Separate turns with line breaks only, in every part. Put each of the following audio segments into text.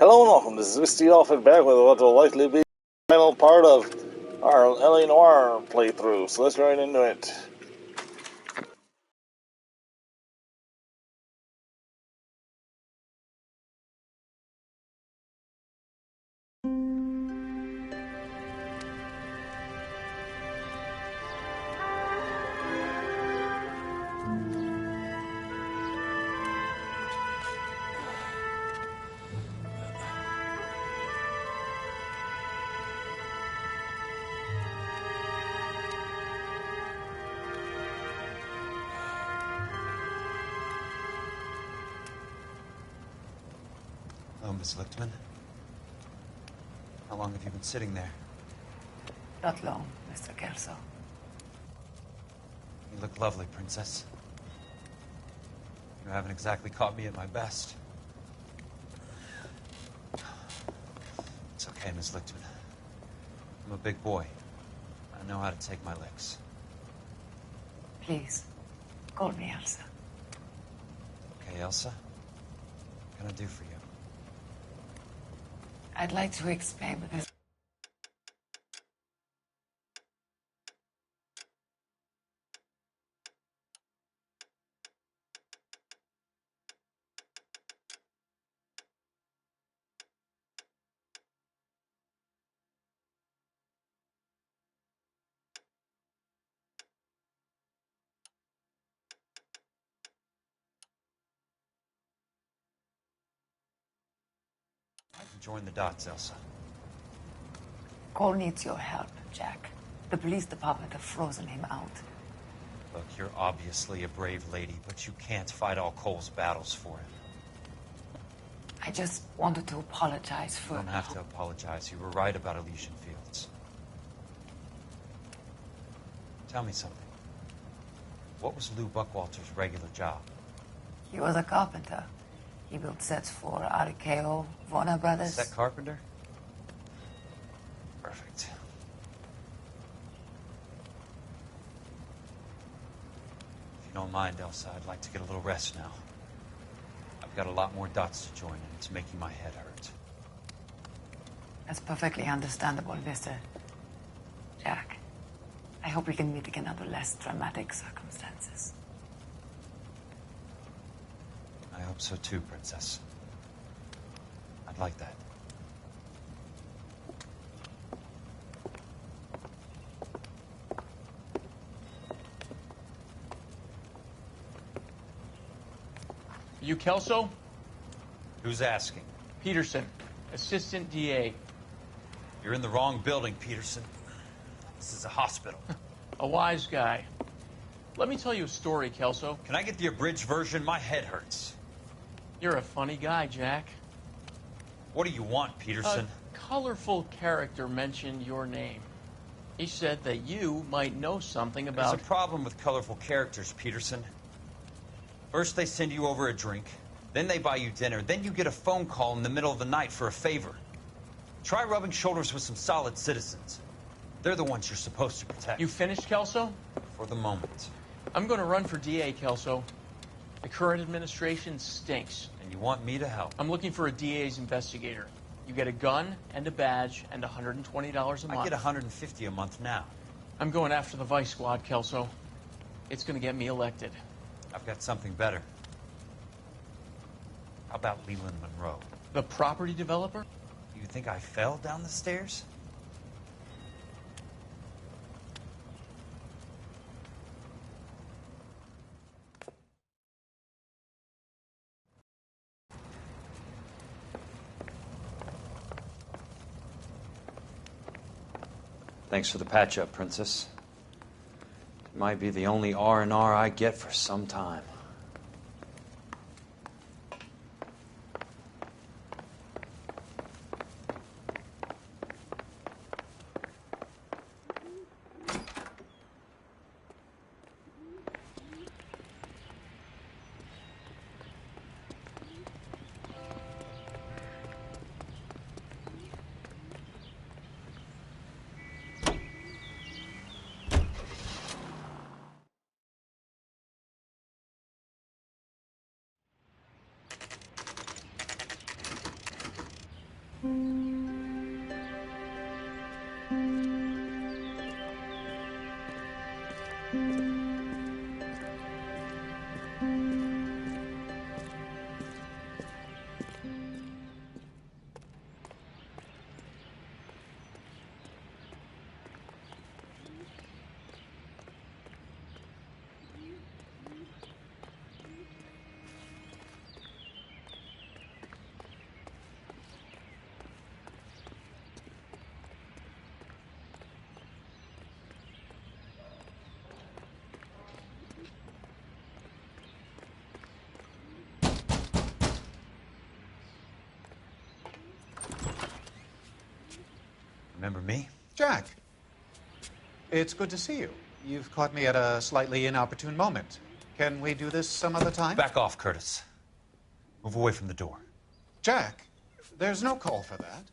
Hello and welcome. This is Mistydolphin back with what will likely be the final part of our Noire playthrough. So let's get right into it.
Hello, Miss Lichtman. How long have you been sitting there?
Not long, Mr. Kelso.
You look lovely, Princess. You haven't exactly caught me at my best. It's okay, Miss Lichtman. I'm a big boy. I know how to take my licks.
Please, call me Elsa.
Okay, Elsa? What can I do for you?
I'd like to explain because
Join the dots, Elsa.
Cole needs your help, Jack. The police department have frozen him out.
Look, you're obviously a brave lady, but you can't fight all Cole's battles for him.
I just wanted to apologize for...
You don't have to apologize. You were right about Elysian Fields. Tell me something. What was Lou Buckwalter's regular job?
He was a carpenter. He built sets for RKO, Warner Brothers.
Set carpenter? Perfect. If you don't mind, Elsa, I'd like to get a little rest now. I've got a lot more dots to join, and it's making my head hurt.
That's perfectly understandable, Mr. Jack. I hope we can meet again under less dramatic circumstances.
I hope so too, Princess. I'd like that.
You Kelso?
Who's asking?
Peterson, Assistant DA.
You're in the wrong building, Peterson. This is a hospital.
A wise guy. Let me tell you a story, Kelso.
Can I get the abridged version? My head hurts.
You're a funny guy, Jack.
What do you want, Peterson?
A colorful character mentioned your name. He said that you might know something about...
There's a problem with colorful characters, Peterson. First they send you over a drink, then they buy you dinner, then you get a phone call in the middle of the night for a favor. Try rubbing shoulders with some solid citizens. They're the ones you're supposed to protect.
You finished, Kelso?
For the moment.
I'm going to run for DA, Kelso. The current administration stinks.
And you want me to help?
I'm looking for a DA's investigator. You get a gun and a badge and $120 a month.
I get $150 a month now.
I'm going after the Vice Squad, Kelso. It's going to get me elected.
I've got something better. How about Leland Monroe?
The property developer?
You think I fell down the stairs? Thanks for the patch-up, Princess. It might be the only R&R I get for some time. Remember me?
Jack, it's good to see you. You've caught me at a slightly inopportune moment. Can we do this some other time?
Back off, Curtis. Move away from the door.
Jack, there's no call for that.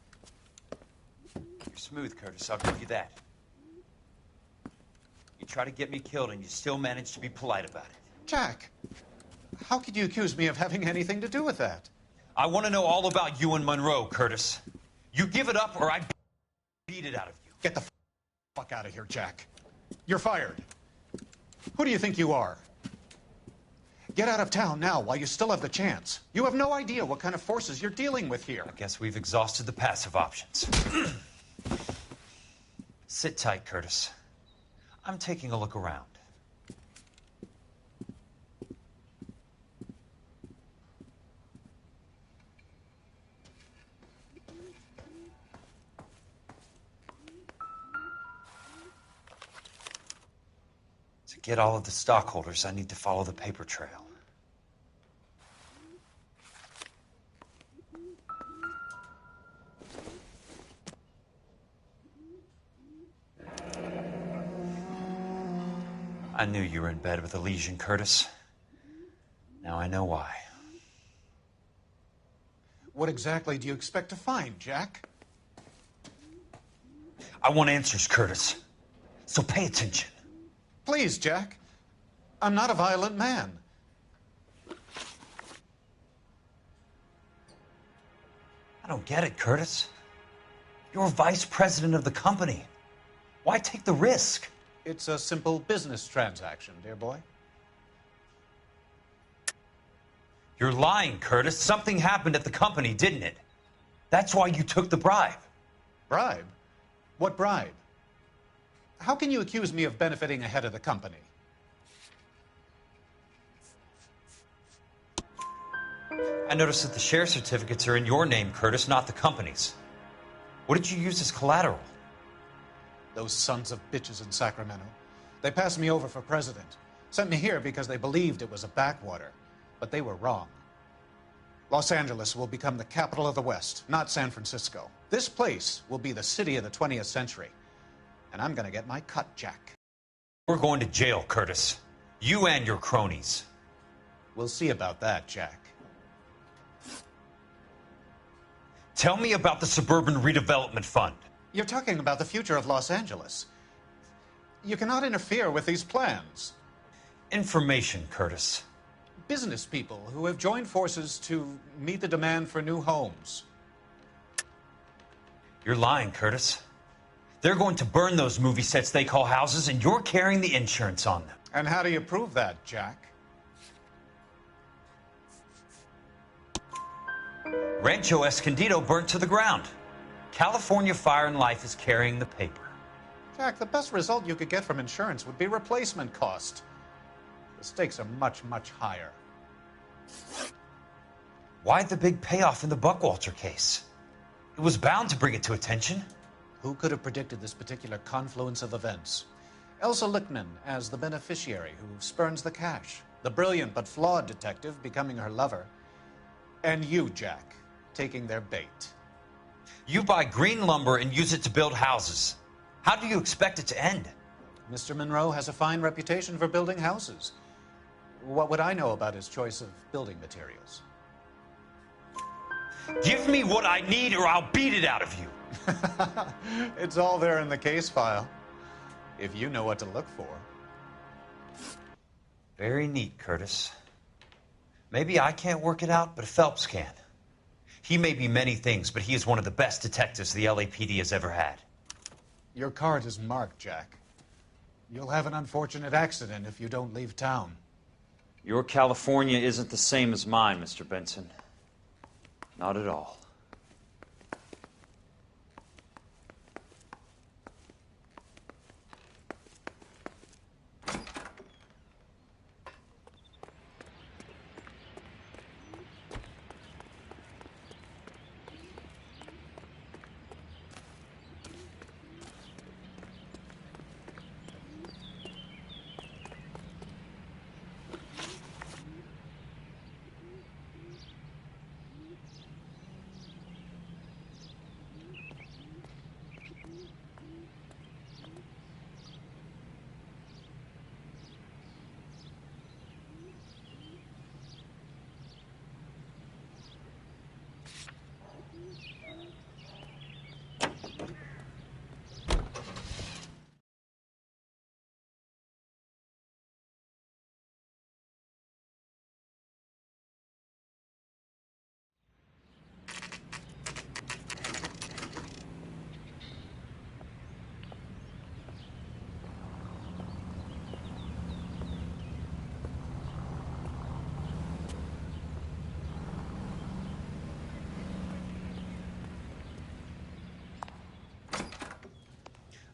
You're smooth, Curtis, I'll give you that. You try to get me killed and you still manage to be polite about it.
Jack, how could you accuse me of having anything to do with that?
I want to know all about you and Monroe, Curtis. You give it up or I beat it out of you.
Get the fuck out of here, Jack. You're fired. Who do you think you are? Get out of town now while you still have the chance. You have no idea what kind of forces you're dealing with here.
I guess we've exhausted the passive options. Sit tight, Curtis. I'm taking a look around. To get all of the stockholders, I need to follow the paper trail. I knew you were in bed with a lesion, Curtis. Now I know why.
What exactly do you expect to find, Jack?
I want answers, Curtis. So pay attention.
Please, Jack. I'm not a violent man.
I don't get it, Curtis. You're vice president of the company. Why take the risk?
It's a simple business transaction, dear boy.
You're lying, Curtis. Something happened at the company, didn't it? That's why you took the bribe.
Bribe? What bribe? How can you accuse me of benefiting ahead of the company?
I noticed that the share certificates are in your name, Curtis, not the company's. What did you use as collateral?
Those sons of bitches in Sacramento. They passed me over for president. Sent me here because they believed it was a backwater. But they were wrong. Los Angeles will become the capital of the West, not San Francisco. This place will be the city of the 20th century. And I'm gonna get my cut, Jack.
We're going to jail, Curtis. You and your cronies.
We'll see about that, Jack.
Tell me about the Suburban Redevelopment Fund.
You're talking about the future of Los Angeles. You cannot interfere with these plans.
Information, Curtis.
Business people who have joined forces to meet the demand for new homes.
You're lying, Curtis. They're going to burn those movie sets they call houses, and you're carrying the insurance on them.
And how do you prove that, Jack?
Rancho Escondido burnt to the ground. California Fire and Life is carrying the paper.
Jack, the best result you could get from insurance would be replacement cost. The stakes are much, much higher.
Why the big payoff in the Buckwalter case? It was bound to bring it to attention.
Who could have predicted this particular confluence of events? Elsa Lichtman as the beneficiary who spurns the cash. The brilliant but flawed detective becoming her lover. And you, Jack, taking their bait.
You buy green lumber and use it to build houses. How do you expect it to end?
Mr. Monroe has a fine reputation for building houses. What would I know about his choice of building materials?
Give me what I need or I'll beat it out of you.
It's all there in the case file, if you know what to look for.
Very neat, Curtis. Maybe I can't work it out, but Phelps can. He may be many things, but he is one of the best detectives the LAPD has ever had.
Your card is marked, Jack. You'll have an unfortunate accident if you don't leave town.
Your California isn't the same as mine, Mr. Benson. Not at all.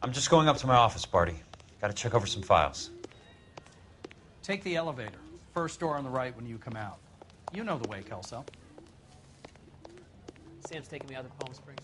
I'm just going up to my office, Barty. Gotta check over some files.
Take the elevator. First door on the right when you come out. You know the way, Kelso.
Sam's taking me out of Palm Springs.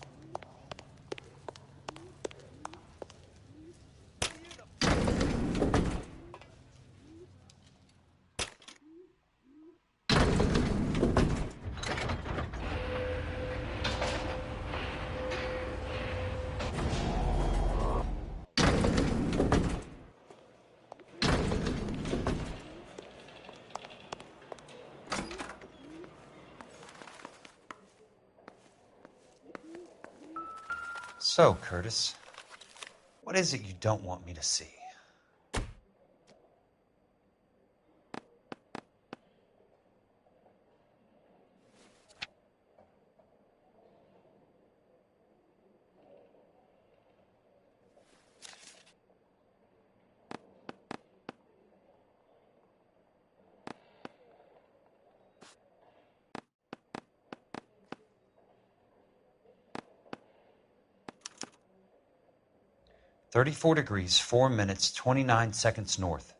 So, Curtis, what is it you don't want me to see? (34 degrees, 4 minutes, 29 seconds north.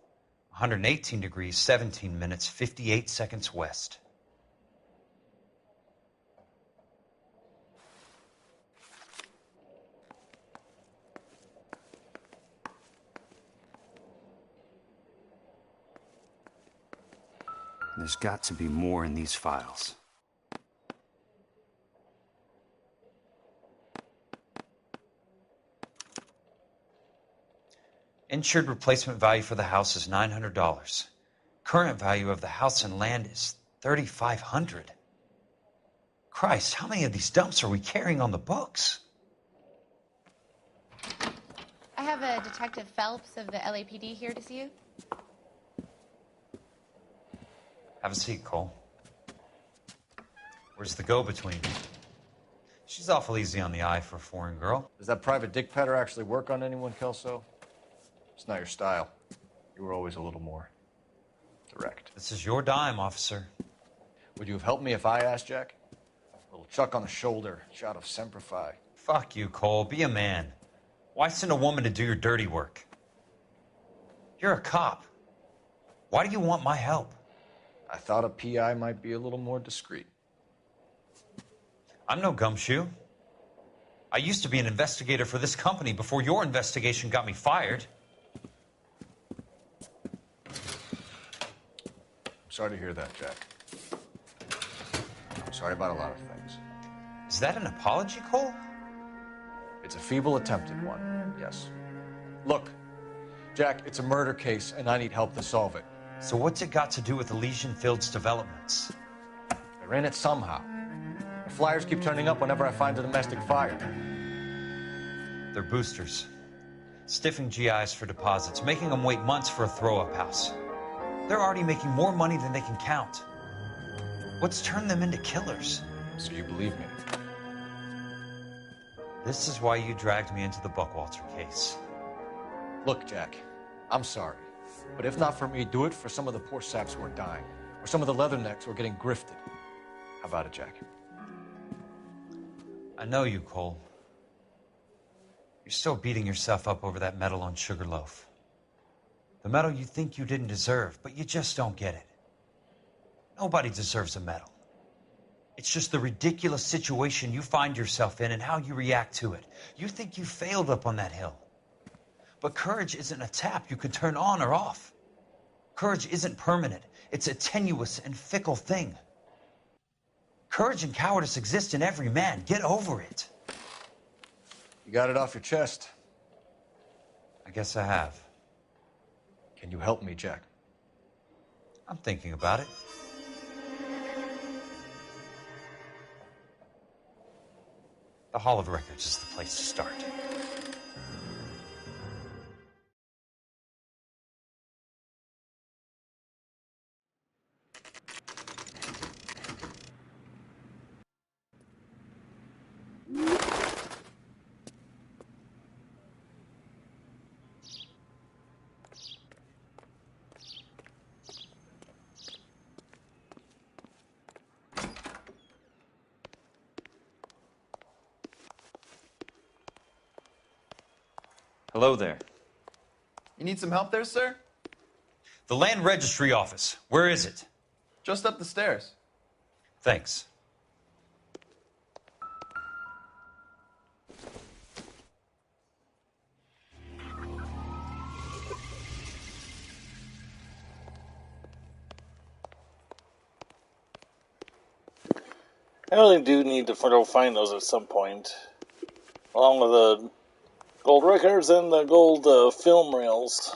118 degrees, 17 minutes, 58 seconds west.
There's got to be more in these files.
Insured replacement value for the house is $900. Current value of the house and land is $3,500. Christ, how many of these dumps are we carrying on the books?
I have a Detective Phelps of the LAPD here to see you.
Have a seat, Cole. Where's the go-between? She's awful easy on the eye for a foreign girl.
Does that private dick petter actually work on anyone, Kelso? It's not your style. You were always a little more direct.
This is your dime, officer.
Would you have helped me if I asked, Jack? A little chuck on the shoulder, shot of Semper Fi.
Fuck you, Cole. Be a man. Why send a woman to do your dirty work? You're a cop. Why do you want my help?
I thought a PI might be a little more discreet.
I'm no gumshoe. I used to be an investigator for this company before your investigation got me fired.
Sorry to hear that, Jack. I'm sorry about a lot of things.
Is that an apology, Cole?
It's a feeble attempt at one, yes. Look, Jack, it's a murder case, and I need help to solve it.
So what's it got to do with Elysian Fields developments?
They're in it somehow. The flyers keep turning up whenever I find a domestic fire.
They're boosters. Stiffing GIs for deposits, making them wait months for a throw-up house. They're already making more money than they can count. What's turned them into killers?
So you believe me?
This is why you dragged me into the Buckwalter case.
Look, Jack, I'm sorry. But if not for me, do it for some of the poor saps who are dying. Or some of the leathernecks who are getting grifted. How about it, Jack?
I know you, Cole. You're still beating yourself up over that medal on Sugarloaf. The medal you think you didn't deserve, but you just don't get it. Nobody deserves a medal. It's just the ridiculous situation you find yourself in and how you react to it. You think you failed up on that hill. But courage isn't a tap you can turn on or off. Courage isn't permanent. It's a tenuous and fickle thing. Courage and cowardice exist in every man. Get over it.
You got it off your chest.
I guess I have.
Can you help me, Jack?
I'm thinking about it. The Hall of Records is the place to start.
Hello there.
You need some help there, sir?
The Land Registry Office. Where is it?
Just up the stairs.
Thanks.
I really do need to go find those at some point. Along with the gold records and the gold film reels.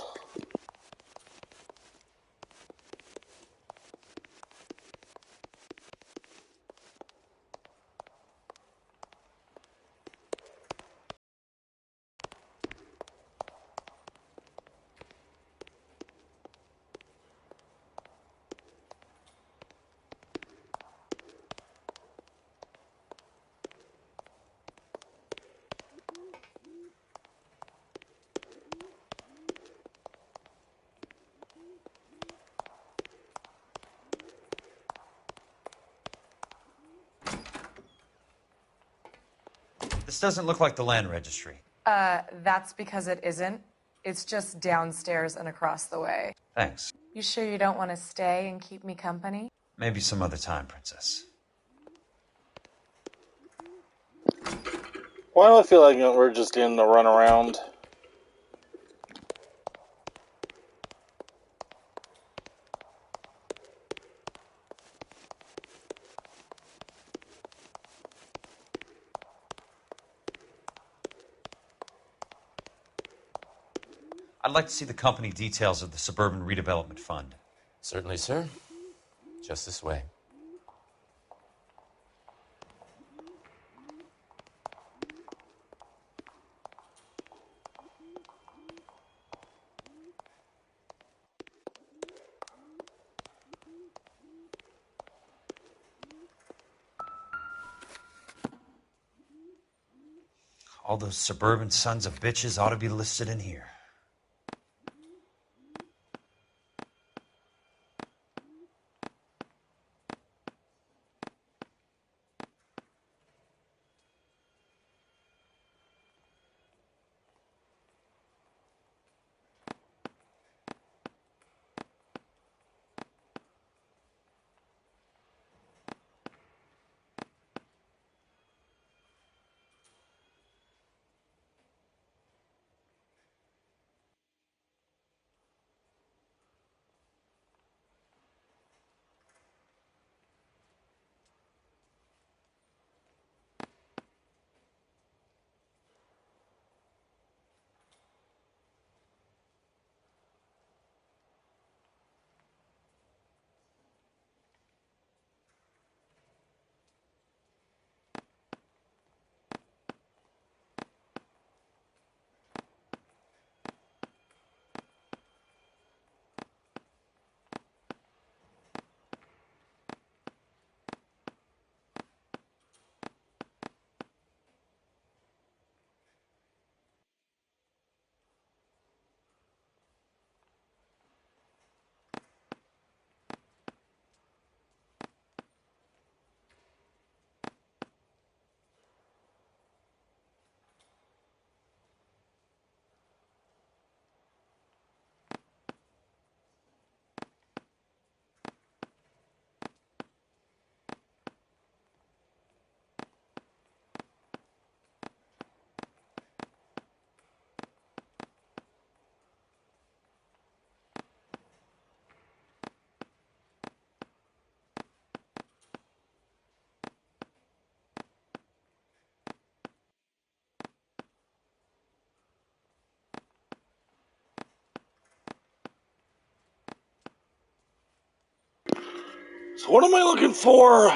This doesn't look like the Land Registry.
That's because it isn't. It's just downstairs and across the way.
Thanks.
You sure you don't want to stay and keep me company?
Maybe some other time, Princess.
Why do I feel like we're just getting the run around?
I'd like to see the company details of the Suburban Redevelopment Fund.
Certainly, sir. Just this way.
All those suburban sons of bitches ought to be listed in here.
So what am I looking for?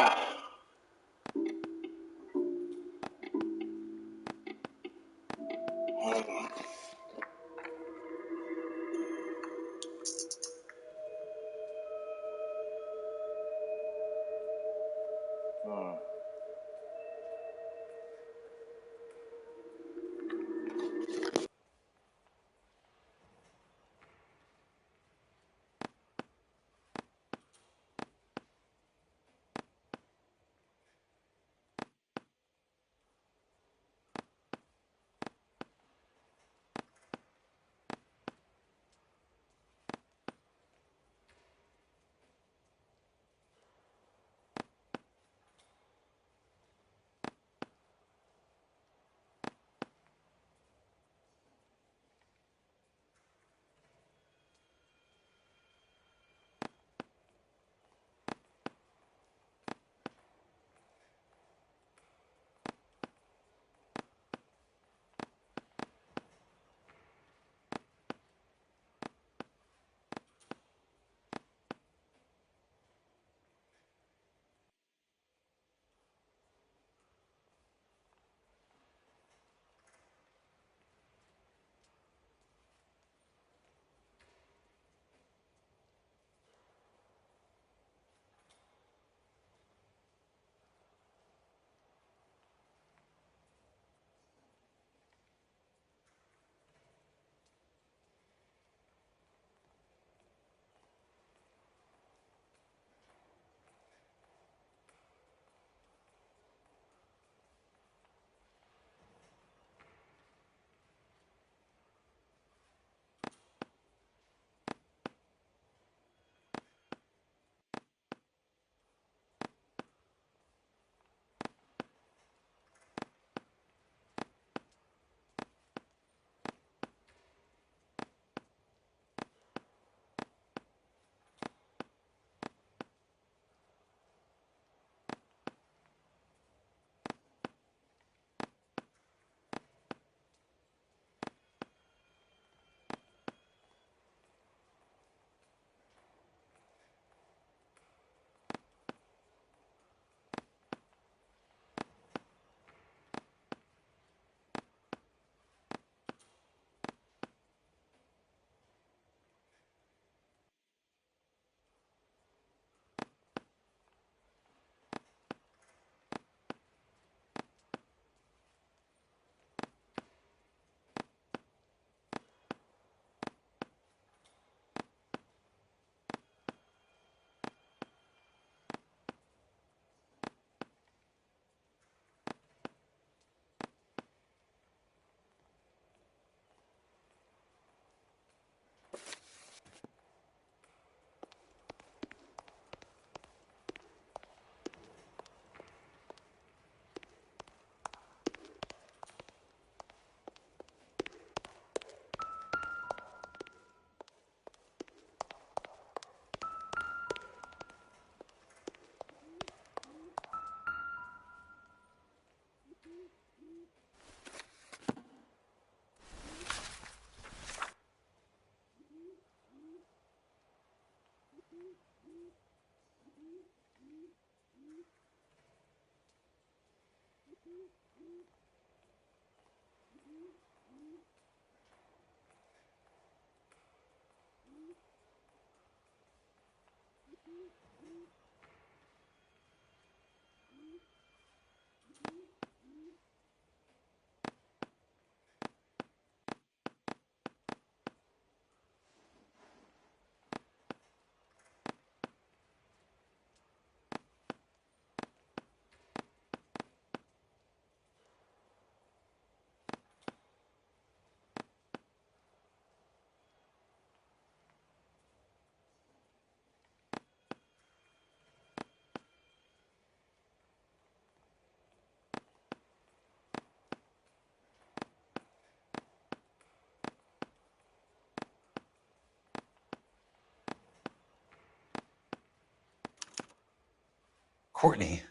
Courtney,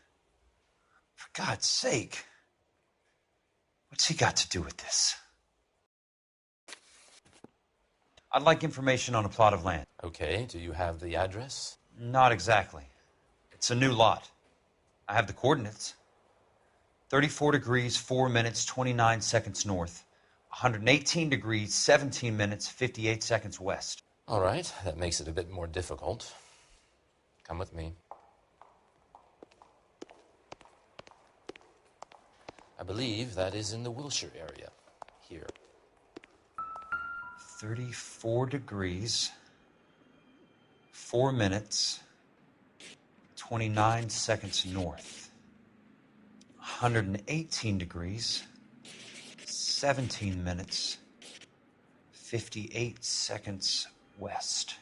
for God's sake, what's he got to do with this? I'd like information on a plot of land.
Okay, do you have the address?
Not exactly. It's a new lot. I have the coordinates. 34 degrees, 4 minutes, 29 seconds north. 118 degrees, 17 minutes, 58 seconds west.
All right, that makes it a bit more difficult. Come with me. I believe that is in the Wilshire area. Here.
34 degrees, 4 minutes, 29 seconds north. 118 degrees, 17 minutes, 58 seconds west.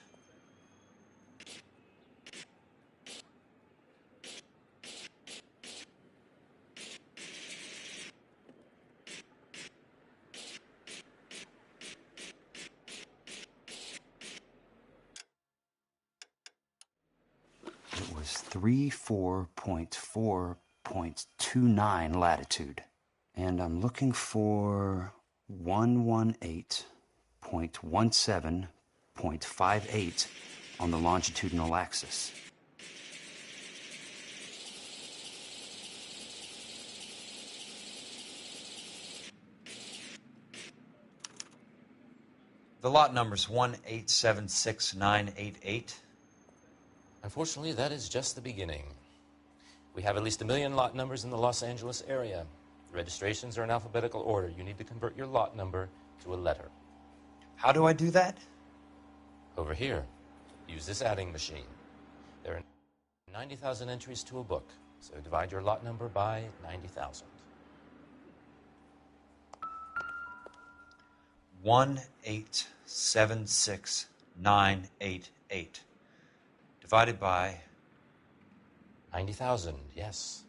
It was 34.4.29 latitude. And I'm looking for 118.17.58 on the longitudinal axis.
The lot number's 1876988.
Unfortunately, that is just the beginning. We have at least 1 million lot numbers in the Los Angeles area. Registrations are in alphabetical order. You need to convert your lot number to a letter.
How do I do that?
Over here. Use this adding machine. There are 90,000 entries to a book, so divide your lot number by 90,000.
1876988 divided by
90,000, yes.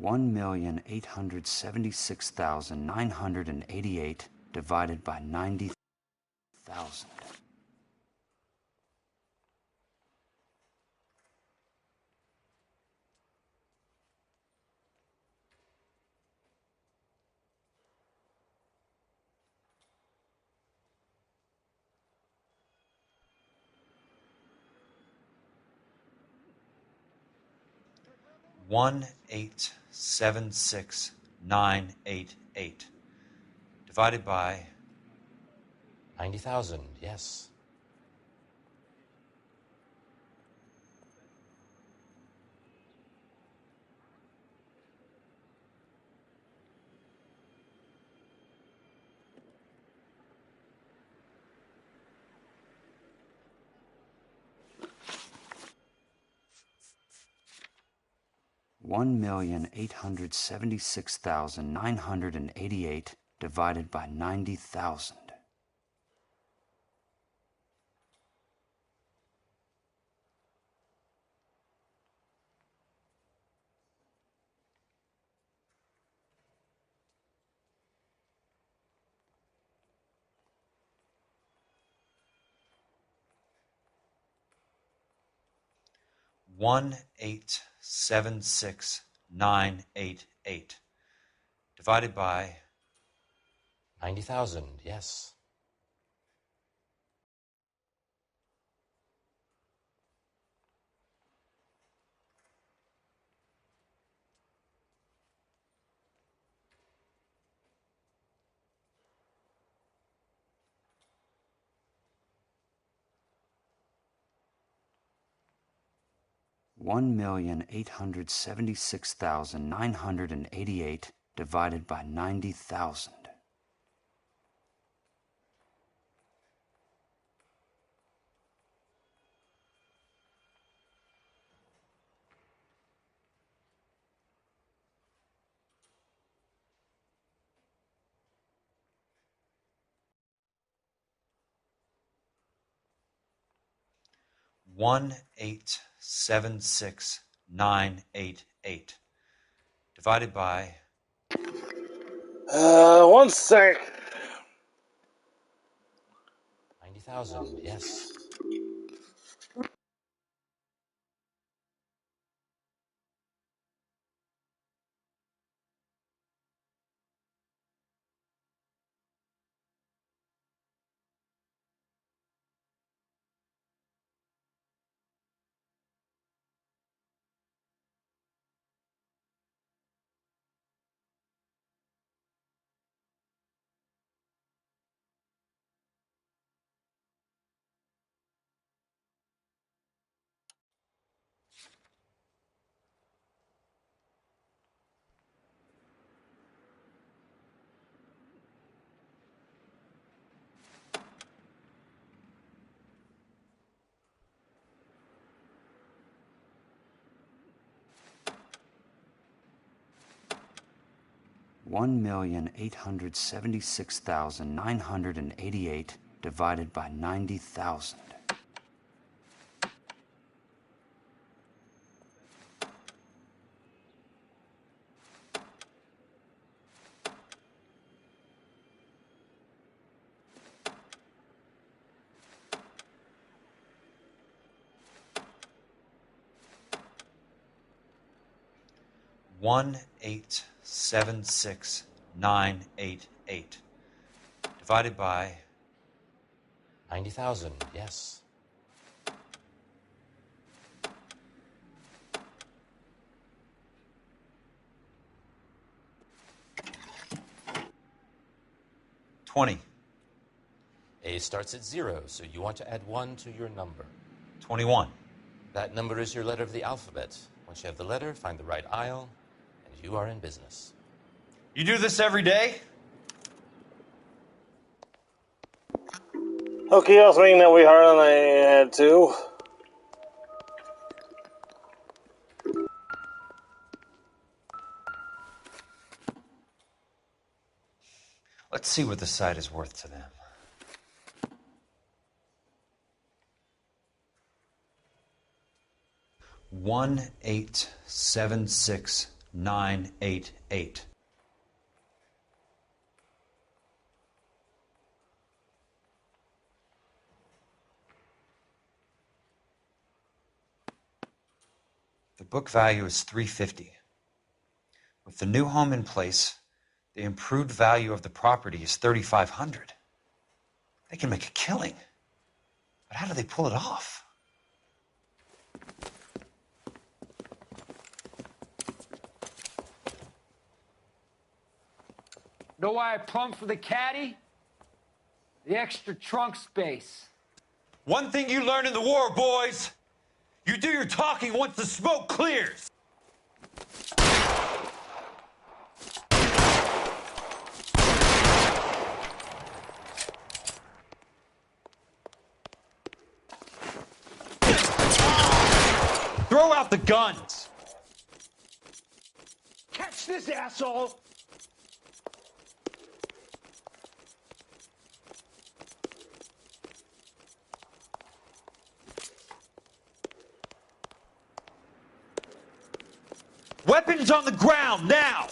$1,876,988 divided by 90,000.
$1,876,988 divided by
90,000, yes.
$1,876,988 divided by 90,000.
$1,876,988 divided by
90,000, yes.
$1,876,988 divided by 90,000.
$1,876,988 divided by
1 sec.
90,000, yes.
$1,876,988 divided by 90,000.
$1,876,988 divided by
90,000, yes.
$20.
A starts at 0, so you want to add 1 to your number.
21.
That number is your letter of the alphabet. Once you have the letter, find the right aisle, and you are in business.
You do this every day?
Okay, I was thinking that we harder than I had to.
Let's see what the site is worth to them. $1,876,988. The book value is $350. With the new home in place, the improved value of the property is $3,500. They can make a killing. But how do they pull it off?
Know why I plumbed for the caddy? The extra trunk space.
One thing you learn in the war, boys. You do your talking once the smoke clears. Throw out the guns.
Catch this asshole!
Weapons on the ground, now!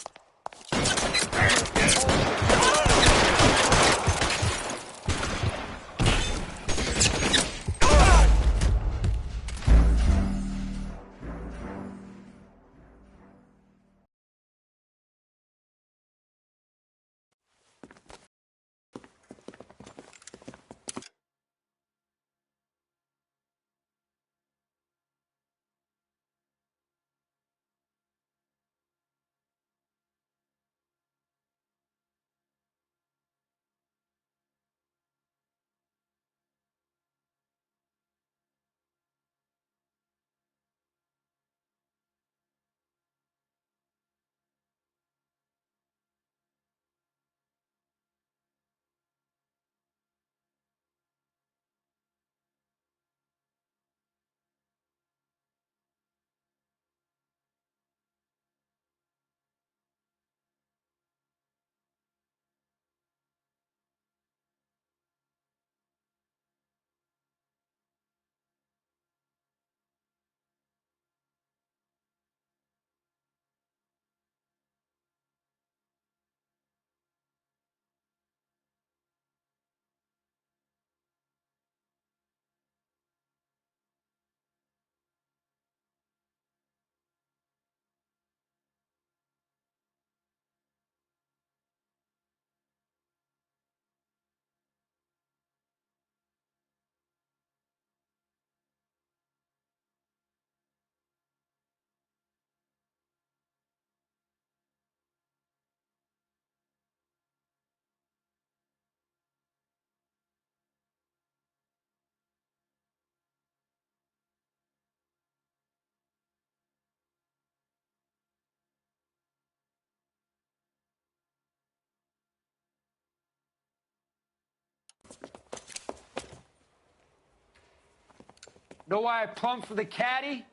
Know why I plumbed for the caddy?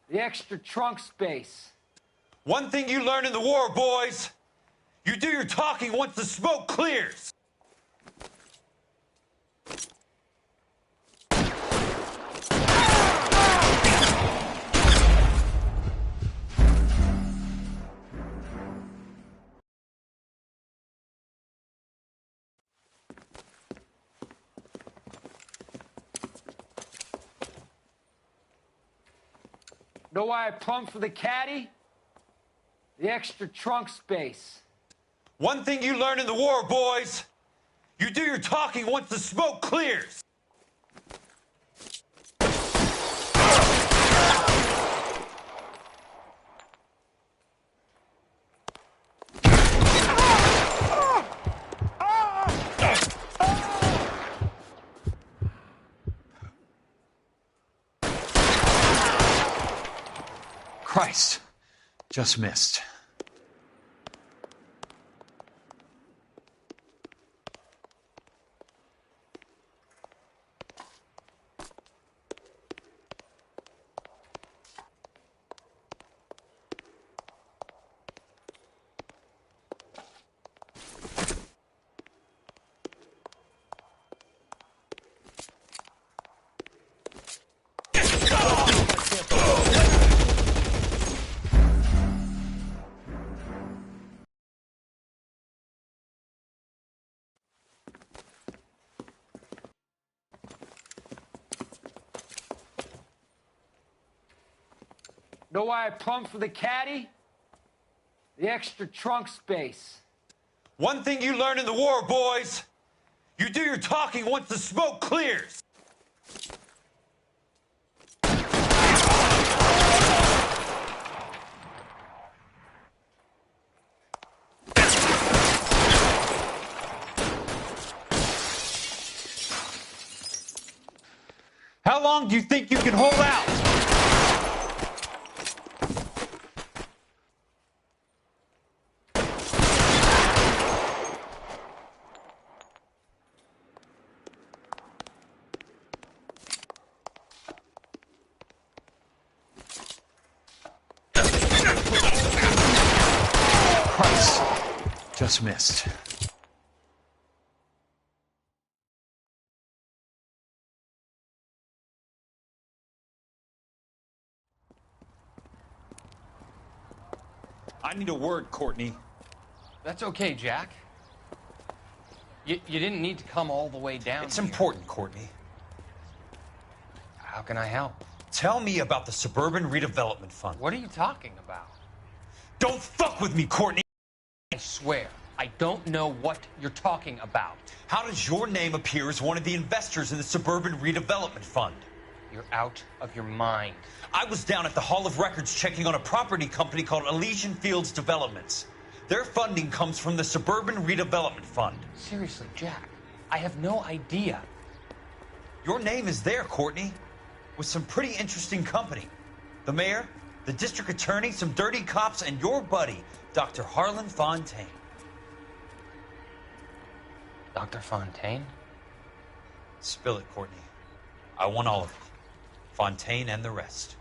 The extra trunk space.
One thing you learn in the war, boys. You do your talking once the smoke clears.
Know why I plumbed for the caddy? The extra trunk space.
One thing you learn in the war, boys. You do your talking once the smoke clears.
Christ. Just missed.
Know why I plumbed for the caddy? The extra trunk space.
One thing you learn in the war, boys. You do your talking once the smoke clears. How long do you think you can hold out?
Christ. Just missed.
I need a word, Courtney.
That's okay, Jack. You didn't need to come all the way down.
It's
here.
important, Courtney.
How can I help?
Tell me about the Suburban Redevelopment Fund.
What are you talking about?
Don't fuck with me, Courtney!
I swear, I don't know what you're talking about.
How does your name appear as one of the investors in the Suburban Redevelopment Fund?
You're out of your mind.
I was down at the Hall of Records checking on a property company called Elysian Fields Developments. Their funding comes from the Suburban Redevelopment Fund.
Seriously, Jack, I have no idea.
Your name is there, Courtney, with some pretty interesting company. The mayor, the district attorney, some dirty cops, and your buddy, Dr. Harlan Fontaine.
Dr. Fontaine?
Spill it, Courtney. I want all of it. Fontaine and the rest.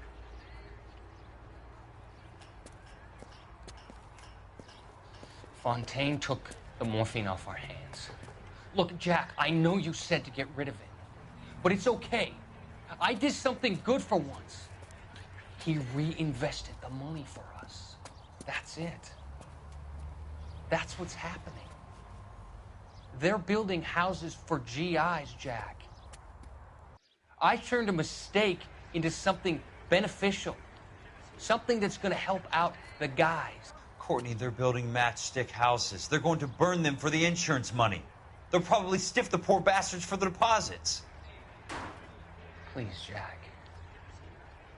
Fontaine took the morphine off our hands. Look, Jack, I know you said to get rid of it, but it's okay. I did something good for once. He reinvested the money for us. That's it. That's what's happening. They're building houses for GIs, Jack. I turned a mistake into something beneficial. Something that's going to help out the guys.
Courtney, they're building matchstick houses. They're going to burn them for the insurance money. They'll probably stiff the poor bastards for the deposits.
Please, Jack.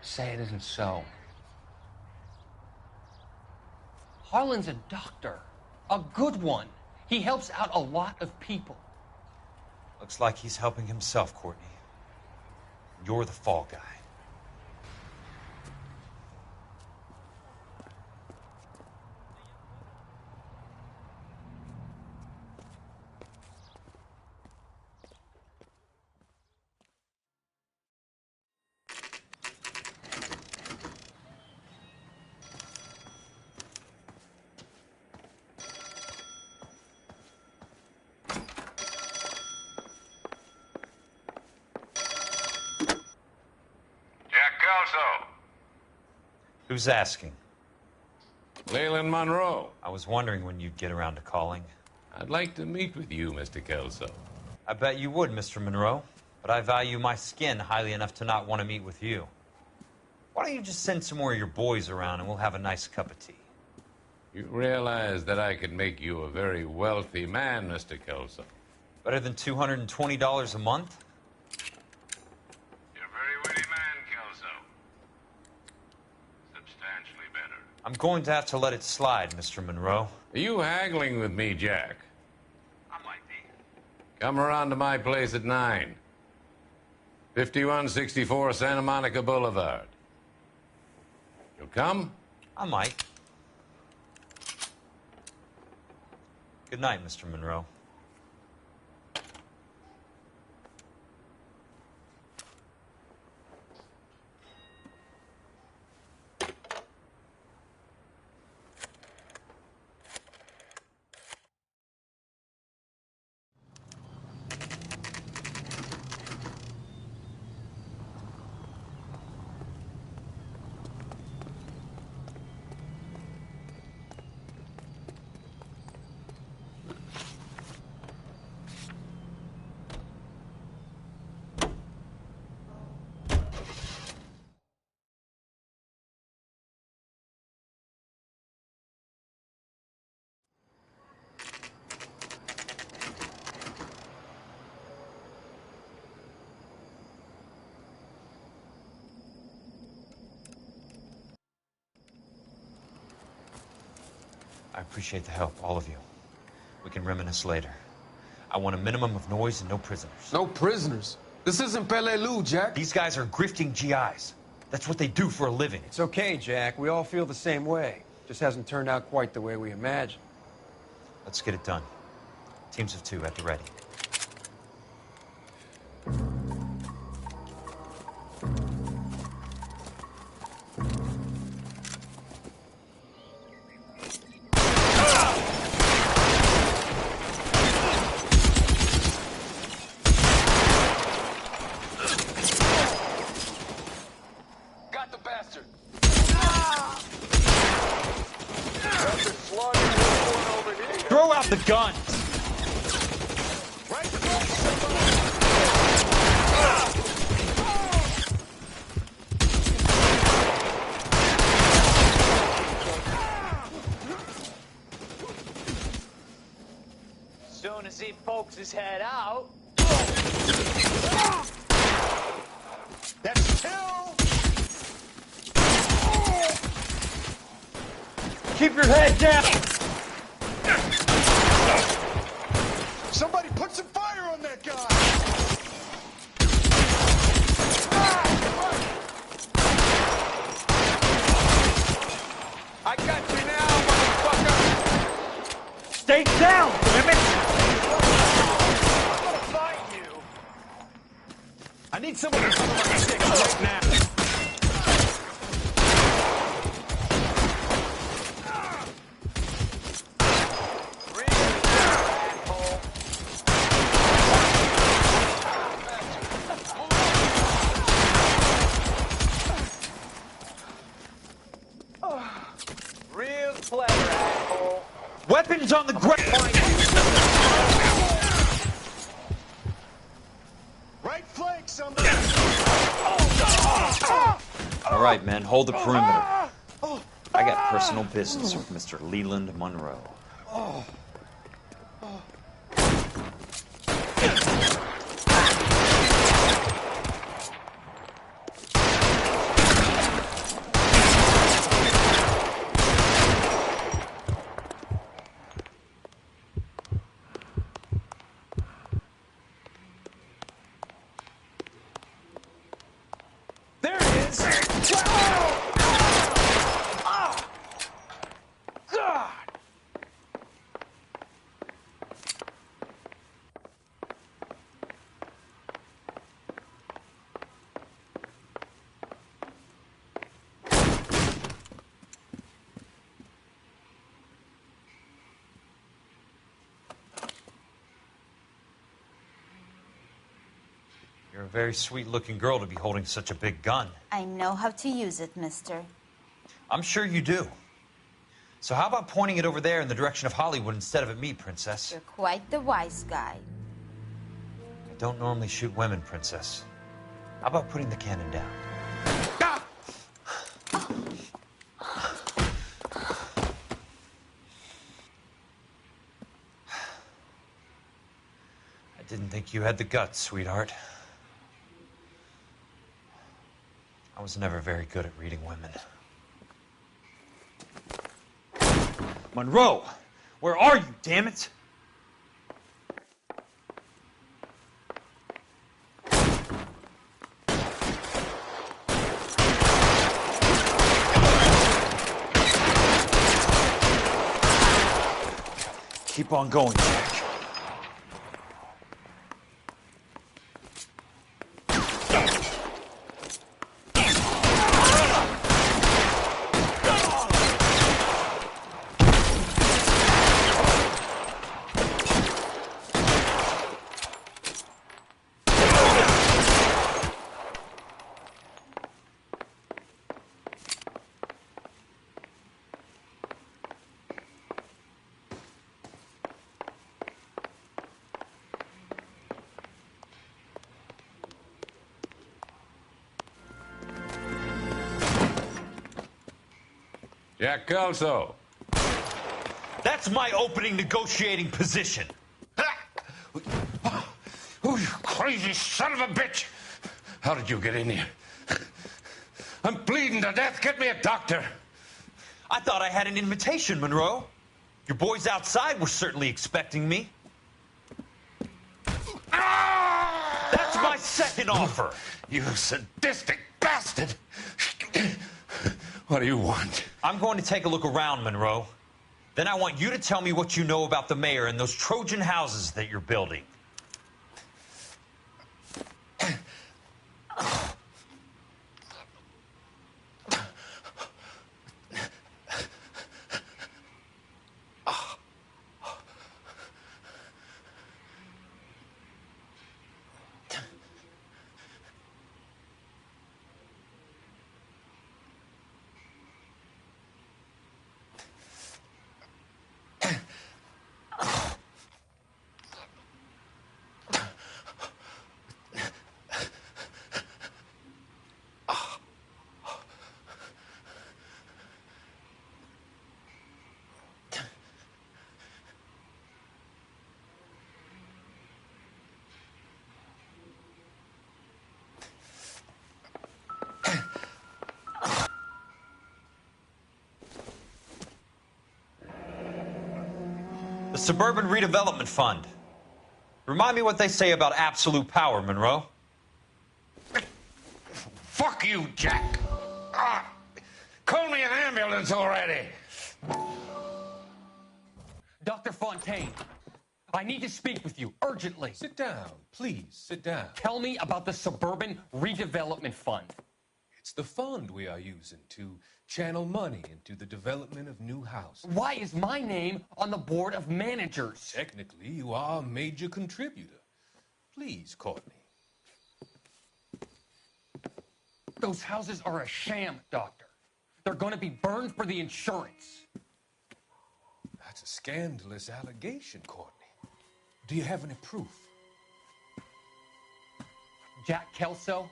Say it isn't so. Harlan's a doctor. A good one. He helps out a lot of people.
Looks like he's helping himself, Courtney. You're the fall guy.
Kelso.
Who's asking?
Leland Monroe.
I was wondering when you'd get around to calling.
I'd like to meet with you, Mr. Kelso.
I bet you would, Mr. Monroe. But I value my skin highly enough to not want to meet with you. Why don't you just send some more of your boys around and we'll have a nice cup of tea?
You realize that I could make you a very wealthy man, Mr. Kelso.
Better than $220 a month?
You're a very witty man, Kelso. Substantially better.
I'm going to have to let it slide, Mr. Monroe.
Are you haggling with me, Jack?
I might be.
Come around to my place at 9. 5164 Santa Monica Boulevard. You'll come?
I might. Good night, Mr. Monroe. I appreciate the help, all of you. We can reminisce later. I want a minimum of noise and no prisoners.
No prisoners? This isn't Peleliu, Jack.
These guys are grifting GIs. That's what they do for a living.
It's okay, Jack. We all feel the same way. Just hasn't turned out quite the way we imagined.
Let's get it done. Teams of 2 at the ready. Throw out the guns!
Soon as he pokes his head out.
That's 2!
Keep your head down!
Somebody put some fire on that guy!
I got you now, motherfucker!
Stay down, damn it!
I'm gonna find you!
I need someone to cover my stick right now.
Real clever, asshole.
Weapons on the ground!
Right flank, somebody!
All right, men, hold the perimeter. I got personal business with Mr. Leland Monroe.
There it is! God!
a very sweet-looking girl to be holding such a big gun.
I know how to use it, mister.
I'm sure you do. So how about pointing it over there in the direction of Hollywood instead of at me, Princess?
You're quite the wise guy.
I don't normally shoot women, Princess. How about putting the cannon down? Ah! I didn't think you had the guts, sweetheart. I was never very good at reading women. Monroe! Where are you, damn it? Keep on going, Jack.
Jack Kelso.
That's my opening negotiating position.
Oh, you crazy son of a bitch! How did you get in here? I'm bleeding to death. Get me a doctor.
I thought I had an invitation, Monroe. Your boys outside were certainly expecting me. That's my second offer.
You sadistic bastard! What do you want?
I'm going to take a look around, Monroe. Then I want you to tell me what you know about the mayor and those Trojan houses that you're building. The Suburban Redevelopment Fund. Remind me what they say about absolute power, Monroe.
Fuck you, Jack. Call me an ambulance already.
Dr. Fontaine, I need to speak with you urgently.
Sit down, please, sit down.
Tell me about the Suburban Redevelopment Fund.
It's the fund we are using to channel money into the development of new houses.
Why is my name on the board of managers?
Technically, you are a major contributor. Please, Courtney.
Those houses are a sham, Doctor. They're going to be burned for the insurance.
That's a scandalous allegation, Courtney. Do you have any proof?
Jack Kelso,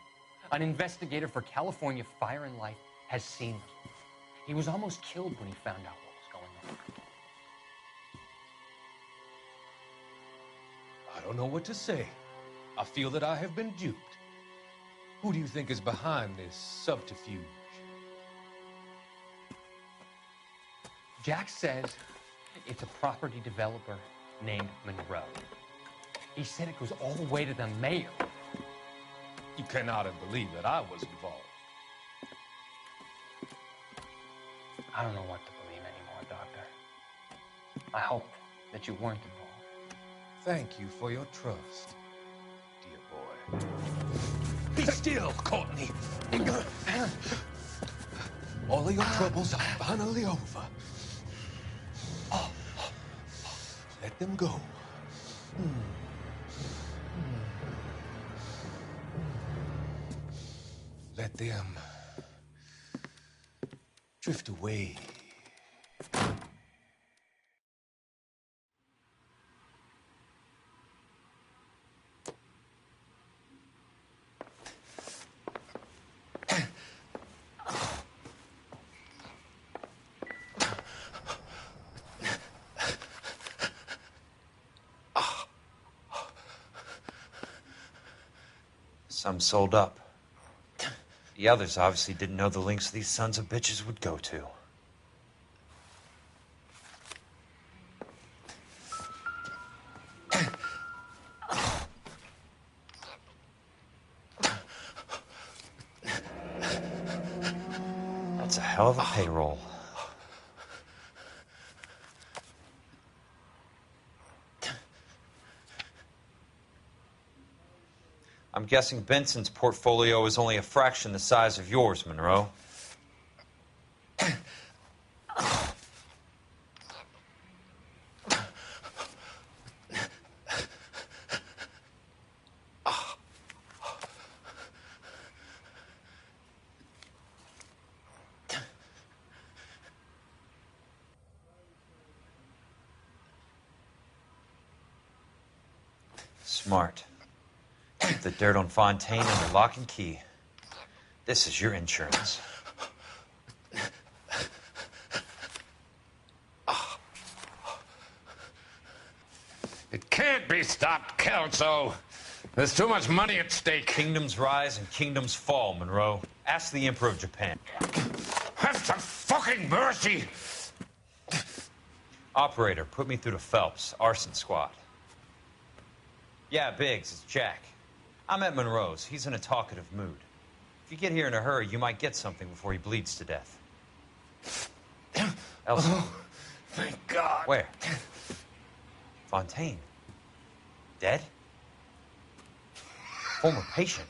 an investigator for California Fire and Life, has seen them. He was almost killed when he found out what was going on.
I don't know what to say. I feel that I have been duped. Who do you think is behind this subterfuge?
Jack says it's a property developer named Monroe. He said it goes all the way to the mayor.
You cannot believe that I was involved.
I don't know what to believe anymore, Doctor. I hoped that you weren't involved.
Thank you for your trust, dear boy. Be still, Courtney. All of your troubles are finally over. Let them go. Let them drift away.
Some sold up. The others obviously didn't know the lengths these sons of bitches would go to. That's a hell of a payroll. I'm guessing Benson's portfolio is only a fraction the size of yours, Monroe. Smart. Keep the dirt on Fontaine under lock and key. This is your insurance.
It can't be stopped, Kelso. There's too much money at stake.
Kingdoms rise and kingdoms fall, Monroe. Ask the Emperor of Japan.
Have some fucking mercy!
Operator, put me through to Phelps, Arson squad. Yeah, Biggs, it's Jack. I'm at Monroe's. He's in a talkative mood. If you get here in a hurry, you might get something before he bleeds to death. Elsa.
Oh, thank God.
Where? Fontaine. Dead? Former patient.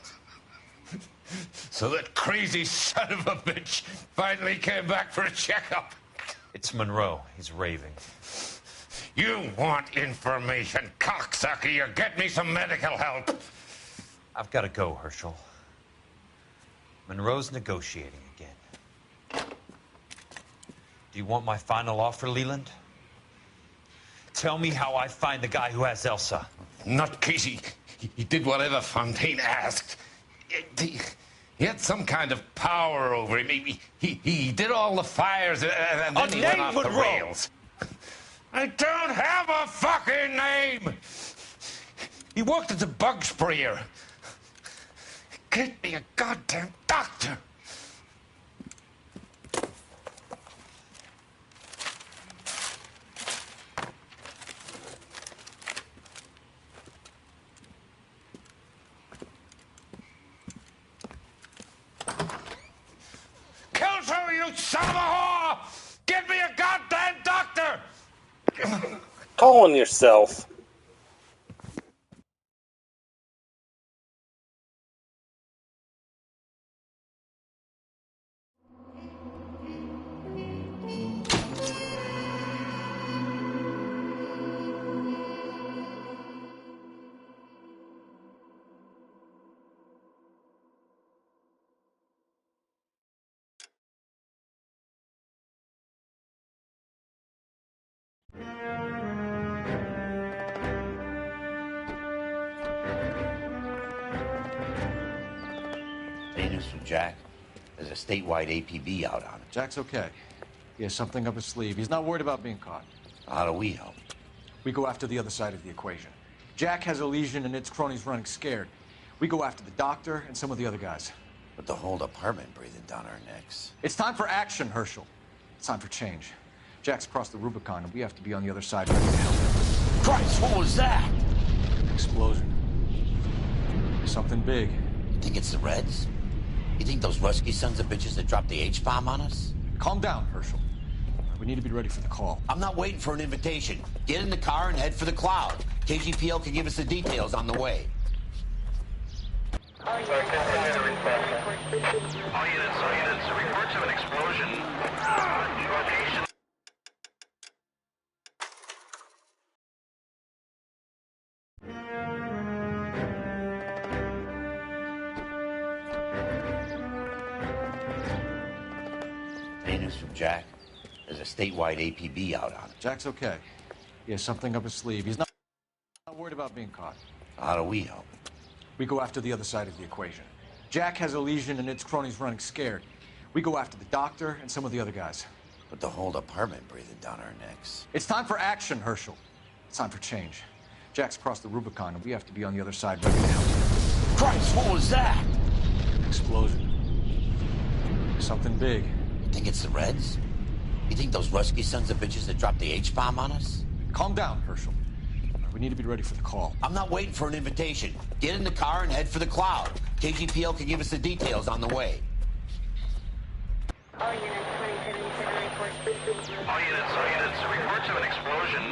So that crazy son of a bitch finally came back for a checkup.
It's Monroe. He's raving.
You want information, cocksucker. You get me some medical help.
I've got to go, Herschel. Monroe's negotiating again. Do you want my final offer, Leland? Tell me how I find the guy who has Elsa.
Not Casey. He did whatever Fontaine asked. He had some kind of power over him. He did all the fires and then he went off the rails. I don't have a fucking name! He worked as a bug sprayer. Get me a goddamn doctor! Kelso, you son of a whore! Get me a goddamn doctor!
Call on yourself.
Hey, Mr. Jack, there's a statewide APB out on it.
Jack's okay. He has something up his sleeve. He's not worried about being caught.
How do we help?
We go after the other side of the equation. Jack has a legion and its cronies running scared. We go after the doctor and some of the other guys.
But the whole department breathing down our necks.
It's time for action, Herschel. It's time for change. Jack's crossed the Rubicon, and we have to be on the other side ready to help him.
Christ, what was that?
An explosion. Something big.
You think it's the Reds? You think those Rusky sons of bitches that dropped the H-bomb on us?
Calm down, Herschel. We need to be ready for the call.
I'm not waiting for an invitation. Get in the car and head for the cloud. KGPL can give us the details on the way.
All units, reports of an explosion. Location.
Any news from Jack? There's a statewide APB out on it.
Jack's okay. He has something up his sleeve. He's not worried about being caught.
How do we help?
We go after the other side of the equation. Jack has a legion and its cronies running scared. We go after the doctor and some of the other guys.
But the whole department breathing down our necks.
It's time for action, Herschel. It's time for change. Jack's crossed the Rubicon, and we have to be on the other side right now.
Christ, what was that?
Explosion. Something big.
You think it's the Reds? You think those Rusky sons of bitches that dropped the H-bomb on us?
Calm down, Herschel. We need to be ready for the call.
I'm not waiting for an invitation. Get in the car and head for the cloud. KGPL can give us the details on the way.
All units, reports of an explosion.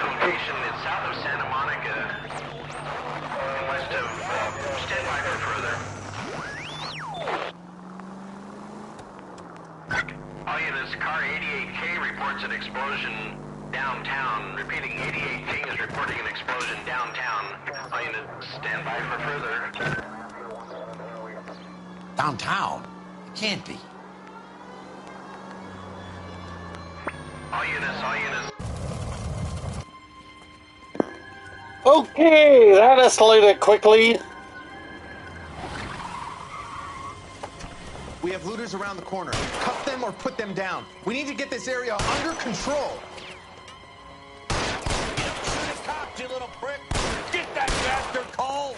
Location is south of Santa Monica. And west of, stand by for further. All units, car 88K reports an explosion downtown. Repeating, 88K is reporting an explosion downtown. All units, stand by for further.
Downtown? It can't be.
All units, all units.
Okay, that escalated quickly.
We have looters around the corner. Cuff them or put them down. We need to get this area under control.
Shoot a cop, you little prick! Get that bastard cold!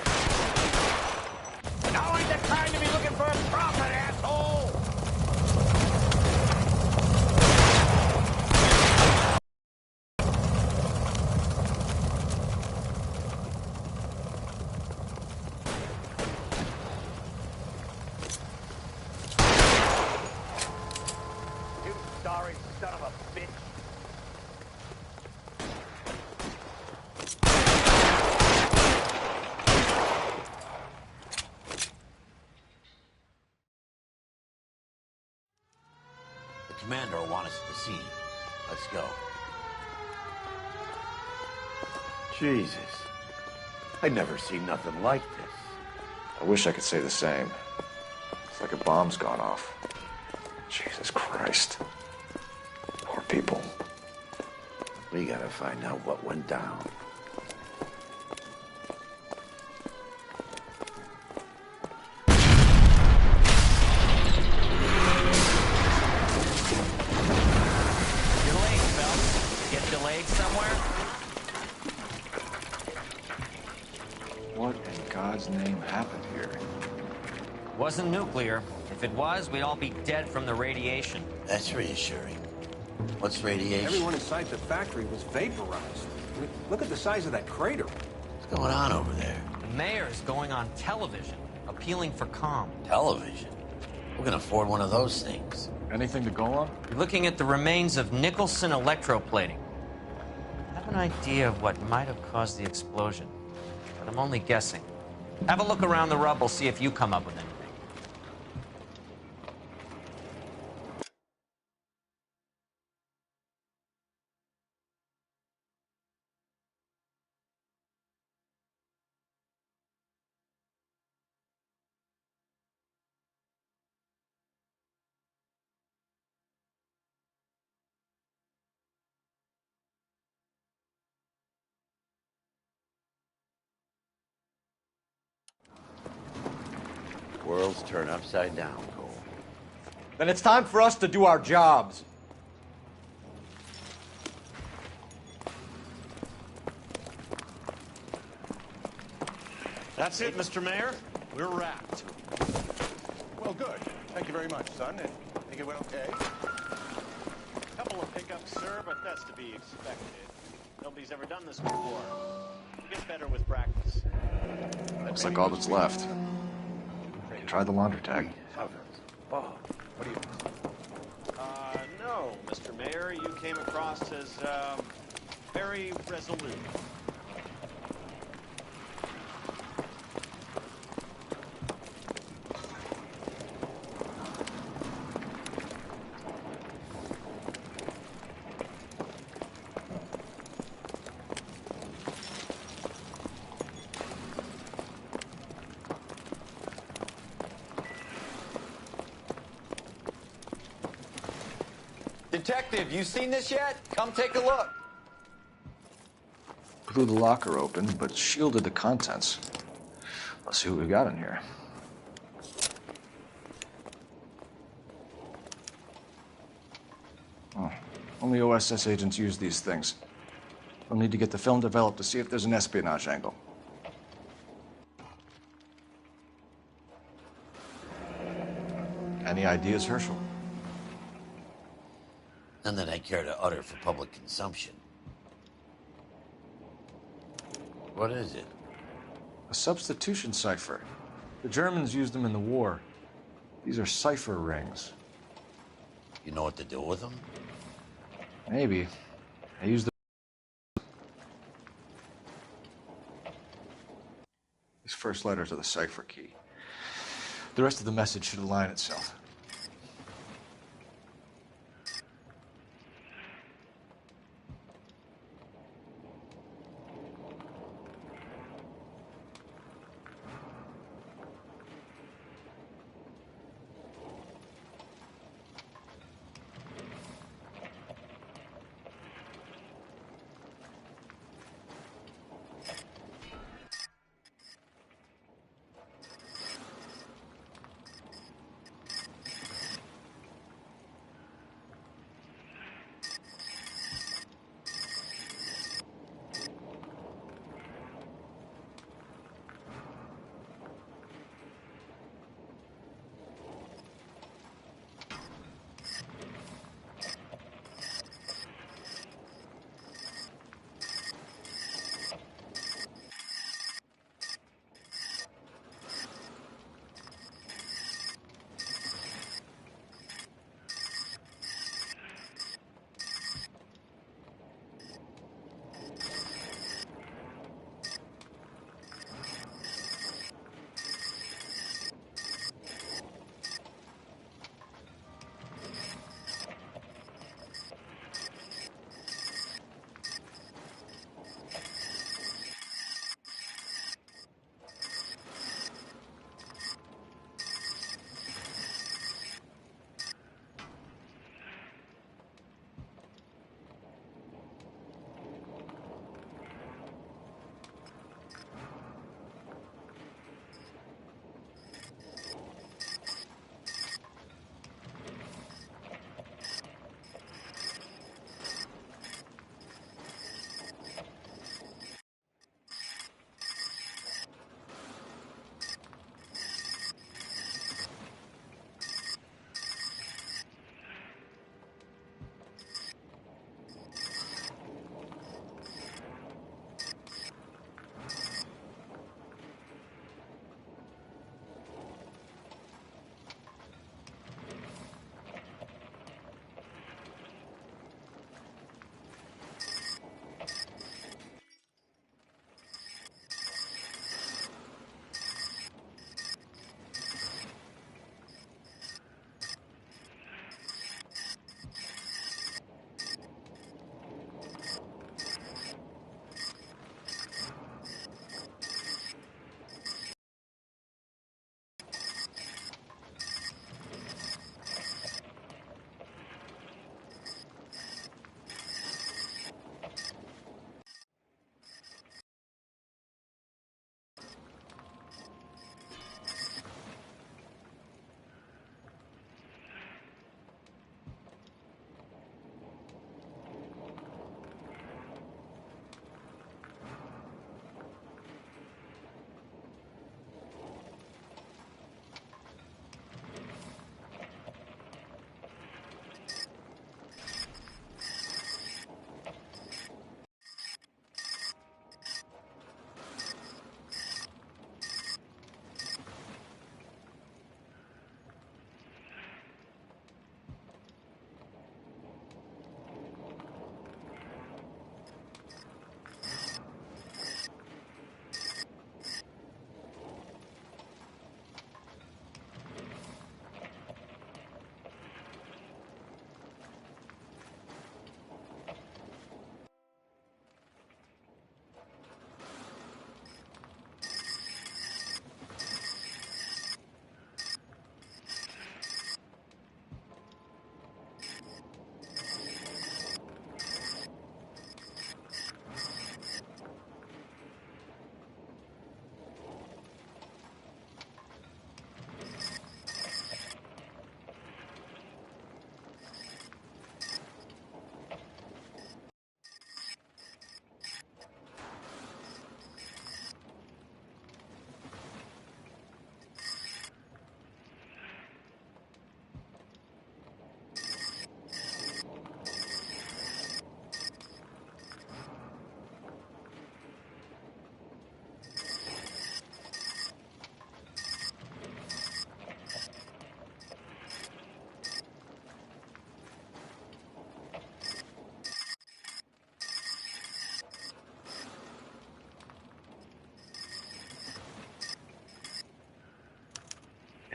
Now ain't the time to be looking for a profit, asshole!
You sorry son of a bitch. The commander will want us at the scene. Let's go. Jesus. I'd never seen nothing like this.
I wish I could say the same. It's like a bomb's gone off. Jesus Christ. Poor people.
We gotta find out what went down.
Delayed, Phelps. Get delayed somewhere?
What in God's name happened here?
Wasn't nuclear. If it was, we'd all be dead from the radiation.
That's reassuring. What's radiation?
Everyone inside the factory was vaporized. I mean, look at the size of that crater.
What's going on over there?
The mayor's going on television, appealing for calm.
Television? Who can afford one of those things?
Anything to go on?
You're looking at the remains of Nicholson electroplating. I have an idea of what might have caused the explosion, but I'm only guessing. Have a look around the rubble, see if you come up with anything.
Worlds turn upside down, Cole.
Then it's time for us to do our jobs.
That's it, Mr. Mayor. We're wrapped. Well, good. Thank you very much, son. And I think it went okay. Couple of hiccups, sir, but that's to be expected. Nobody's ever done this before. You get better with practice.
Looks like all that's left. Try the laundry tag.
Oh, what do you... no, Mr. Mayor. You came across as, very resolute.
Detective, you seen this yet? Come take a look.
Blew the locker open, but shielded the contents. Let's see what we got in here. Oh, only OSS agents use these things. We'll need to get the film developed to see if there's an espionage angle. Any ideas, Herschel?
None that I care to utter for public consumption. What is it?
A substitution cipher. The Germans used them in the war. These are cipher rings.
You know what to do with them?
Maybe. I used them. These first letters are the cipher key. The rest of the message should align itself.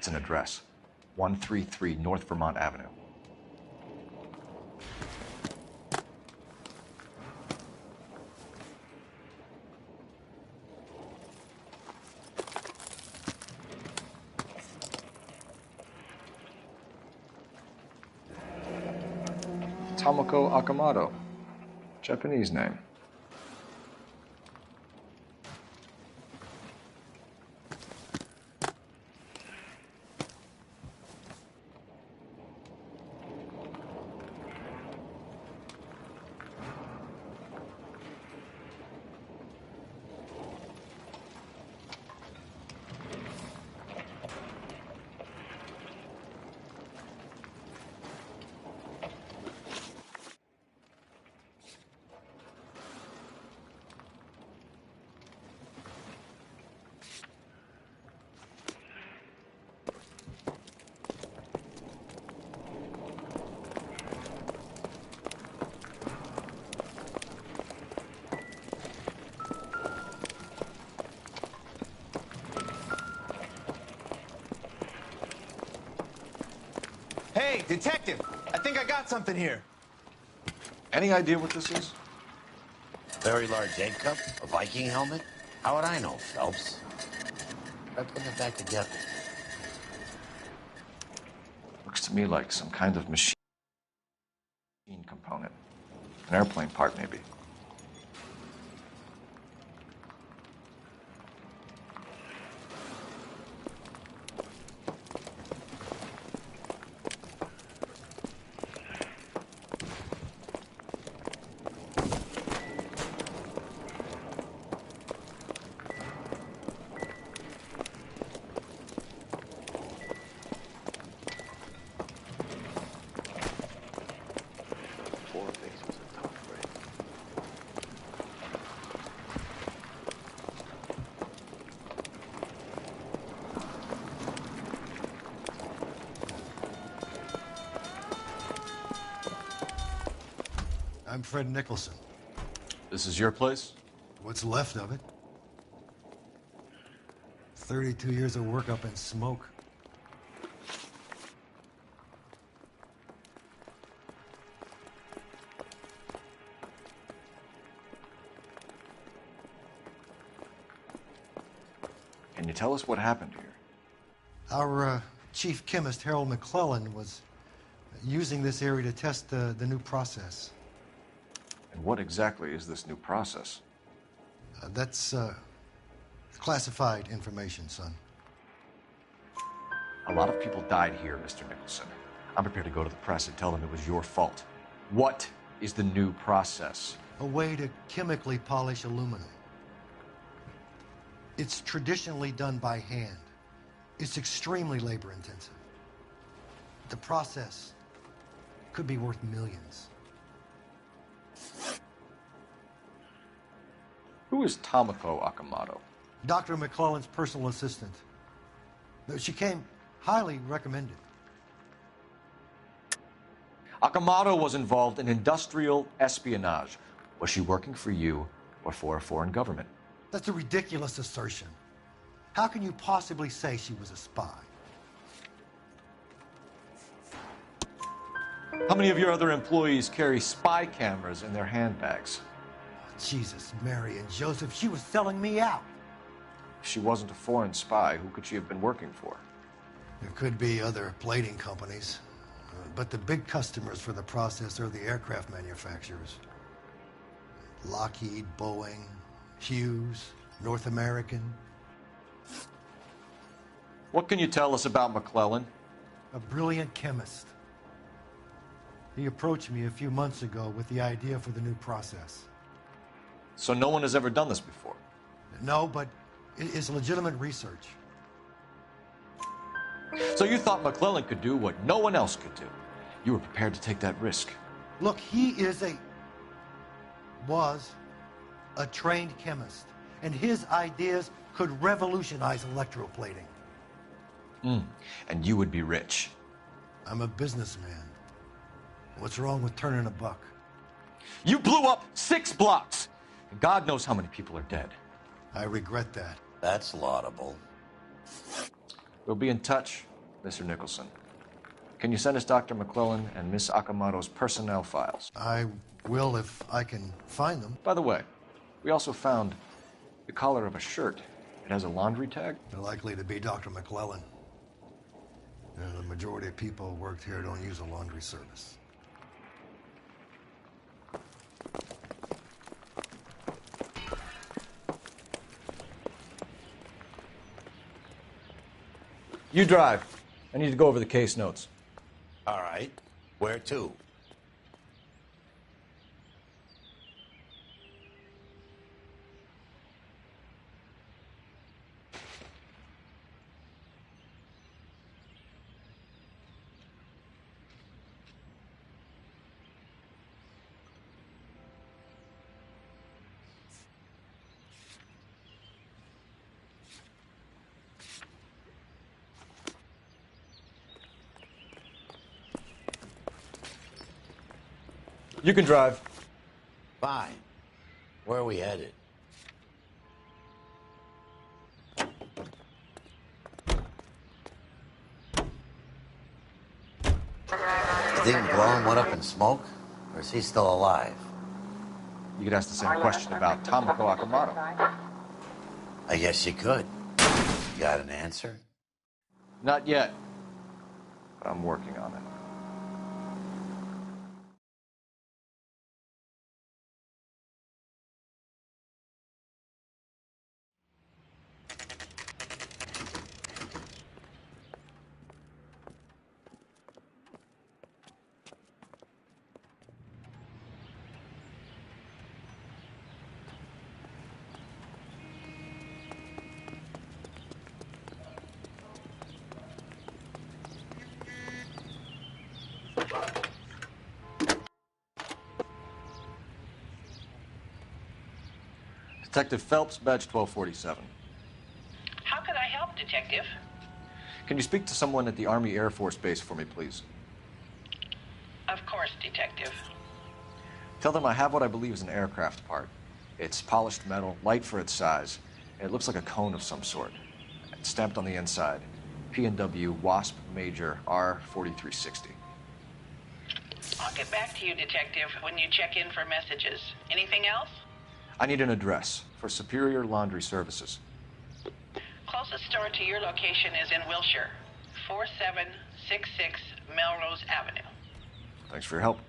It's an address. 133 North Vermont Avenue. Tomoko Akamoto. Japanese name.
Hey, detective! I think I got something here.
Any idea what this is?
Very large egg cup? A Viking helmet? How would I know, Phelps? Try putting it back together.
Looks to me like some kind of machine component. An airplane part, maybe.
I'm Fred Nicholson.
This is your place?
What's left of it? 32 years of work up in smoke.
Can you tell us what happened here?
Our chief chemist, Harold McClellan, was using this area to test the new process.
And what exactly is this new process?
That's classified information, son.
A lot of people died here, Mr. Nicholson. I'm prepared to go to the press and tell them it was your fault. What is the new process?
A way to chemically polish aluminum. It's traditionally done by hand. It's extremely labor intensive. The process could be worth millions.
Who is Tomoko Akamoto?
Dr. McClellan's personal assistant. She came highly recommended.
Akamoto was involved in industrial espionage. Was she working for you or for a foreign government?
That's a ridiculous assertion. How can you possibly say she was a spy?
How many of your other employees carry spy cameras in their handbags?
Jesus, Mary, and Joseph, she was selling me out.
If she wasn't a foreign spy, who could she have been working for?
There could be other plating companies, but the big customers for the process are the aircraft manufacturers. Lockheed, Boeing, Hughes, North American.
What can you tell us about McClellan?
A brilliant chemist. He approached me a few months ago with the idea for the new process.
So no one has ever done this before?
No, but it is legitimate research.
So you thought McClellan could do what no one else could do? You were prepared to take that risk?
Look, he was a trained chemist, and his ideas could revolutionize electroplating.
And you would be rich?
I'm a businessman. What's wrong with turning a buck?
You blew up 6 blocks! And God knows how many people are dead.
I regret that.
That's laudable.
We'll be in touch. Mr. Nicholson, can you send us Dr. McClellan and Miss Akamoto's personnel files?
I will if I can find them.
By the way, we also found the collar of a shirt. It has a laundry tag.
They're likely to be Dr. McClellan. The majority of people who worked here don't use a laundry service.
You drive. I need to go over the case notes.
All right. Where to?
You can drive.
Fine. Where are we headed? Didn't Glowin went up in smoke? Or is he still alive?
You could ask the same question about Tomoko Akamoto.
I guess you could. You got an answer?
Not yet, but I'm working on it. Detective Phelps, badge 1247.
How can I help, Detective?
Can you speak to someone at the Army Air Force Base for me, please?
Of course, Detective.
Tell them I have what I believe is an aircraft part. It's polished metal, light for its size, and it looks like a cone of some sort. It's stamped on the inside. P&W Wasp Major R4360.
I'll get back to you, Detective, when you check in for messages. Anything else?
I need an address for Superior Laundry Services.
Closest store to your location is in Wilshire, 4766 Melrose Avenue.
Thanks for your help.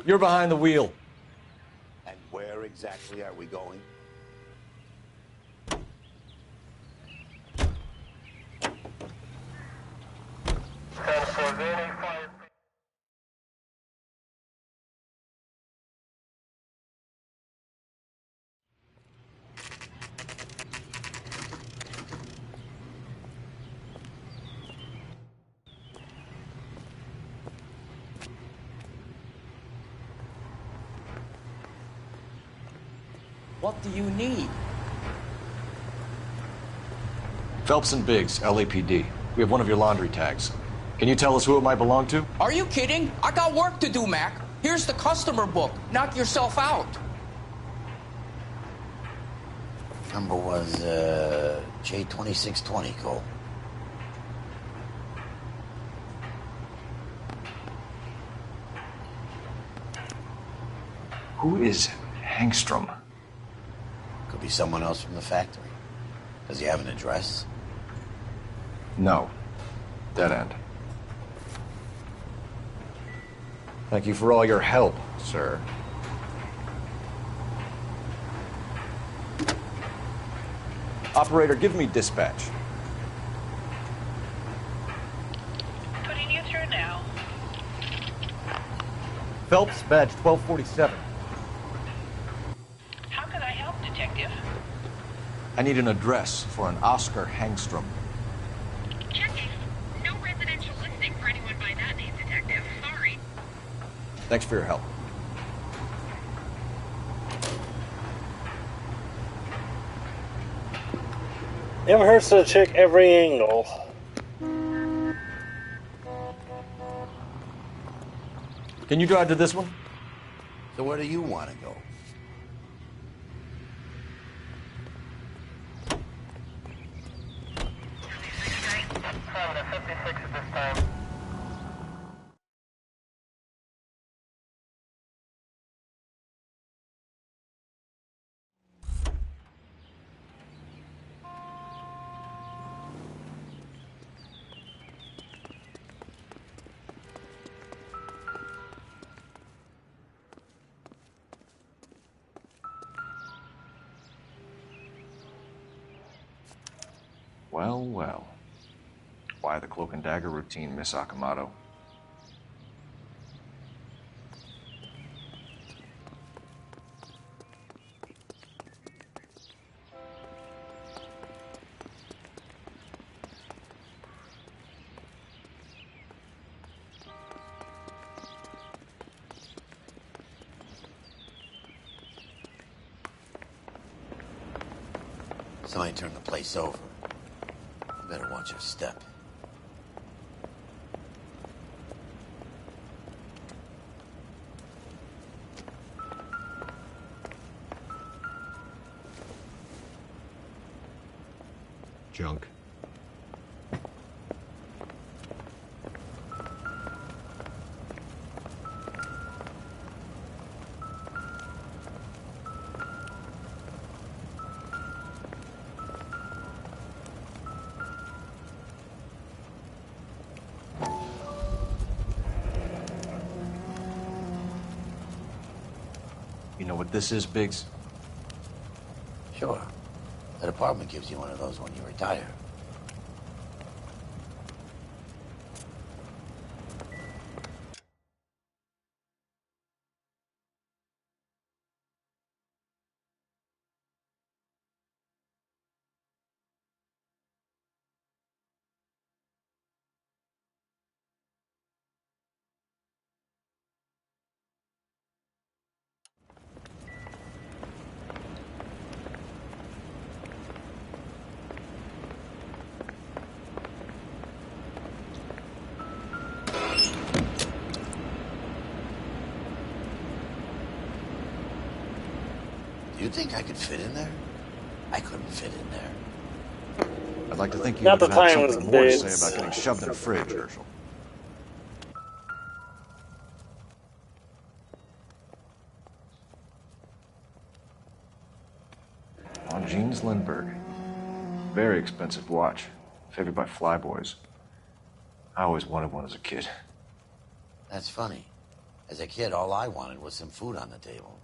You're behind the wheel.
And where exactly are we going?
What do you need?
Phelps and Biggs, LAPD. We have one of your laundry tags. Can you tell us who it might belong to?
Are you kidding? I got work to do, Mac. Here's the customer book. Knock yourself out.
Number was, J2620, Cole.
Who is Hangstrom?
Could be someone else from the factory. Does he have an address?
No. Dead end. Thank you for all your help, sir. Operator, give me dispatch.
Putting you through now.
Phelps, badge 1247.
How can I help, Detective?
I need an address for an Oscar Hangstrom.
Checking. No residential listing for anyone by that name, Detective. Sorry.
Thanks for your help.
Never hurts to check every angle.
Can you drive to this one?
So where do you want to go?
Well, well. Why the cloak and dagger routine, Miss Akamoto?
Somebody turned the place over. You better watch your step.
Junk. You know what this is, Biggs?
Sure. The department gives you one of those when you retire. Do you think I could fit in there? I couldn't fit in there.
I'd like to think you
Not
would
the
have had
time was
something more to
Biggs.
say about getting shoved in a fridge, Herschel. On Jeans Lindbergh. Very expensive watch. Favored by flyboys. I always wanted one as a kid.
That's funny. As a kid, all I wanted was some food on the table.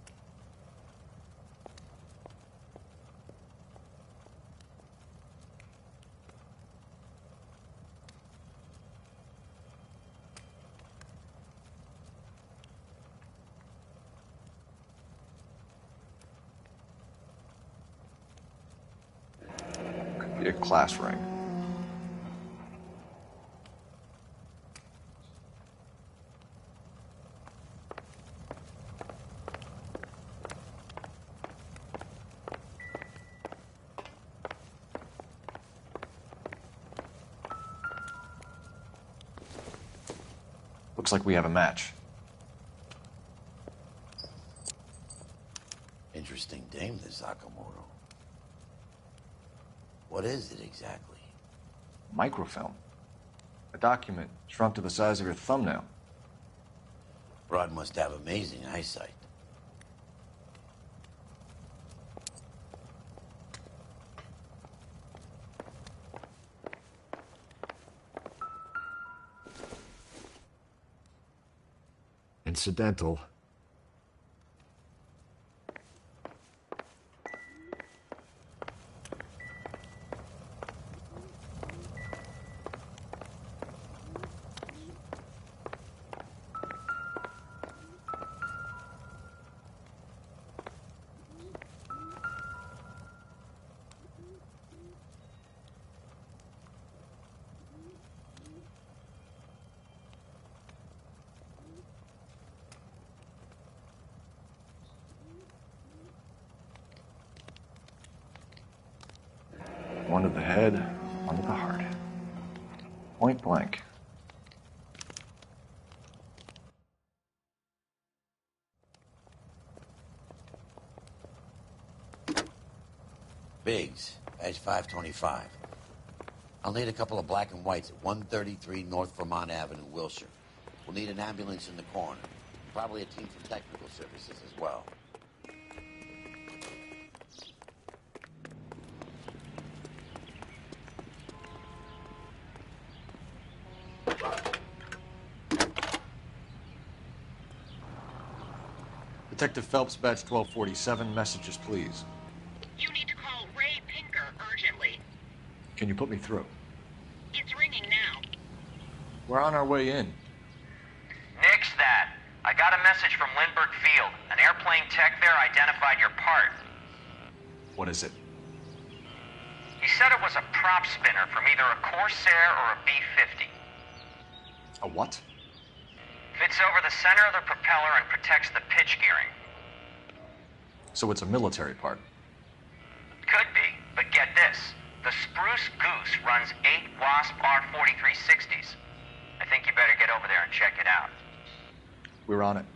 Could be a class ring. Looks like we have a match.
Interesting dame, this Akamoto. What is it exactly?
Microfilm. A document shrunk to the size of your thumbnail.
Rod must have amazing eyesight.
Incidental. One to the head, one to the heart. Point blank.
Biggs, edge 525. I'll need a couple of black and whites at 133 North Vermont Avenue, Wilshire. We'll need an ambulance in the corner. Probably a team from technical services as well.
Detective Phelps, badge 1247. Messages, please.
You need to call Ray Pinker urgently.
Can you put me through?
It's ringing now.
We're on our way in.
Nix that. I got a message from Lindbergh Field. An airplane tech there identified your part.
What is it?
He said it was a prop spinner from either a Corsair or a B-50.
A what?
Fits over the center of the propeller and protects the pitch gearing.
So it's a military part.
Could be, but get this. The Spruce Goose runs 8 Wasp R-4360s. I think you better get over there and check it out.
We're on it.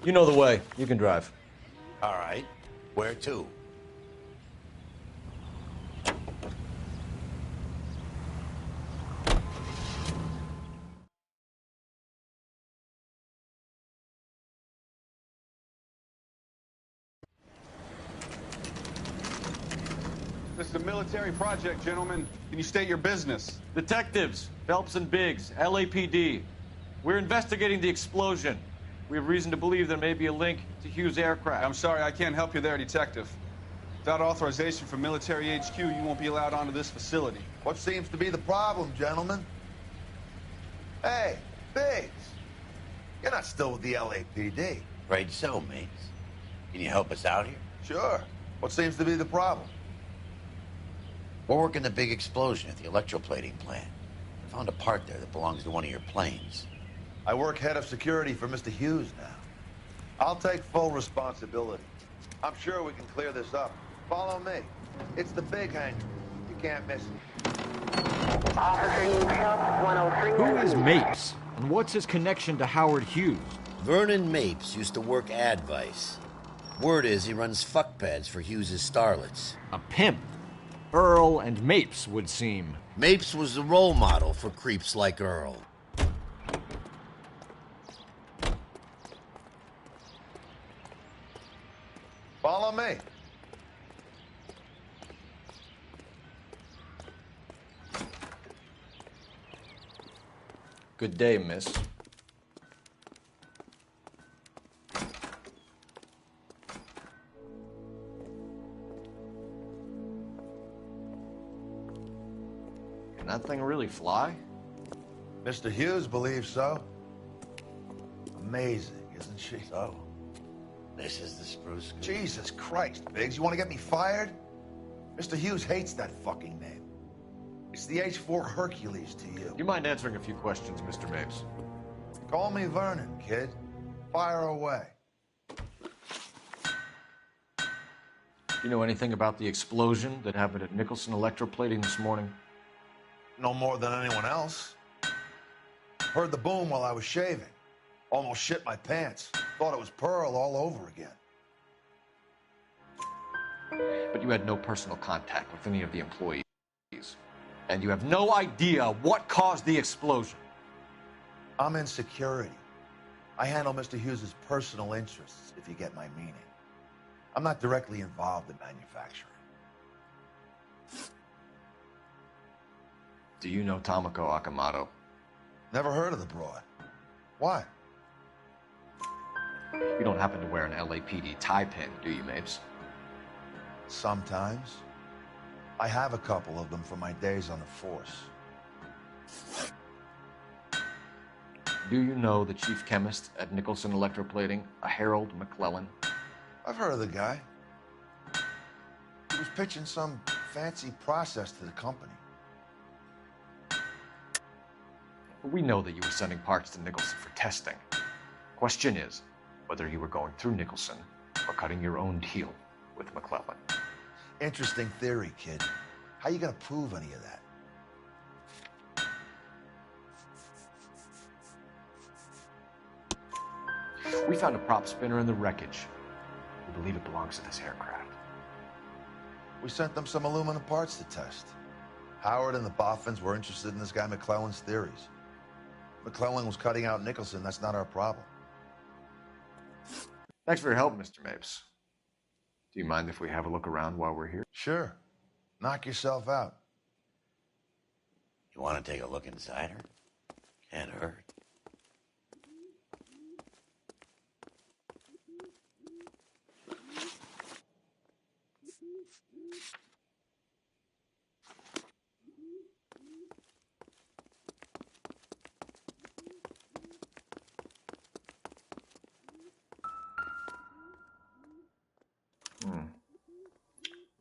You know the way. You can drive.
All right. Where to?
This is a military project, gentlemen. Can you state your business?
Detectives, Phelps and Biggs, LAPD. We're investigating the explosion. We have reason to believe there may be a link to Hughes' aircraft.
I'm sorry, I can't help you there, Detective. Without authorization from military HQ, you won't be allowed onto this facility.
What seems to be the problem, gentlemen? Hey, Biggs. You're not still with the LAPD.
Afraid so, mates. Can you help us out here?
Sure. What seems to be the problem?
We're working the big explosion at the electroplating plant. I found a part there that belongs to one of your planes.
I work head of security for Mr. Hughes now. I'll take full responsibility. I'm sure we can clear this up. Follow me. It's the big hangar. You can't miss it.
Who is Mapes? And what's his connection to Howard Hughes?
Vernon Mapes used to work advice. Word is he runs fuck pads for Hughes' starlets.
A pimp. Earl and Mapes would seem.
Mapes was the role model for creeps like Earl.
Follow me.
Good day, miss. Can that thing really fly?
Mr. Hughes believes so. Amazing, isn't she?
So, this is the Spruce Goose.
Jesus Christ, Biggs, you want to get me fired? Mr. Hughes hates that fucking name. It's the H-4 Hercules to you.
You mind answering a few questions, Mr. Mapes?
Call me Vernon, kid. Fire away.
Do you know anything about the explosion that happened at Nicholson Electroplating this morning?
No more than anyone else. Heard the boom while I was shaving. Almost shit my pants. Thought it was Pearl all over again.
But you had no personal contact with any of the employees. And you have no idea what caused the explosion.
I'm in security. I handle Mr. Hughes' personal interests, if you get my meaning. I'm not directly involved in manufacturing.
Do you know Tomoko Akamoto?
Never heard of the broad. Why?
You don't happen to wear an LAPD tie pin, do you, Mapes?
Sometimes. I have a couple of them from my days on the force.
Do you know the chief chemist at Nicholson Electroplating, a Harold McClellan?
I've heard of the guy. He was pitching some fancy process to the company.
We know that you were sending parts to Nicholson for testing. Question is whether you were going through Nicholson or cutting your own deal with McClellan.
Interesting theory, kid. How you gonna prove any of that?
We found a prop spinner in the wreckage. We believe it belongs to this aircraft.
We sent them some aluminum parts to test. Howard and the Boffins were interested in this guy McClellan's theories. McClellan was cutting out Nicholson. That's not our problem.
Thanks for your help, Mr. Mapes. Do you mind if we have a look around while we're here?
Sure. Knock yourself out.
You want to take a look inside her? Can't hurt.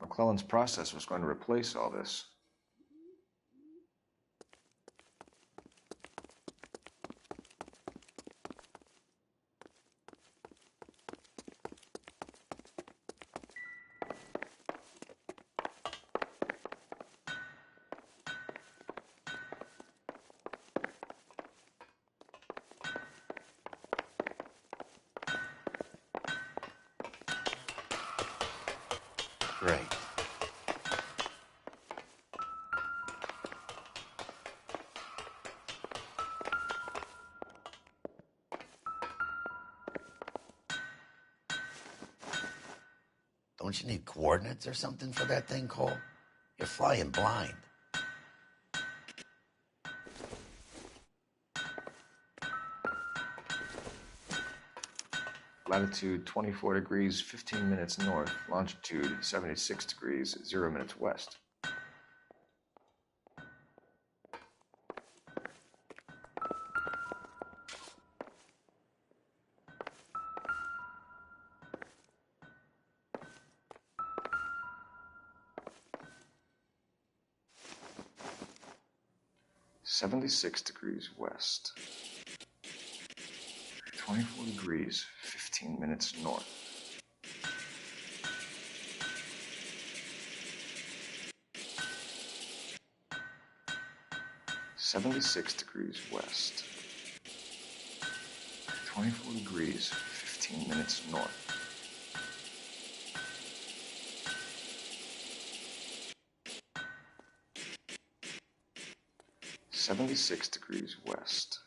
McClellan's process was going to replace all this.
Great. Don't you need coordinates or something for that thing, Cole? You're flying blind.
Latitude 24 degrees, 15 minutes north. Longitude 76 degrees, 0 minutes west. "76 degrees west. 24 degrees, 15 minutes north." "76 degrees west. 24 degrees, 15 minutes north." "76 degrees west.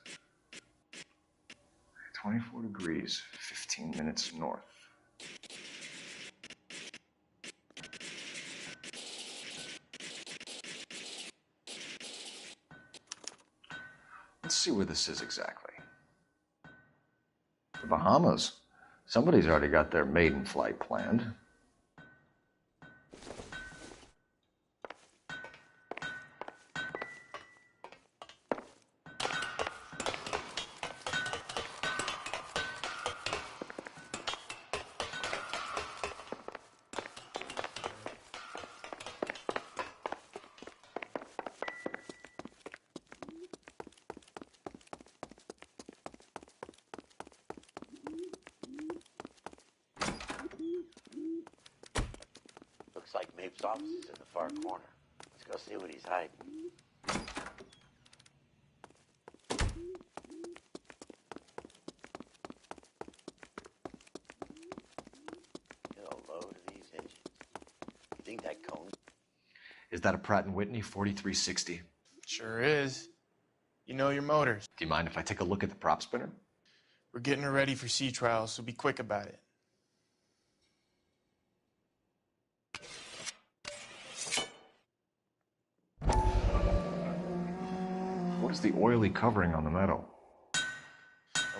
24 degrees, 15 minutes north." Let's see where this is exactly. The Bahamas. Somebody's already got their maiden flight planned.
Looks like Mapes' office is in the far corner. Let's go see what he's hiding. Get a load of these engines. You think that cone?
Is that a Pratt & Whitney 4360?
Sure is. You know your motors.
Do you mind if I take a look at the prop spinner?
We're getting her ready for sea trials, so be quick about it.
What is the oily covering on the metal?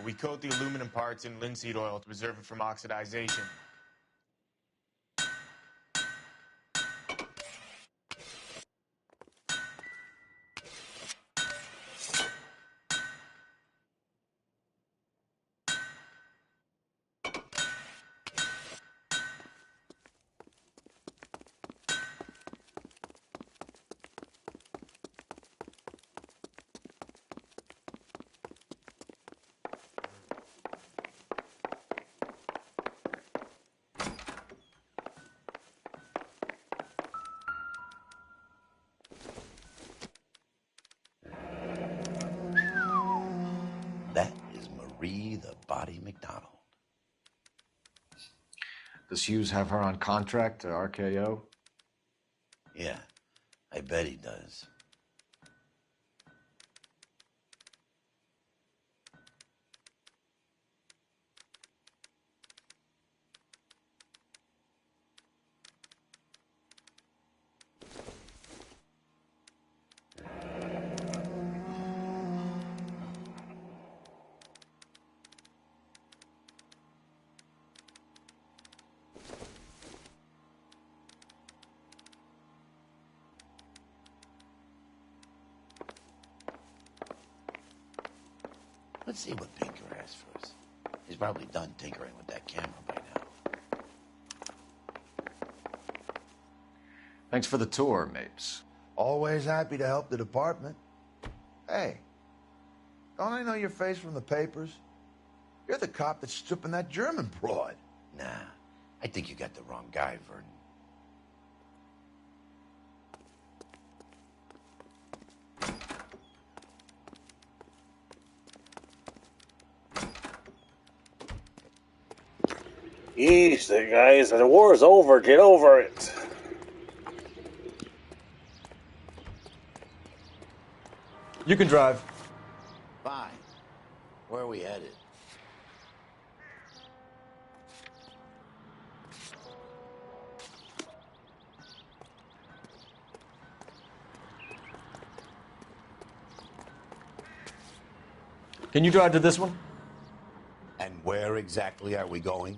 We coat the aluminum parts in linseed oil to preserve it from oxidization.
Marie the Body McDonald.
Does Hughes have her on contract to RKO?
Yeah, I bet he does. Let's see what Pinker has for us. He's probably done tinkering with that camera by now.
Thanks for the tour, Mapes.
Always happy to help the department. Hey, don't I know your face from the papers? You're the cop that's stripping that German broad.
Nah, I think you got the wrong guy, Vernon.
Easy, guys. The war's over. Get over it.
You can drive.
Fine. Where are we headed?
Can you drive to this one?
And where exactly are we going?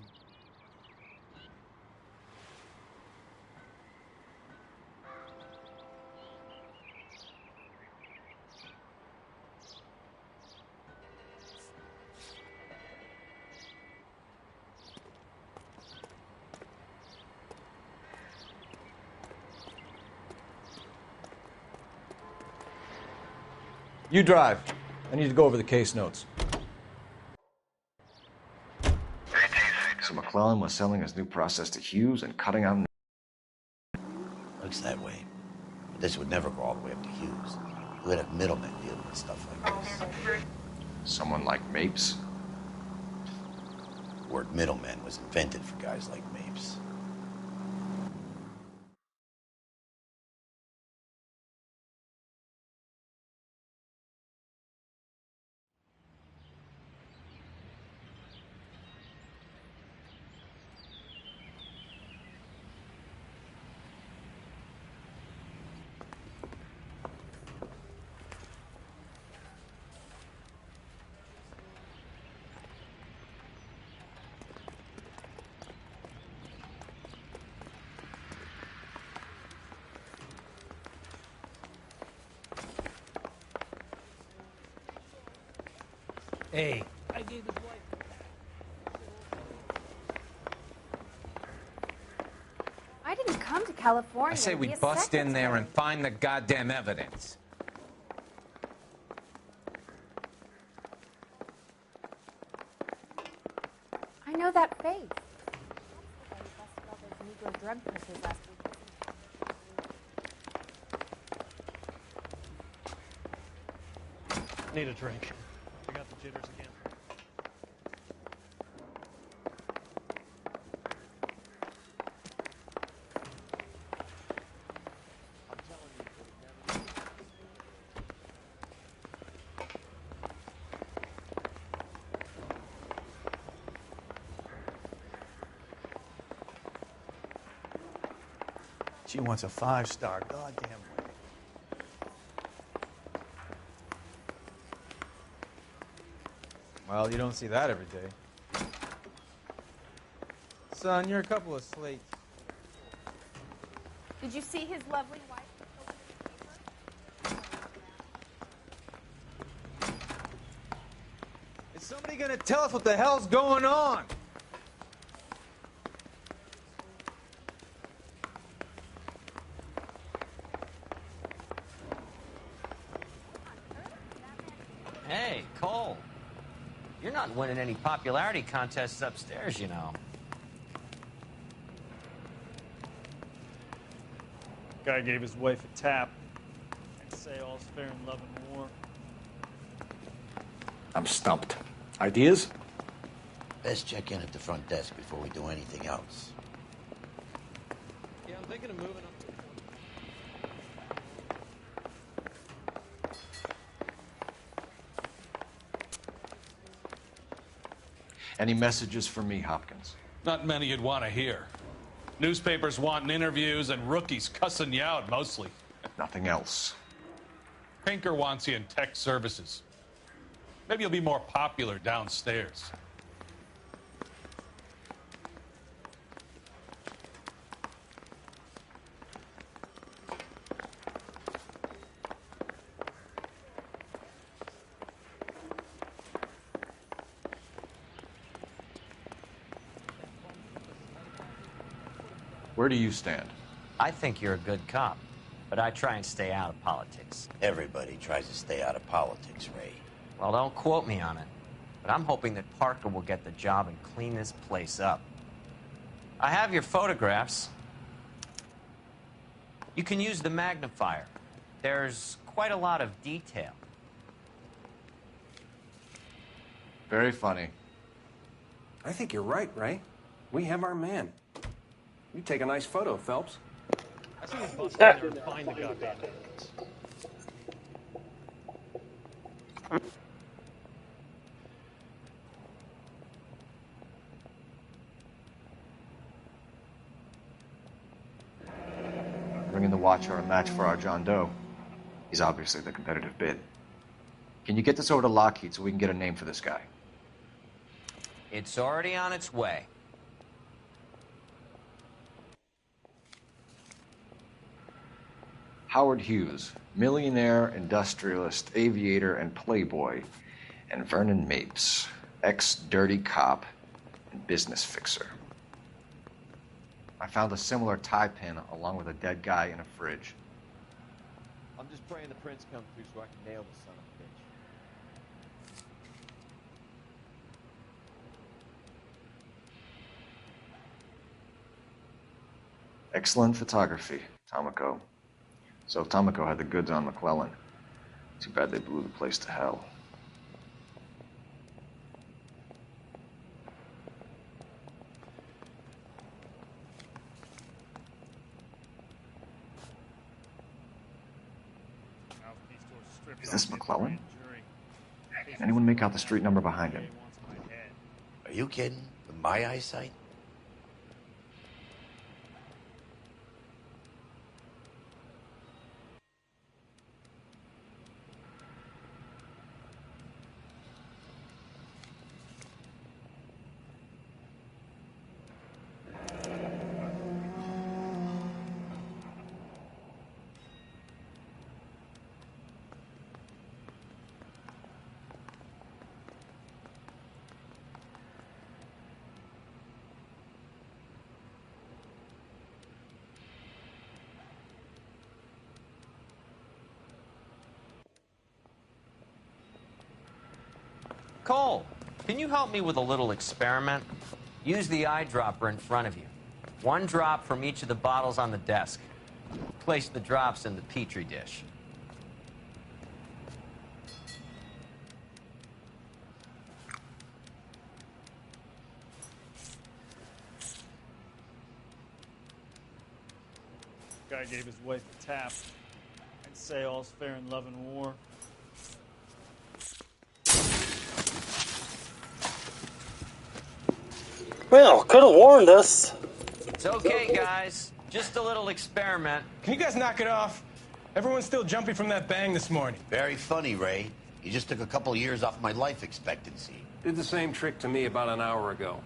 You drive. I need to go over the case notes.
So McClellan was selling his new process to Hughes and cutting out...
Looks that way. But this would never go all the way up to Hughes. We would have middlemen dealing with stuff like this.
Someone like Mapes?
The word middleman was invented for guys like Mapes.
Hey, I gave his wife.
I didn't come to California.
I say
to
we
be a
bust in there
secretary.
and find the goddamn evidence.
I know that face. That's the guy who busted all those Negro drug pushers last week.
Need a drink. I got the jitters again. She wants a 5-star goddamn way.
Well, you don't see that every day. Son, you're a couple of slates.
Did you see his lovely wife?
Is somebody gonna tell us what the hell's going on?
Hey, Cole. You're not winning any popularity contests upstairs, you know.
Guy gave his wife a tap. I'd say all's fair in love and war.
I'm stumped. Ideas?
Best check in at the front desk before we do anything else.
Yeah, I'm thinking of moving up.
Any messages for me, Hopkins?
Not many you'd want to hear. Newspapers wanting interviews and rookies cussing you out, mostly.
Nothing else.
Pinker wants you in tech services. Maybe you'll be more popular downstairs.
Where do you stand?
I think you're a good cop, but I try and stay out of politics.
Everybody tries to stay out of politics, Ray.
Well, don't quote me on it, but I'm hoping that Parker will get the job and clean this place up. I have your photographs. You can use the magnifier. There's quite a lot of detail.
Very funny.
I think you're right, Ray. We have our man. You take a nice photo, Phelps.
I think we bust in there and find the goddamn evidence.
Bringing the Watcher a match for our John Doe. He's obviously the competitive bid. Can you get this over to Lockheed so we can get a name for this guy?
It's already on its way.
Howard Hughes, millionaire, industrialist, aviator, and playboy, and Vernon Mapes, ex-dirty cop and business fixer. I found a similar tie pin along with a dead guy in a fridge.
I'm just praying the prints come through so I can nail the son of a bitch.
Excellent photography, Tomoko. So Tomoko had the goods on McClellan. Too bad they blew the place to hell. Is this McClellan? Can anyone make out the street number behind him?
Are you kidding? With my eyesight?
Cole, can you help me with a little experiment? Use the eyedropper in front of you. One drop from each of the bottles on the desk. Place the drops in the Petri dish.
Guy gave his wife a tap. I'd say all's fair in love and war.
Well, could have warned us.
It's okay, guys. Just a little experiment.
Can you guys knock it off? Everyone's still jumping from that bang this morning.
Very funny, Ray. You just took a couple of years off my life expectancy.
Did the same trick to me about an hour ago.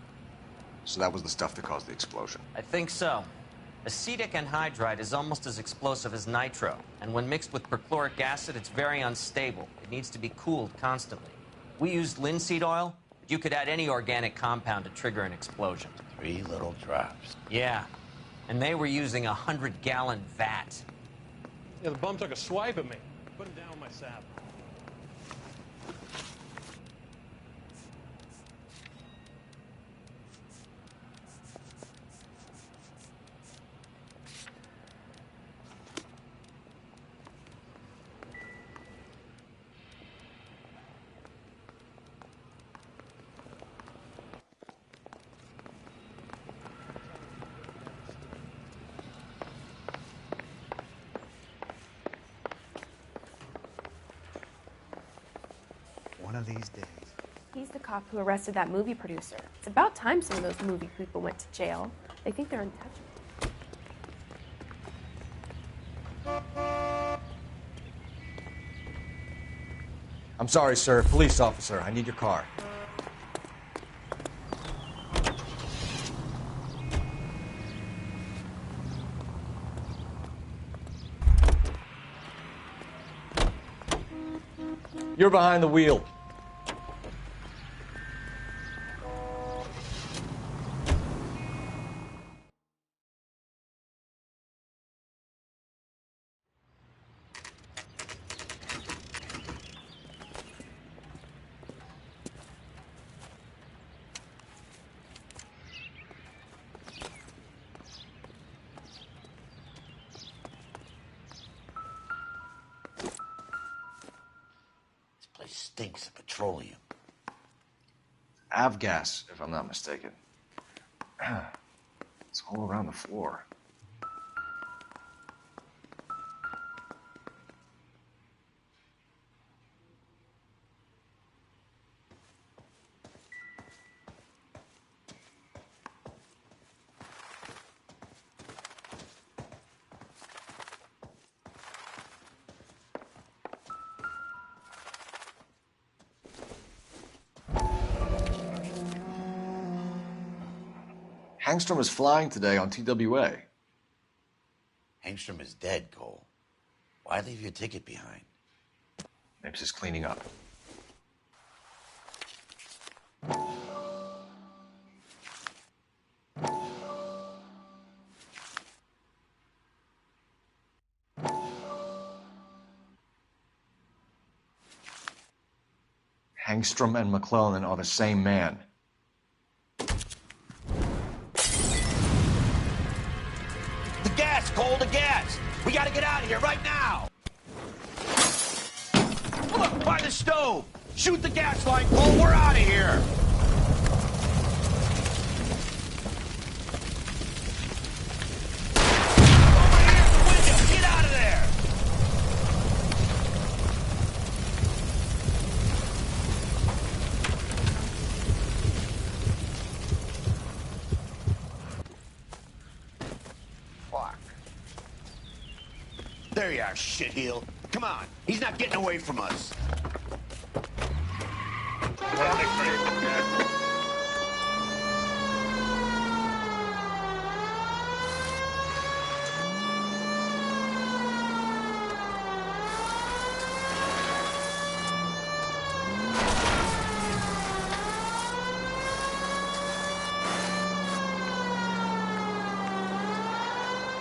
So that was the stuff that caused the explosion.
I think so. Acetic anhydride is almost as explosive as nitro, and when mixed with perchloric acid, it's very unstable. It needs to be cooled constantly. We used linseed oil. You could add any organic compound to trigger an explosion.
3 little drops.
Yeah, and they were using a 100-gallon vat.
Yeah, the bum took a swipe at me. Put him down with my sap.
One of these days.
He's the cop who arrested that movie producer. It's about time some of those movie people went to jail. They think they're untouchable.
I'm sorry, sir. Police officer, I need your car. You're behind the wheel.
Place stinks of petroleum.
Avgas, if I'm not mistaken. It's all around the floor. Hangstrom is flying today on TWA.
Hangstrom is dead, Cole. Why leave your ticket behind?
Maybe just cleaning up. Hangstrom and McClellan are the same man.
The gas, Cole, the gas! We gotta get out of here right now! Look, by the stove! Shoot the gas line, Cole, we're out of here! Over here at the window! Get out of there! Fuck. There you are, shitheel. Come on, he's not getting away from us.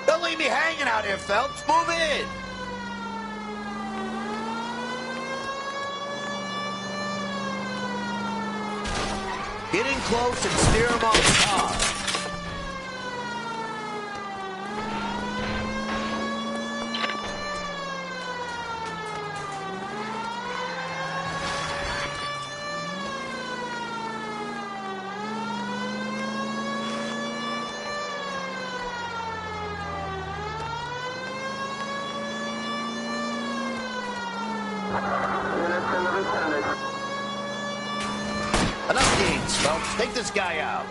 Don't leave me hanging out here, Phelps. Move in. Get in close and steer him off the car. Enough games, Phelps. Take this guy out.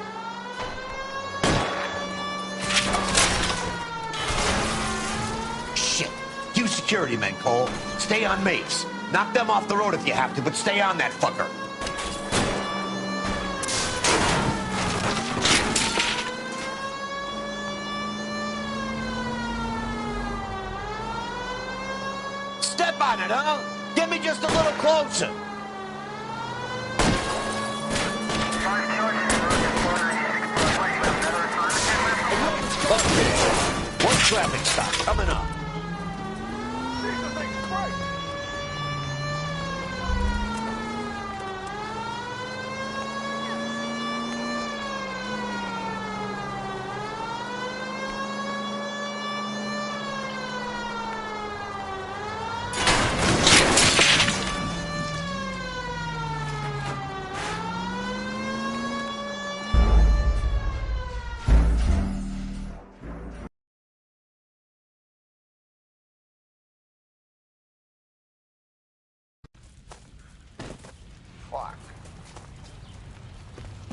Shit. You security men, Cole. Stay on mates. Knock them off the road if you have to, but stay on that fucker. Step on it, huh? Get me just a little closer. Okay. One traffic stop coming up.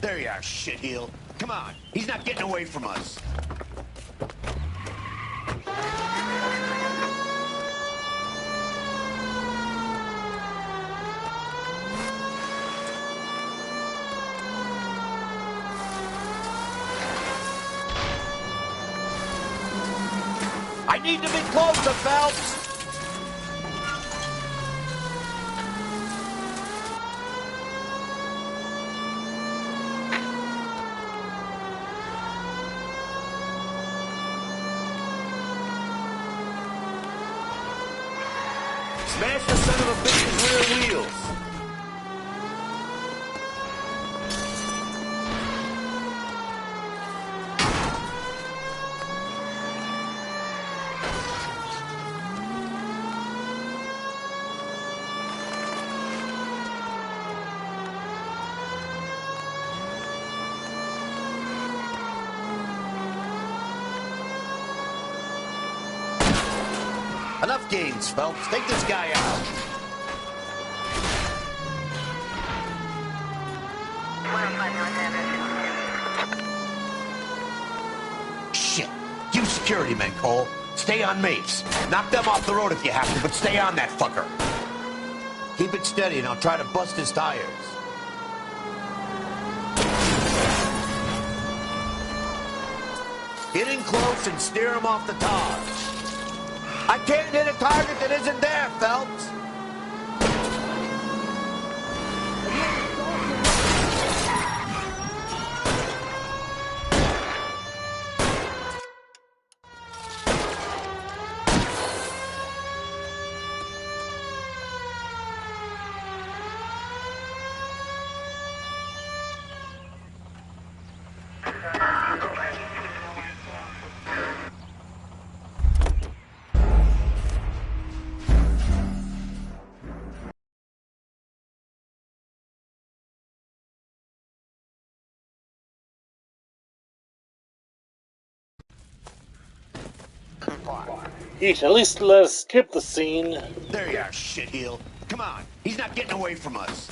There you are, shitheel. Come on, he's not getting away from us. I need to be closer, Phelps. Smash the son of a bitch's rear wheels. Enough games, Phelps. Take this guy out. Shit. You security men, Cole. Stay on mates. Knock them off the road if you have to, but stay on that fucker. Keep it steady and I'll try to bust his tires. Get in close and steer him off the tar. I can't hit a target that isn't there, Phelps.
Yeesh, at least let us skip the scene.
There you are, shitheel. Come on, he's not getting away from us.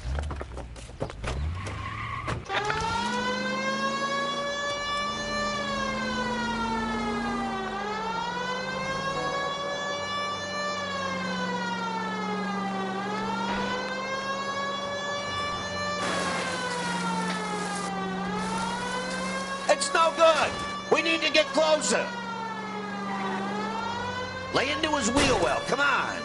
It's no good. We need to get closer. Lay into his wheel well. Come on.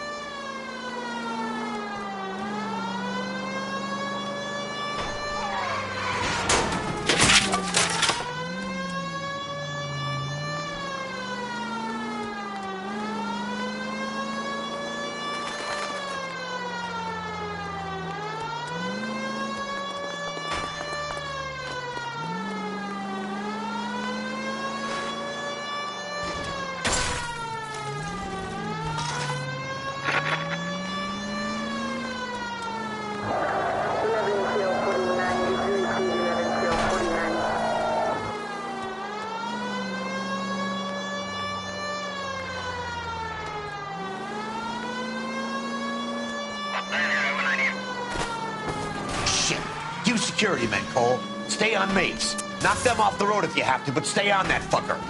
Security men, Cole. Stay on mates. Knock them off the road if you have to, but stay on that fucker.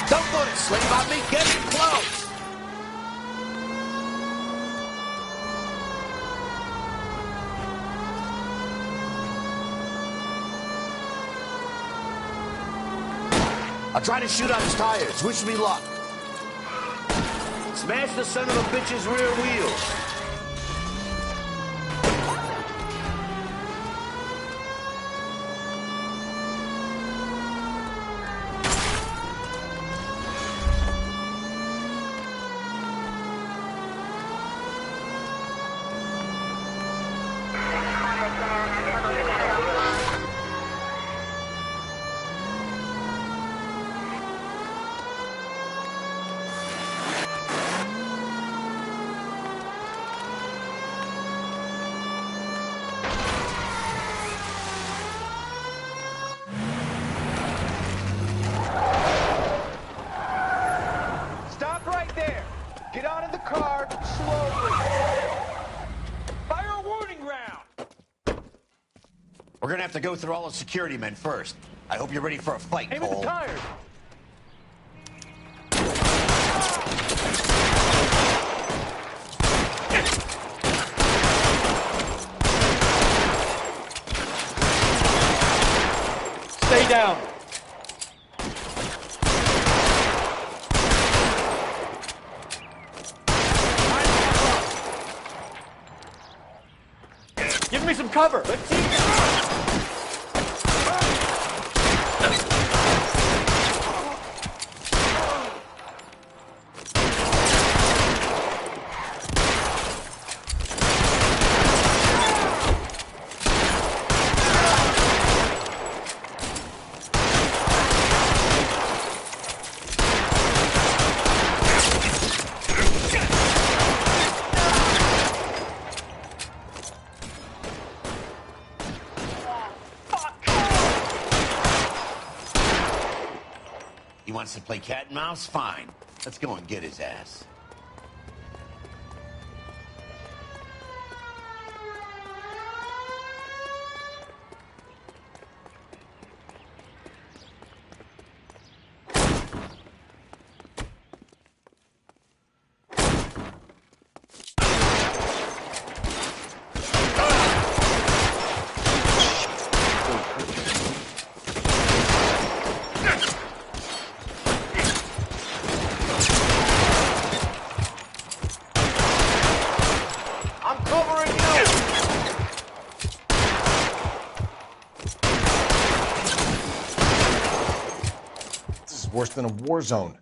Don't go to sleep on me. Get in close. I'll try to shoot out his tires. Wish me luck. Smash the son of a bitch's rear wheels. We're gonna have to go through all the security men first. I hope you're ready for a fight,
Aim at
Cole.
the tires. Stay down. Give me some cover. Let's see.
He wants to play cat and mouse? Fine. Let's go and get his ass.
Worse than a war zone.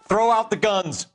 Throw out the guns.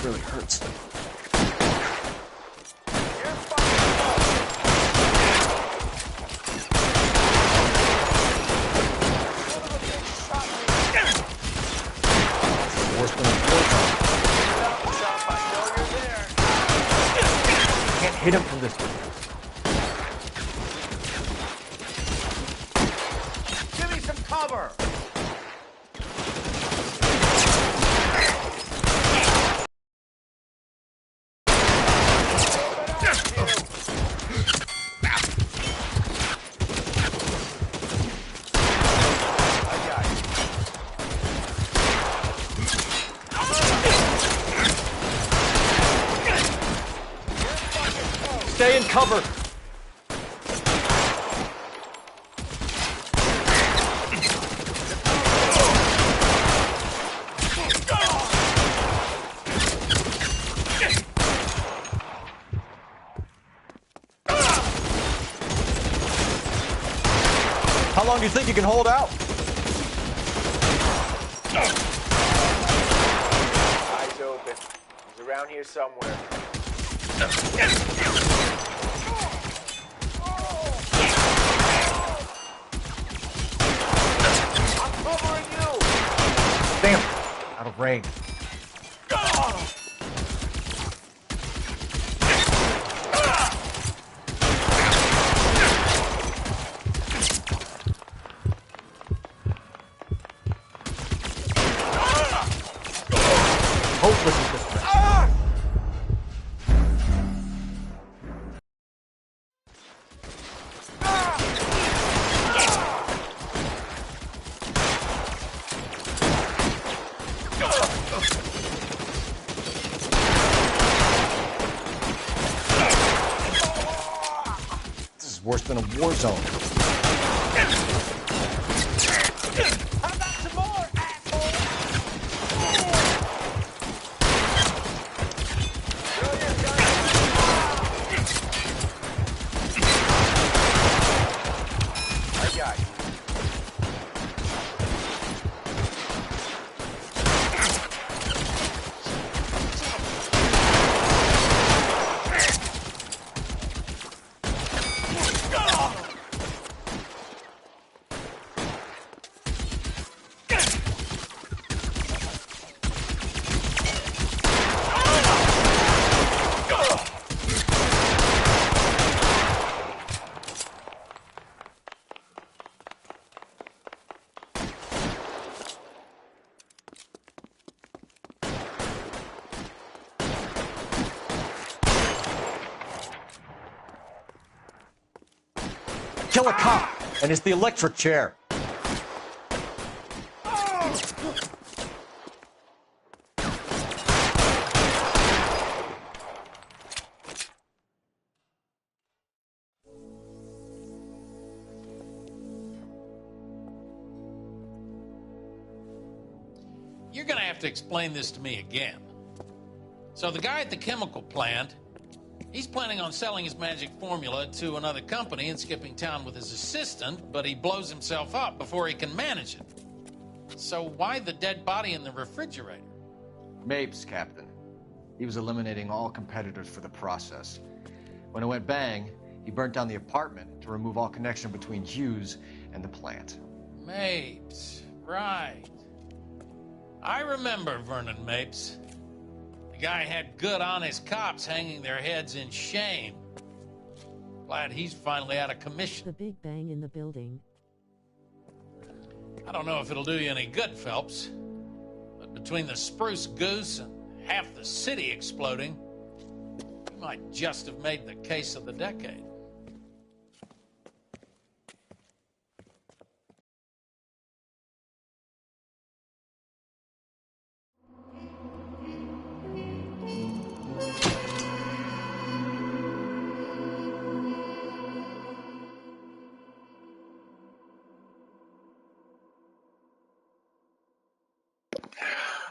Really hurts. Worse than a war zone. Can't hit him from this distance.
Give me some cover!
Stay in cover. How long do you think you can hold out?
Eyes open. He's around here somewhere.
I'm covering you!
Damn! Out of range. Hopeless at this point. This is worse than a war zone. kill a cop, and it's the electric chair.
You're gonna have to explain this to me again. So the guy at the chemical plant, he's planning on selling his magic formula to another company and skipping town with his assistant, but he blows himself up before he can manage it. So why the dead body in the refrigerator?
Mapes, Captain. He was eliminating all competitors for the process. When it went bang, he burnt down the apartment to remove all connection between Hughes and the plant.
Mapes, right. I remember Vernon Mapes. The guy had good, honest cops hanging their heads in shame. Glad he's finally out of commission.
The big bang in the building.
I don't know if it'll do you any good, Phelps. But between the spruce goose and half the city exploding, you might just have made the case of the decade.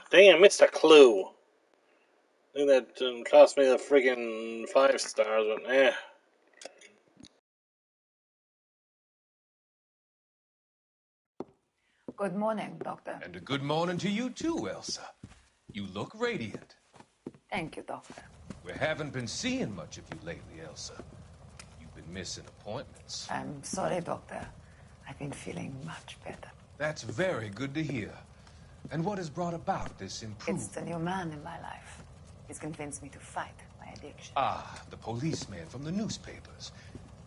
Dang, I missed a clue. I think that cost me the friggin' 5 stars, but eh.
Good morning, Doctor.
And a good morning to you too, Elsa. You look radiant.
Thank you, Doctor.
We haven't been seeing much of you lately, Elsa. You've been missing appointments.
I'm sorry, Doctor. I've been feeling much better.
That's very good to hear. And what has brought about this improvement?
It's the new man in my life. He's convinced me to fight my addiction.
Ah, the policeman from the newspapers.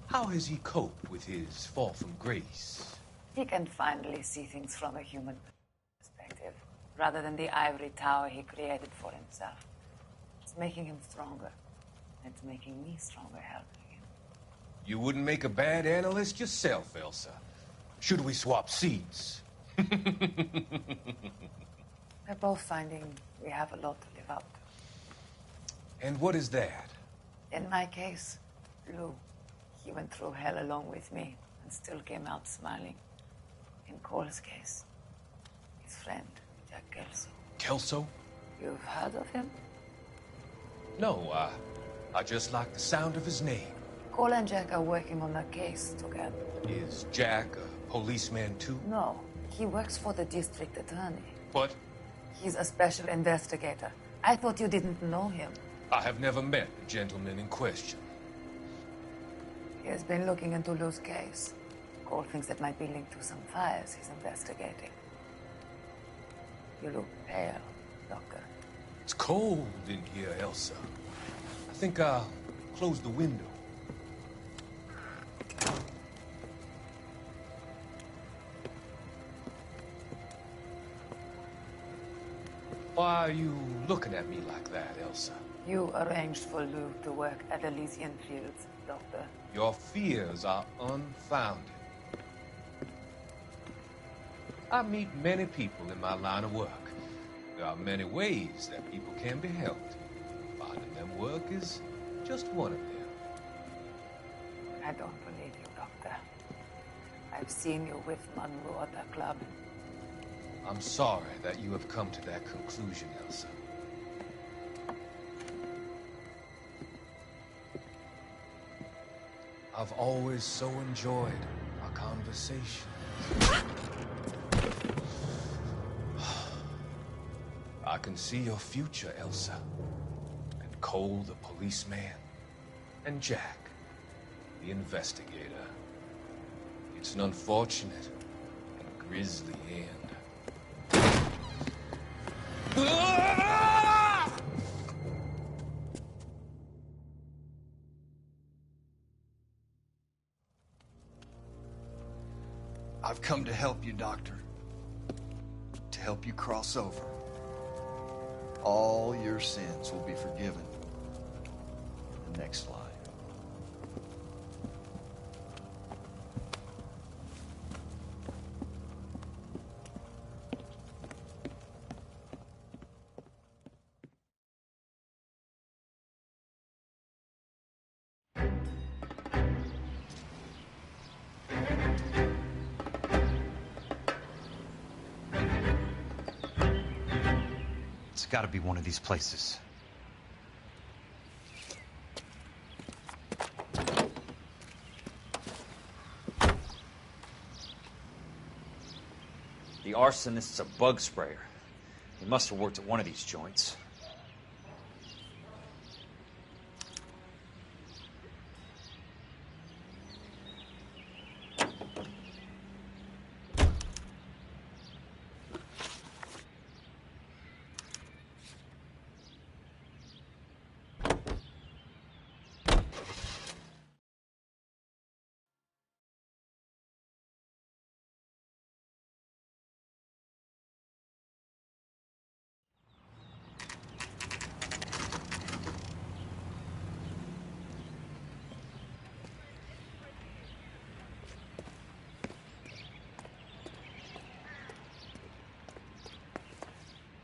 How has he coped with his fall from grace?
He can finally see things from a human perspective, rather than the ivory tower he created for himself. It's making him stronger. It's making me stronger helping him.
You wouldn't make a bad analyst yourself, Elsa. Should we swap seats?
We're both finding we have a lot to live up to.
And what is that?
In my case, Lou. He went through hell along with me and still came out smiling. In Cole's case, his friend, Jack Kelso.
Kelso?
You've heard of him?
No, I just like the sound of his name.
Cole and Jack are working on a case together.
Is Jack a policeman too?
No, he works for the district attorney.
What?
He's a special investigator. I thought you didn't know him.
I have never met the gentleman in question.
He has been looking into Lou's case. Cole thinks that might be linked to some fires he's investigating. You look pale, Doctor.
It's cold in here, Elsa. I think I'll close the window. Why are you looking at me like that, Elsa?
You arranged for Lou to work at Elysian Fields, Doctor.
Your fears are unfounded. I meet many people in my line of work. There are many ways that people can be helped. Finding them work is just one of them.
I don't believe you, Doctor. I've seen you with Monroe at the club.
I'm sorry that you have come to that conclusion, Elsa. I've always so enjoyed our conversations. I can see your future, Elsa. And Cole, the policeman. And Jack, the investigator. It's an unfortunate and grisly end.
I've come to help you, Doctor. To help you cross over. All your sins will be forgiven in the next life.
It's got to be one of these places. The arsonist's a bug sprayer. He must have worked at one of these joints.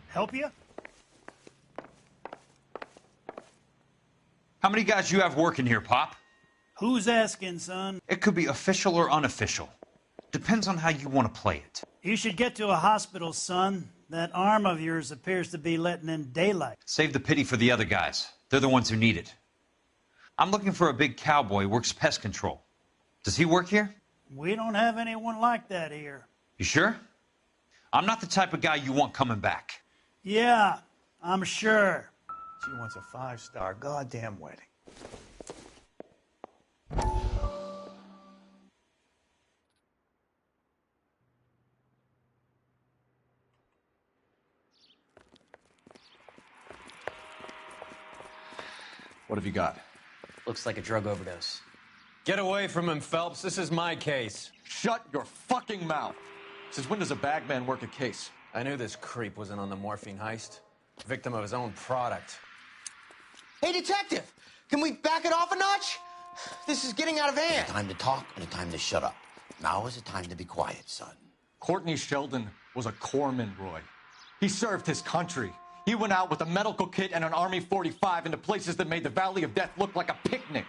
Help you?
How many guys you have working here, Pop?
Who's asking, son?
It could be official or unofficial. Depends on how you want to play it.
You should get to a hospital, son. That arm of yours appears to be letting in daylight.
Save the pity for the other guys. They're the ones who need it. I'm looking for a big cowboy who works pest control. Does he work here?
We don't have anyone like that here.
You sure? I'm not the type of guy you want coming back.
Yeah, I'm sure.
She wants a 5-star goddamn wedding.
What have you got?
Looks like a drug overdose.
Get away from him, Phelps. This is my case.
Shut your fucking mouth. Since when does a bagman work a case?
I knew this creep wasn't on the morphine heist. Victim of his own product.
Hey, detective! Can we back it off a notch? This is getting out of hand.
A time to talk and a time to shut up. Now is the time to be quiet, son.
Courtney Sheldon was a corpsman, Roy. He served his country. He went out with a medical kit and an Army 45 into places that made the Valley of Death look like a picnic.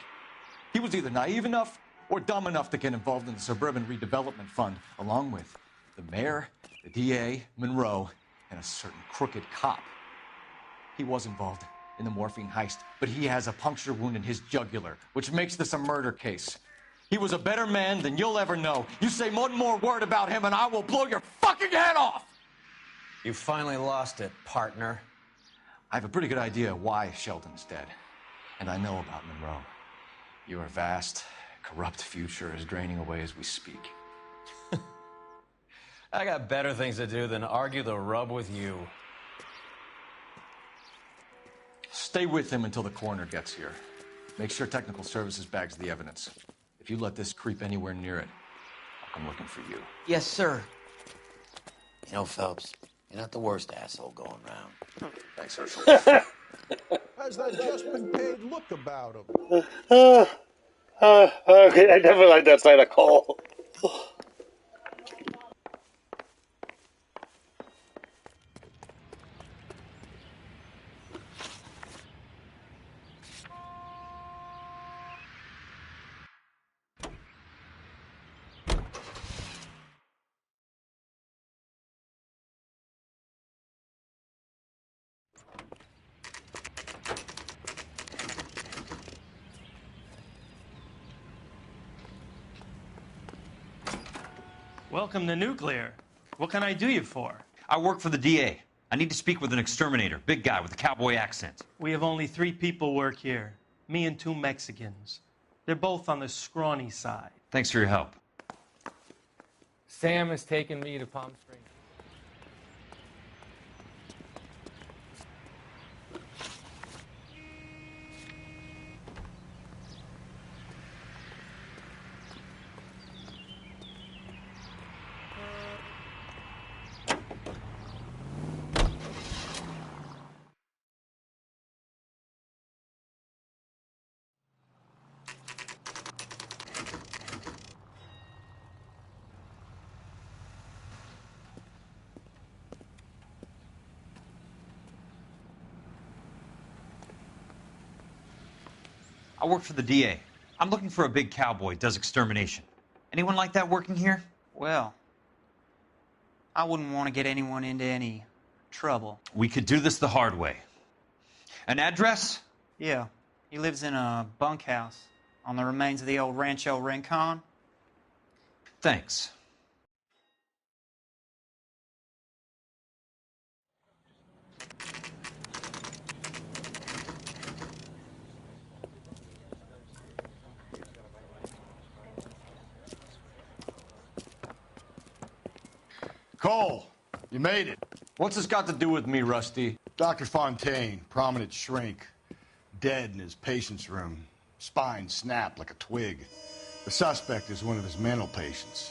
He was either naive enough or dumb enough to get involved in the Suburban Redevelopment Fund, along with the mayor, the DA, Monroe, and a certain crooked cop. He was involved in the morphine heist, but he has a puncture wound in his jugular, which makes this a murder case. He was a better man than you'll ever know. You say one more word about him and I will blow your fucking head off!
You finally lost it, partner.
I have a pretty good idea why Sheldon's dead. And I know about Monroe. Your vast, corrupt future is draining away as we speak.
I got better things to do than argue the rub with you.
Stay with him until the coroner gets here. Make sure technical services bags the evidence. If you let this creep anywhere near it, I'll come looking for you.
Yes, sir.
You know, Phelps, you're not the worst asshole going round.
Thanks, Herschel.
How's that just been paid look about him?
Okay, I definitely like that side of Cole.
Welcome to Nuclear. What can I do you for?
I work for the DA. I need to speak with an exterminator, big guy with a cowboy accent.
We have only 3 people work here. Me and 2 Mexicans. They're both on the scrawny side.
Thanks for your help.
Sam has taken me to Palm Springs.
I work for the DA. I'm looking for a big cowboy who does extermination. Anyone like that working here?
Well, I wouldn't want to get anyone into any
trouble.
We could do this the hard way. An address?
Yeah. He lives in a bunkhouse on the remains of the old Rancho Rincon.
Thanks.
Cole, you made it.
What's this got to do with me, Rusty?
Dr. Fontaine, prominent shrink, dead in his patient's room. Spine snapped like a twig. The suspect is one of his mental patients.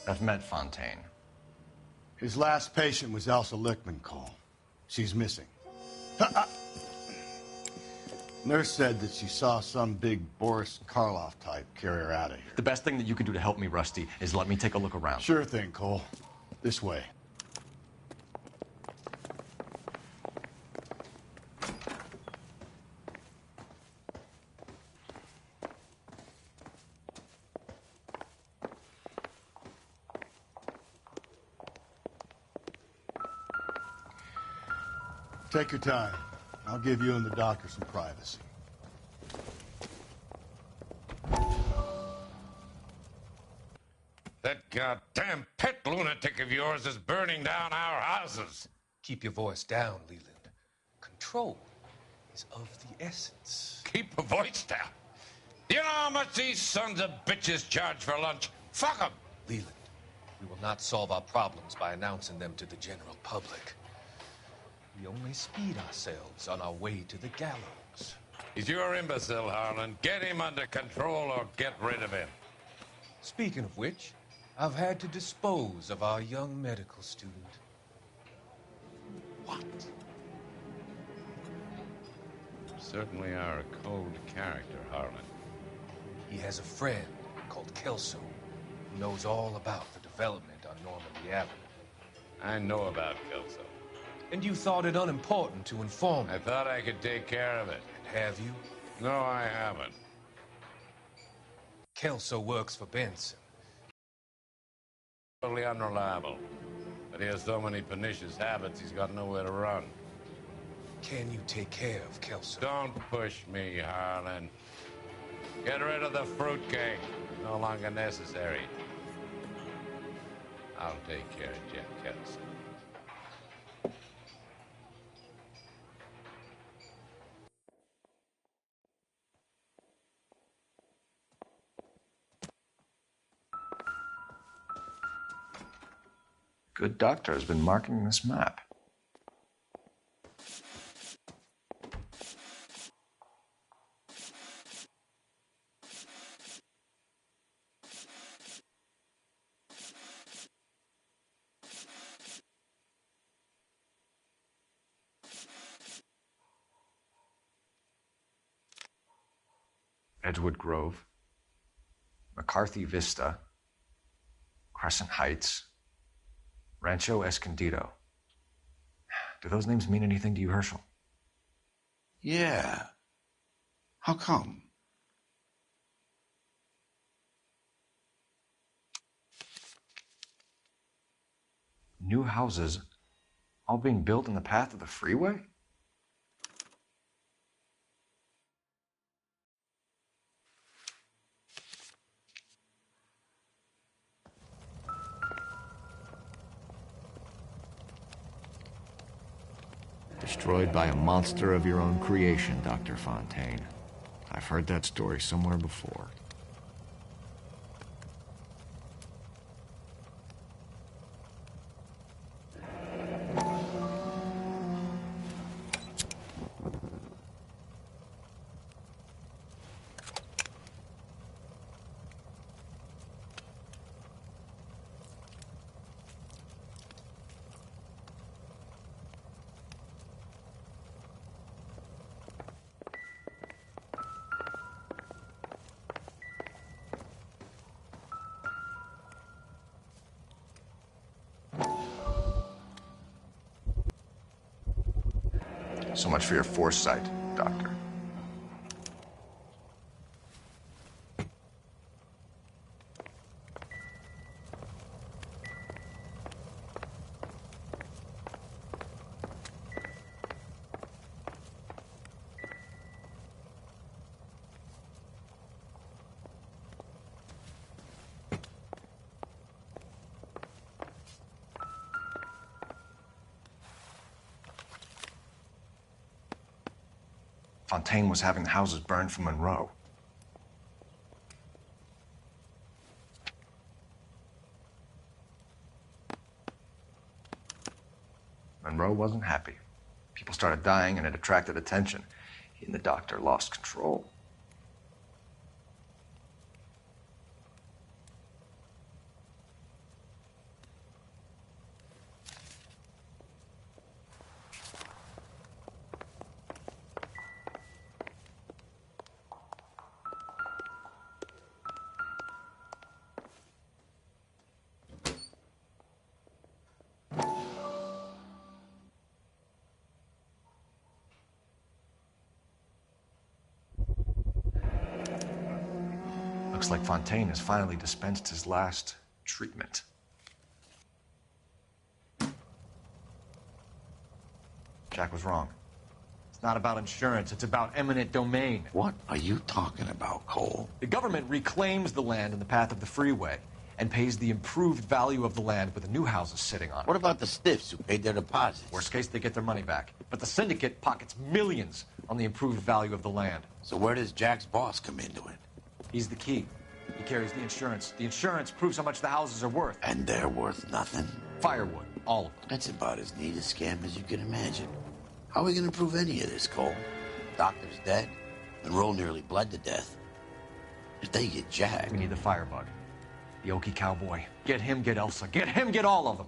I've met Fontaine.
His last patient was Elsa Lichtman, Cole. She's missing. Nurse said that she saw some big Boris Karloff type carry her out of here.
The best thing that you can do to help me, Rusty, is let me take a look around.
Sure thing, Cole. This way. Take your time. I'll give you and the doctor some privacy.
That goddamn pet lunatic of yours is burning down our houses.
Keep your voice down, Leland. Control is of the essence.
Keep your voice down. You know how much these sons of bitches charge for lunch? Fuck them.
Leland, we will not solve our problems by announcing them to the general public. We only speed ourselves on our way to the gallows.
He's your imbecile, Harlan. Get him under control or get rid of him.
Speaking of which, I've had to dispose of our young medical student.
What? You certainly are a cold character, Harlan.
He has a friend called Kelso who knows all about the development on Normandy Avenue.
I know about Kelso.
And you thought it unimportant to inform me.
I thought I could take care of it.
And have you?
No, I haven't.
Kelso works for Benson.
Totally unreliable. But he has so many pernicious habits, he's got nowhere to run.
Can you take care of Kelso?
Don't push me, Harlan. Get rid of the fruitcake. No longer necessary. I'll take care of Jack Kelso.
Good doctor has been marking this map. Edgewood Grove, McCarthy Vista, Crescent Heights, Rancho Escondido. Do those names mean anything to you, Herschel?
Yeah. How come?
New houses all being built in the path of the freeway?
Destroyed by a monster of your own creation, Dr. Fontaine. I've heard that story somewhere before.
So much for your foresight, Doctor. Fontaine was having the houses burned for Monroe. Monroe wasn't happy. People started dying and it attracted attention. He and the doctor lost control. Looks like Fontaine has finally dispensed his last treatment. Jack was wrong. It's not about insurance, it's about eminent domain.
What are you talking about, Cole?
The government reclaims the land in the path of the freeway and pays the improved value of the land with the new houses sitting on it.
What about the stiffs who paid their deposits?
Worst case, they get their money back. But the syndicate pockets millions on the improved value of the land.
So where does Jack's boss come into it?
He's the key. He carries the insurance. The insurance proves how much the houses are worth.
And they're worth nothing?
Firewood, all of them.
That's about as neat a scam as you can imagine. How are we going to prove any of this, Cole? Doctor's dead. Monroe nearly bled to death. If they get Jack...
We need the firebug. The Okie cowboy. Get him, get Elsa. Get him, get all of them.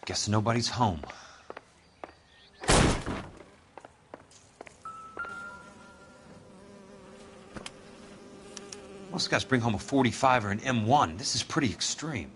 Guess nobody's home. Most guys bring home a 45 or an M1. This is pretty extreme.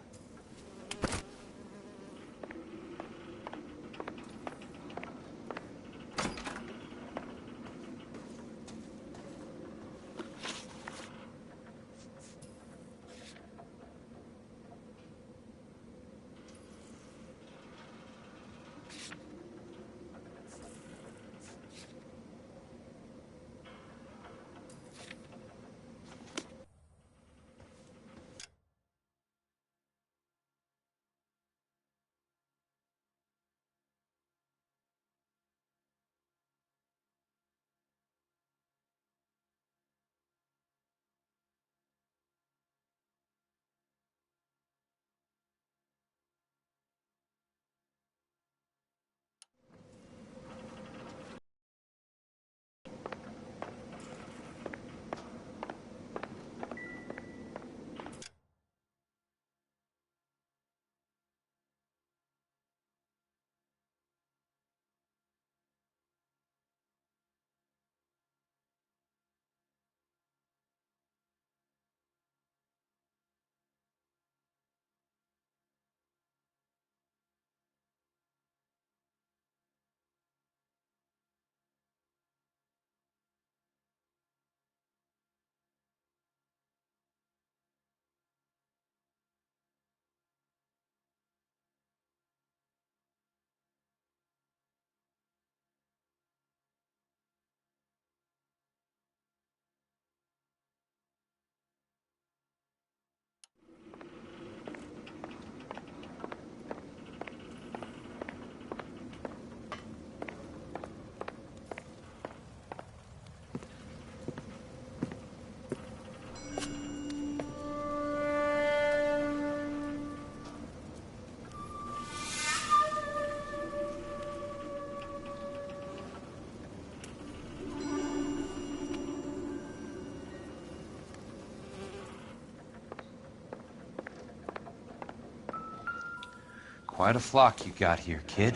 Quite a flock you got here, kid.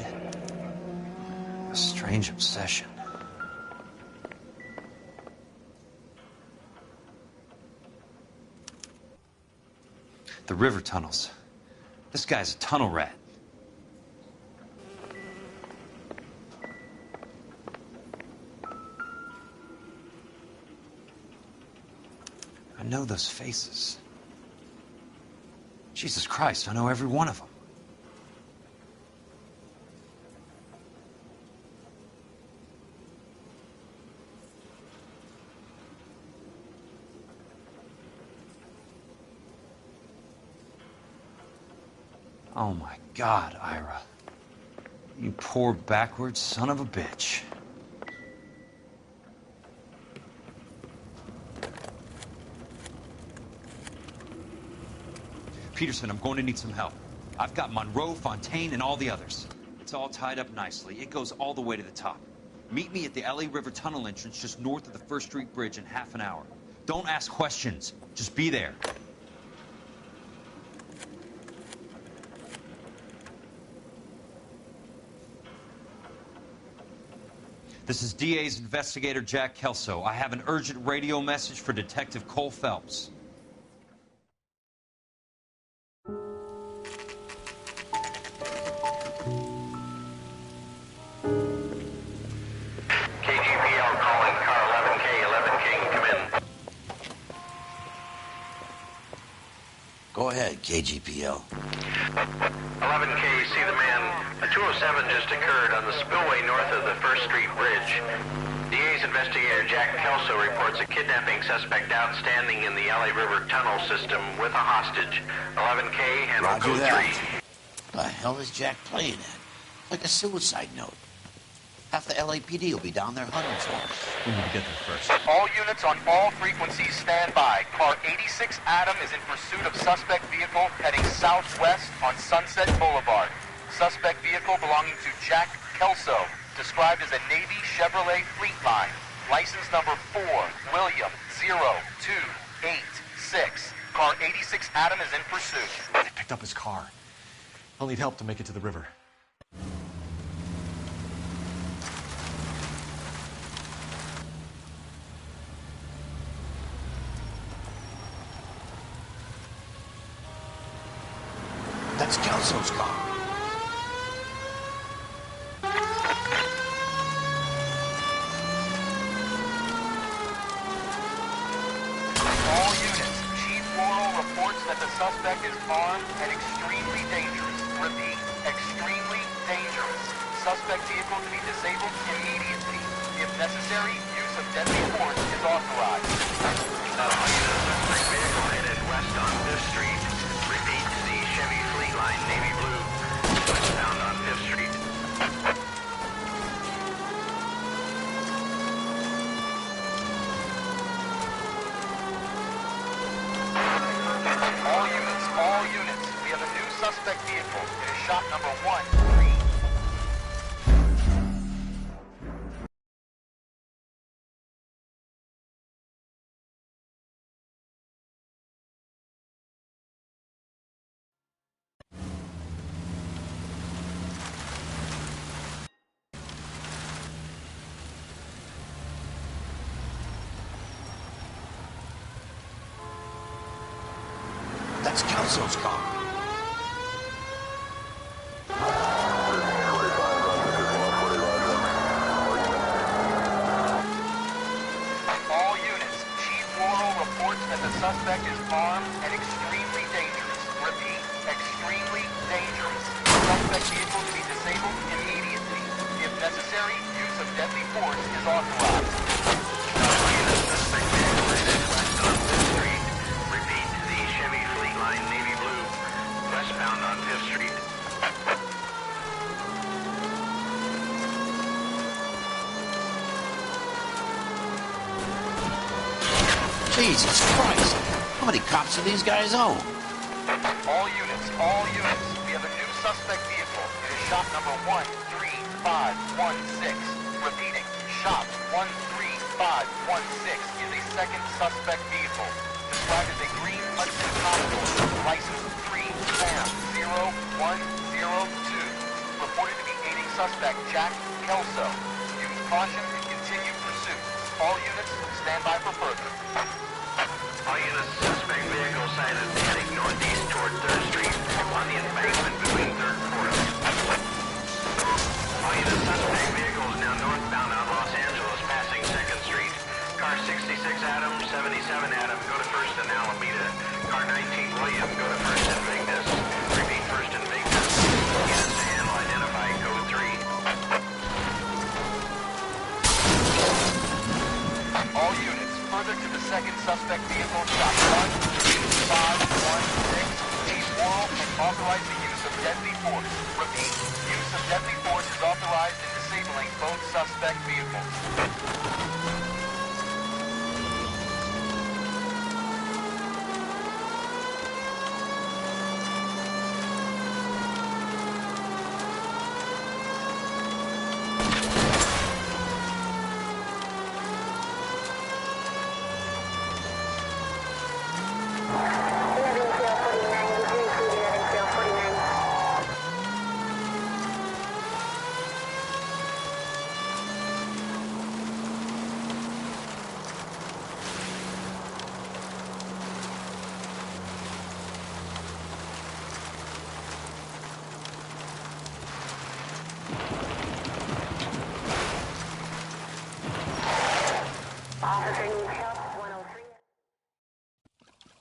A strange obsession. The river tunnels. This guy's a tunnel rat. I know those faces. Jesus Christ, I know every one of them. Oh my God, Ira. You poor backwards son of a bitch. Peterson, I'm going to need some help. I've got Monroe, Fontaine, and all the others. It's all tied up nicely. It goes all the way to the top. Meet me at the LA River Tunnel entrance just north of the First Street Bridge in half an hour. Don't ask questions. Just be there. This is DA's investigator Jack Kelso. I have an urgent radio message for Detective Cole Phelps.
KGPL calling car 11K. 11K, come in.
Go ahead, KGPL.
11K, see the man. A 207 just occurred on the spillway north of the First Street Bridge. DA's investigator Jack Kelso reports a kidnapping suspect outstanding in the LA River tunnel system with a hostage. 11K, handle
Roger
code
that.
3.
The hell is Jack playing at? Like a suicide note. Half the LAPD will be down there hunting for him.
We need to get there first.
All units on all frequencies stand by. Car 86 Adam is in pursuit of suspect vehicle heading southwest on Sunset Boulevard. Suspect vehicle belonging to Jack Kelso, described as a Navy Chevrolet Fleetline. License number 4, William 0286. Car 86 Adam is in pursuit.
They picked up his car. He'll need help to make it to the river.
That's Kelso's car.
All units, Chief Laurel reports that the suspect is armed and extremely dangerous. Repeat, extremely dangerous. Suspect vehicle to be disabled immediately. If necessary, use of deadly force is authorized.
Suspect vehicle headed west on Fifth Street. Repeat, the Chevy Fleetline navy blue, westbound on Fifth Street.
All units, we have a new suspect vehicle. It is shop number 13.
That's Kelso's car.
All units, Chief Laurel reports that the suspect is armed and extremely dangerous. Repeat, extremely dangerous. Suspect vehicle to be disabled immediately. If necessary, use of deadly force is authorized.
Suspect vehicle headed west on Fifth Street. Repeat, the Chevy Fleetline navy blue, westbound on Fifth Street.
Jesus Christ. How many cops do these guys own?
All units, we have a new suspect vehicle. It is shop number 13516. Repeating, shop 13516 is a second suspect vehicle, described as a green Hudson Commodore, license 3 Sam 010. Reported to be aiding suspect Jack Kelso. Use caution and continue pursuit. All units, stand by for further.
All units, suspect vehicle sighted heading northeast toward 3rd Street on the embankment between 3rd and 4th. All units, suspect vehicle is now northbound on Los Angeles, passing 2nd Street. Car 66 Adam, 77 Adam, go to 1st and Alameda. Car 19 William, go to 1st and Vignes. Repeat 1st and Vignes. Units to handle, identify code 3.
All units, further to the 2nd suspect vehicle, shot 12516, amoral, and authorize the use of deadly force. Repeat, use of deadly force is authorized in disabling both suspect vehicles.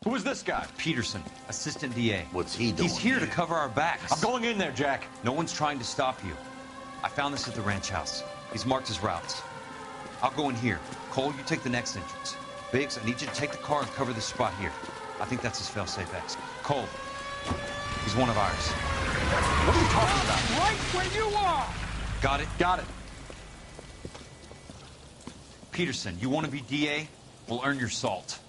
Who is this guy? Peterson, assistant DA.
What's he doing?
He's here to cover our backs.
I'm going in there, Jack.
No one's trying to stop you. I found this at the ranch house. He's marked his routes. I'll go in here. Cole, you take the next entrance. Biggs, I need you to take the car and cover this spot here. I think that's his fail-safe exit. Cole, he's one of ours.
What are you talking about?
Right where you are!
Got it?
Got it.
Peterson, you want to be DA? We'll earn your salt.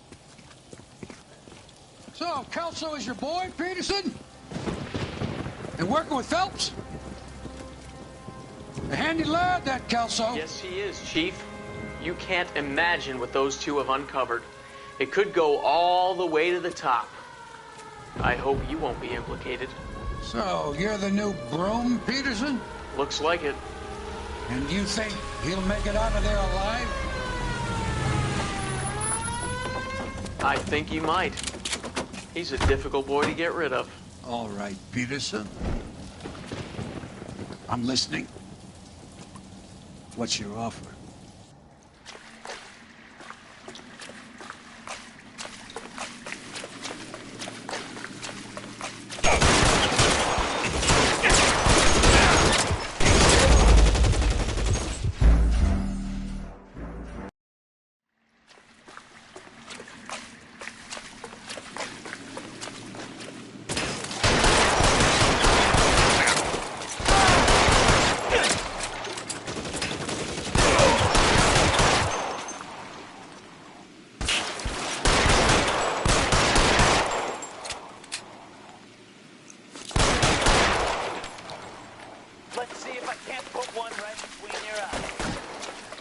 So, Kelso is your boy, Peterson? And working with Phelps? A handy lad, that Kelso.
Yes, he is, Chief. You can't imagine what those two have uncovered. It could go all the way to the top. I hope you won't be implicated.
So, you're the new broom, Peterson?
Looks like it.
And you think he'll make it out of there alive?
I think he might. He's a difficult boy to get rid of.
All right, Peterson. I'm listening. What's your offer?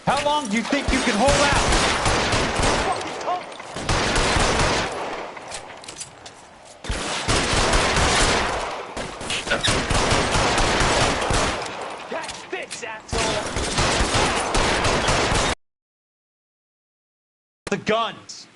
How long do you think you can hold out?
That's fixed, asshole!
The guns!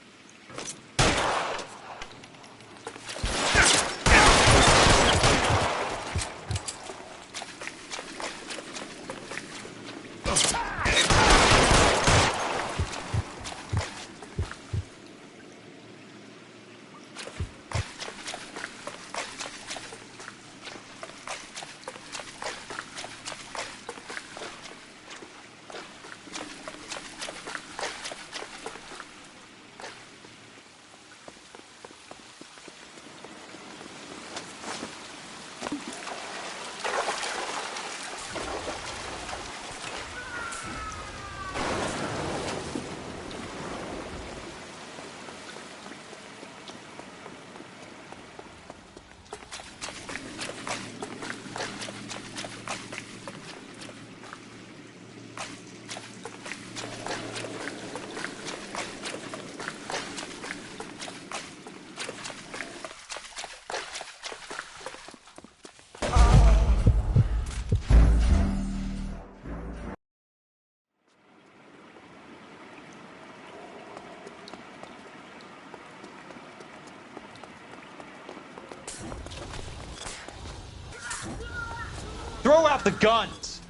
Throw out the guns!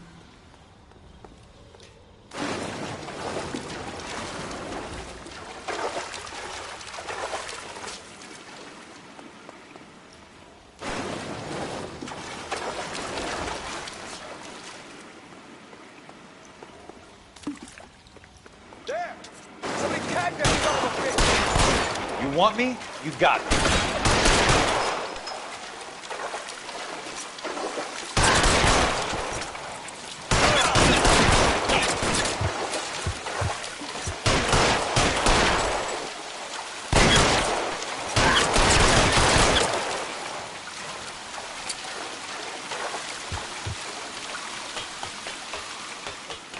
There! Somebody tag that son of a bitch!
You want me? You got me.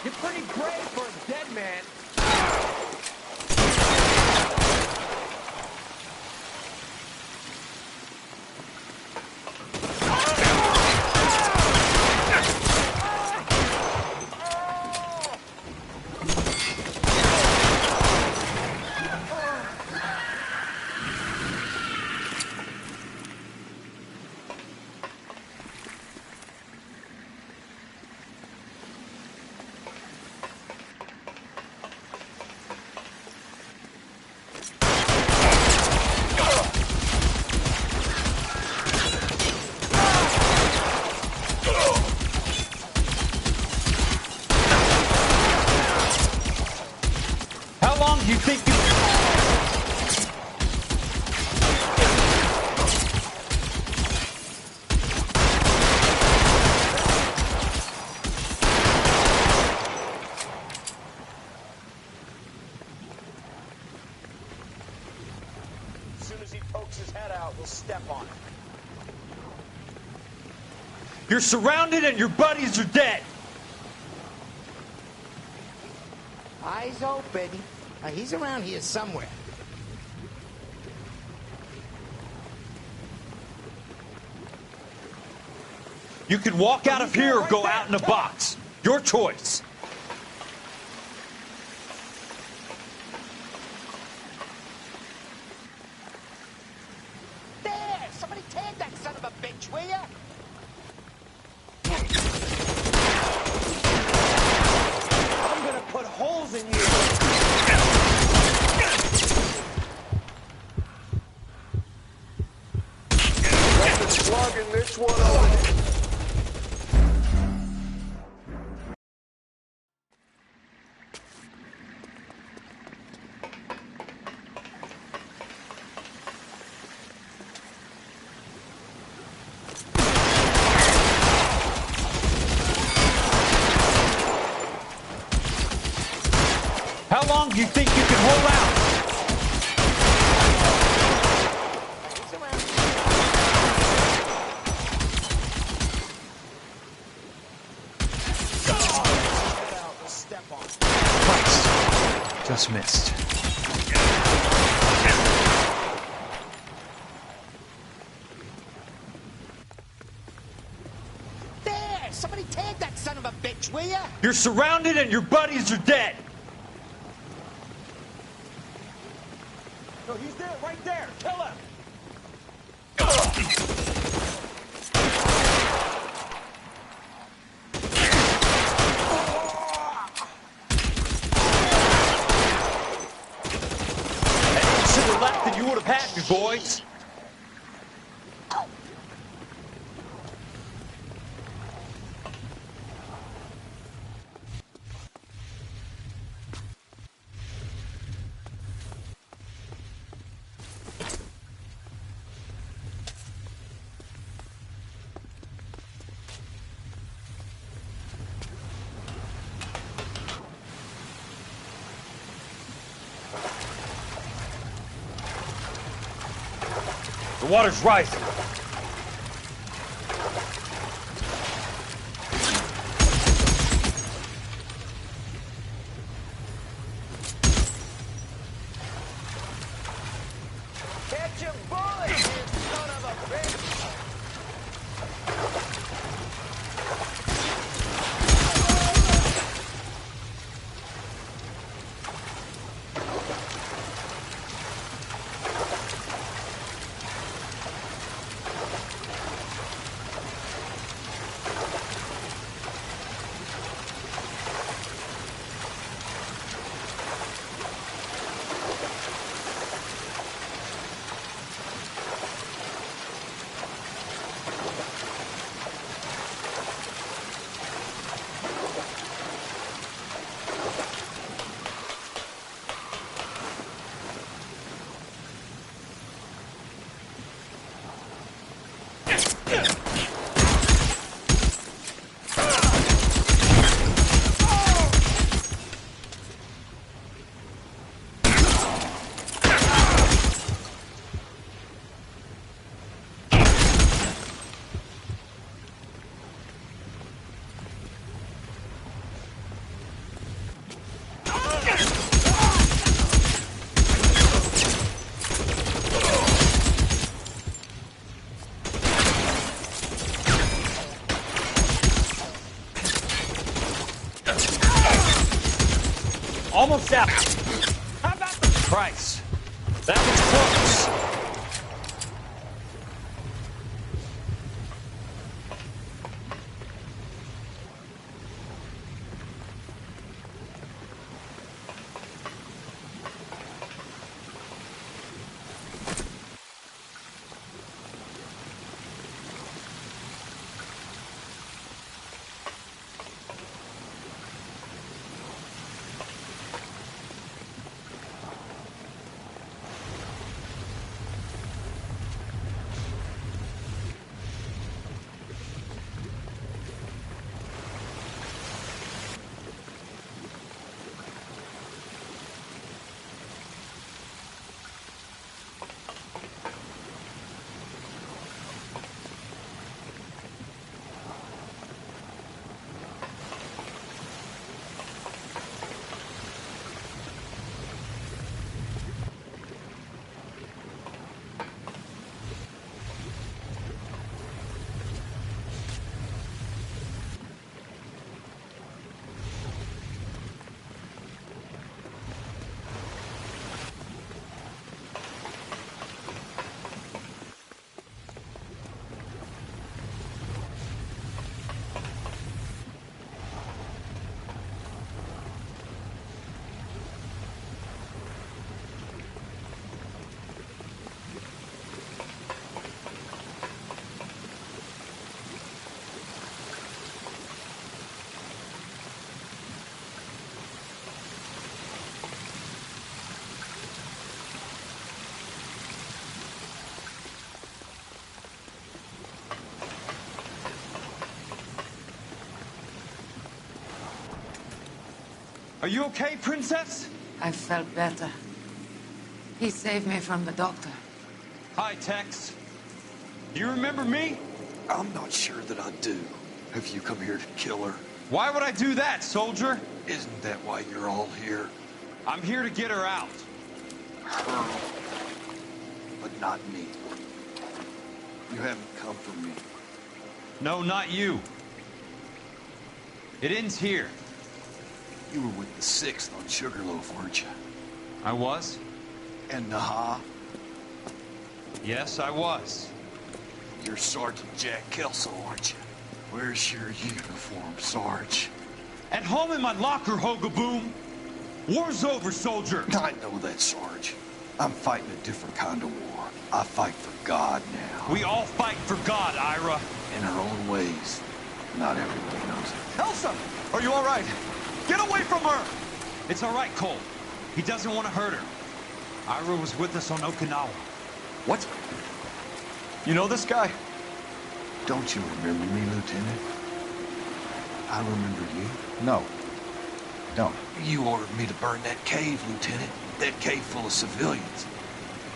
You're pretty brave for a dead man.
How long do you think you...
As soon as he pokes his head out, we'll step on it.
You're surrounded and your buddies are dead!
Eyes open. He's around here somewhere.
You can walk out of here or go out in a box. Your choice.
There! Somebody tag that son of a bitch, will ya?
I'm gonna put holes in you. Nothing slugging this one on it.
How long do you think you can hold out? Christ. Just missed.
There! Somebody tag that son of a bitch, will ya?
You're surrounded and your buddies are dead!
No, he's there, right there. Kill him.
Should have left and you would have had me, boys. The water's rising.
Catch a bullet, you son of a bitch.
7. How about the price? That was close. Are you okay, Princess?
I felt better. He saved me from the doctor.
Hi, Tex. Do you remember me?
I'm not sure that I do. Have you come here to kill her?
Why would I do that, soldier?
Isn't that why you're all here?
I'm here to get her out.
Her. But not me. You haven't come for me.
No, not you. It ends here.
You were with the 6th on Sugarloaf, weren't you?
I was.
And Naha?
Yes, I was.
You're Sergeant Jack Kelso, aren't you? Where's your uniform, Sarge?
At home in my locker, Hogaboom. War's over, soldier.
I know that, Sarge. I'm fighting a different kind of war. I fight for God now.
We all fight for God, Ira.
In our own ways. Not everybody knows it.
Elsa! Are you all right? Get away from her! It's all right, Cole. He doesn't want to hurt her. Ira was with us on Okinawa.
What? You know this guy? Don't you remember me, Lieutenant? I remember you.
No. Don't.
You ordered me to burn that cave, Lieutenant. That cave full of civilians.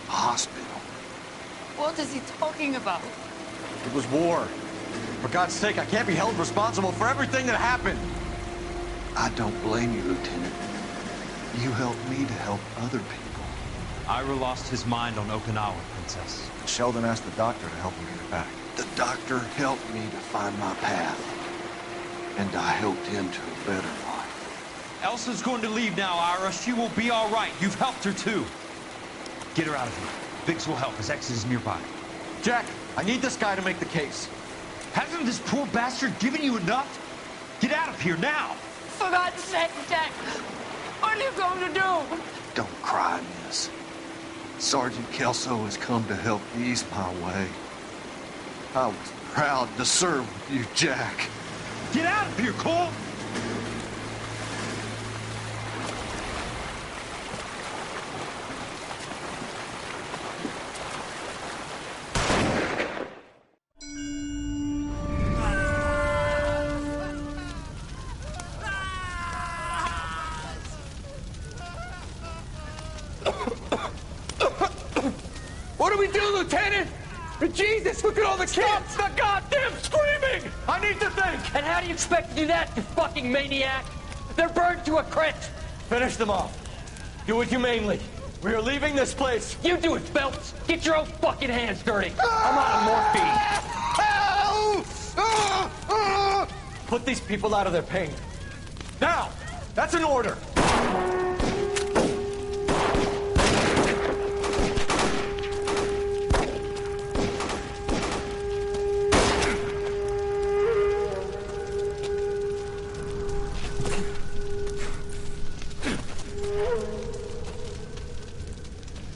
A hospital.
What is he talking about?
It was war. For God's sake, I can't be held responsible for everything that happened.
I don't blame you, Lieutenant. You helped me to help other people.
Ira lost his mind on Okinawa, Princess.
Sheldon asked the doctor to help him get it back.
The doctor helped me to find my path. And I helped him to a better life.
Elsa's going to leave now, Ira. She will be all right. You've helped her, too. Get her out of here. Biggs will help. His ex is nearby.
Jack, I need this guy to make the case.
Hasn't this poor bastard given you enough? Get out of here now!
For God's sake, Jack! What are you going to do?
Don't cry, miss. Sergeant Kelso has come to help ease my way. I was proud to serve with you, Jack.
Get out of here, Cole!
What do we do, Lieutenant? Jesus, look at all the kids!
Stop the goddamn screaming!
I need to think!
And how do you expect to do that, you fucking maniac? They're burned to a crisp!
Finish them off. Do it humanely. We are leaving this place.
You do it, Phelps! Get your own fucking hands dirty! I'm out of morphine!
Put these people out of their pain. Now! That's an order!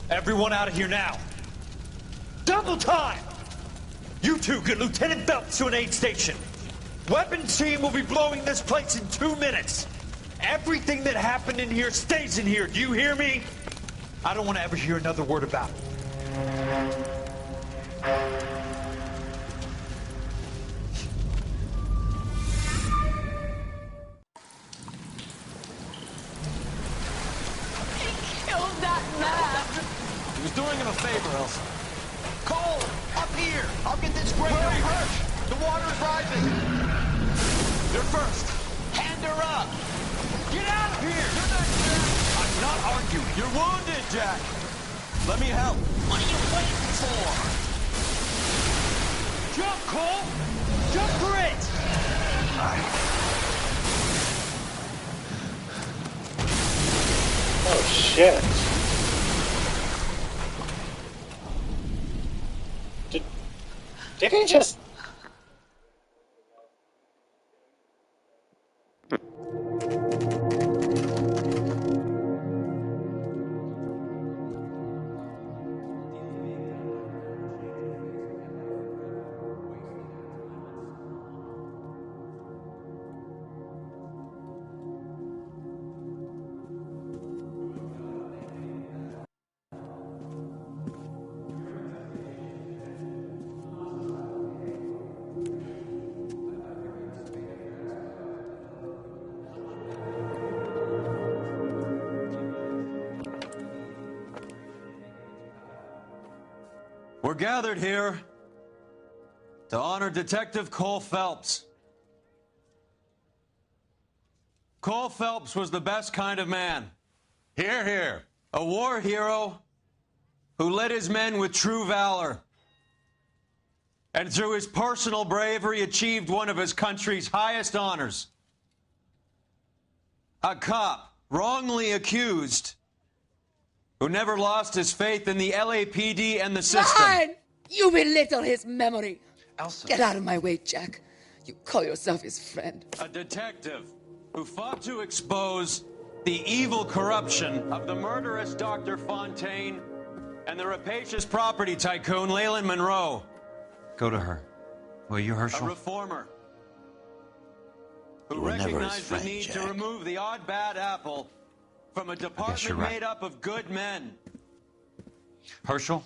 Everyone out of here now. Double time! You two get Lieutenant Belts to an aid station. Weapons team will be blowing this place in 2 minutes. Everything that happened in here stays in here. Do you hear me? I don't want to ever hear another word about it.
Killed that man!
He was doing him a favor, Elsa.
Cole, up here! I'll get this grader hurt! The water's rising!
You're first.
Hand her up!
Get out of here! You're not Jack. I'm not arguing. You're wounded, Jack. Let me help.
What are you waiting for?
Jump, Cole! Jump for it!
Oh, shit. Did he just...
We're gathered here to honor Detective Cole Phelps. Cole Phelps was the best kind of man. Hear, hear. A war hero who led his men with true valor. And through his personal bravery achieved one of his country's highest honors. A cop wrongly accused who never lost his faith in the LAPD and the system.
Fine! You belittle his memory.
Elsa.
Get out of my way, Jack. You call yourself his friend.
A detective who fought to expose the evil corruption of the murderous Dr. Fontaine and the rapacious property tycoon Leyland Monroe. Go to her. Will you, Herschel? A reformer who
You were never his
recognized
friend,
the need
Jack.
to remove the odd bad apple from a department
right.
made up of good men. Herschel?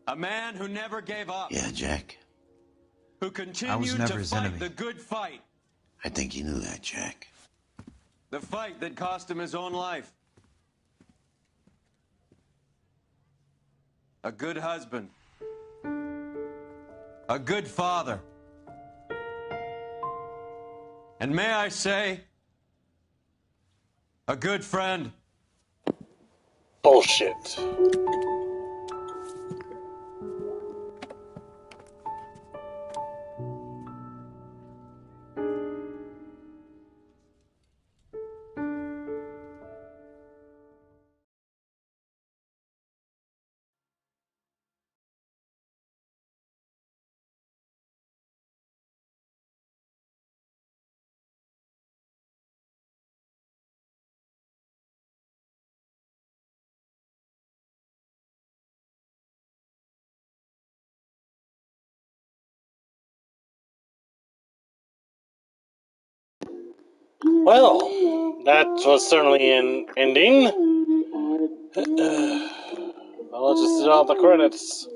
A man who never gave up.
Yeah, Jack.
Who continued to
his
fight
enemy.
the good fight.
I think you knew that, Jack.
The fight that cost him his own life. A good husband. A good father. And may I say, a good friend.
Bullshit. Well, that was certainly an ending. Well, let's just see all the credits.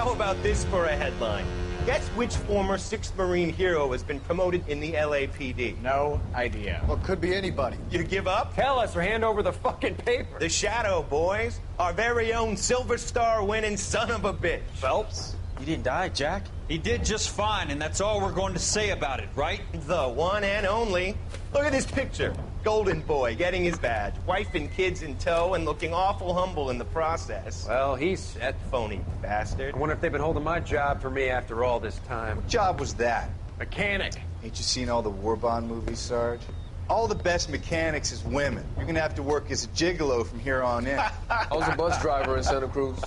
How about this for a headline? Guess which former 6th Marine hero has been promoted in the LAPD?
No idea.
Well, could be anybody. You give up?
Tell us or hand over the fucking paper.
The Shadow, boys. Our very own Silver Star winning son of a bitch.
Phelps? You didn't die, Jack?
He did just fine, and that's all we're going to say about it, right?
The one and only. Look at this picture. Golden boy getting his badge, wife and kids in tow, and looking awful humble in the process.
Well, he's
That phony bastard.
I wonder if they've been holding my job for me after all this time.
What job was that?
Mechanic.
Ain't you seen all the war bond movies, Sarge? All the best mechanics is women. You're gonna have to work as a gigolo from here on in.
I was a bus driver in Santa Cruz.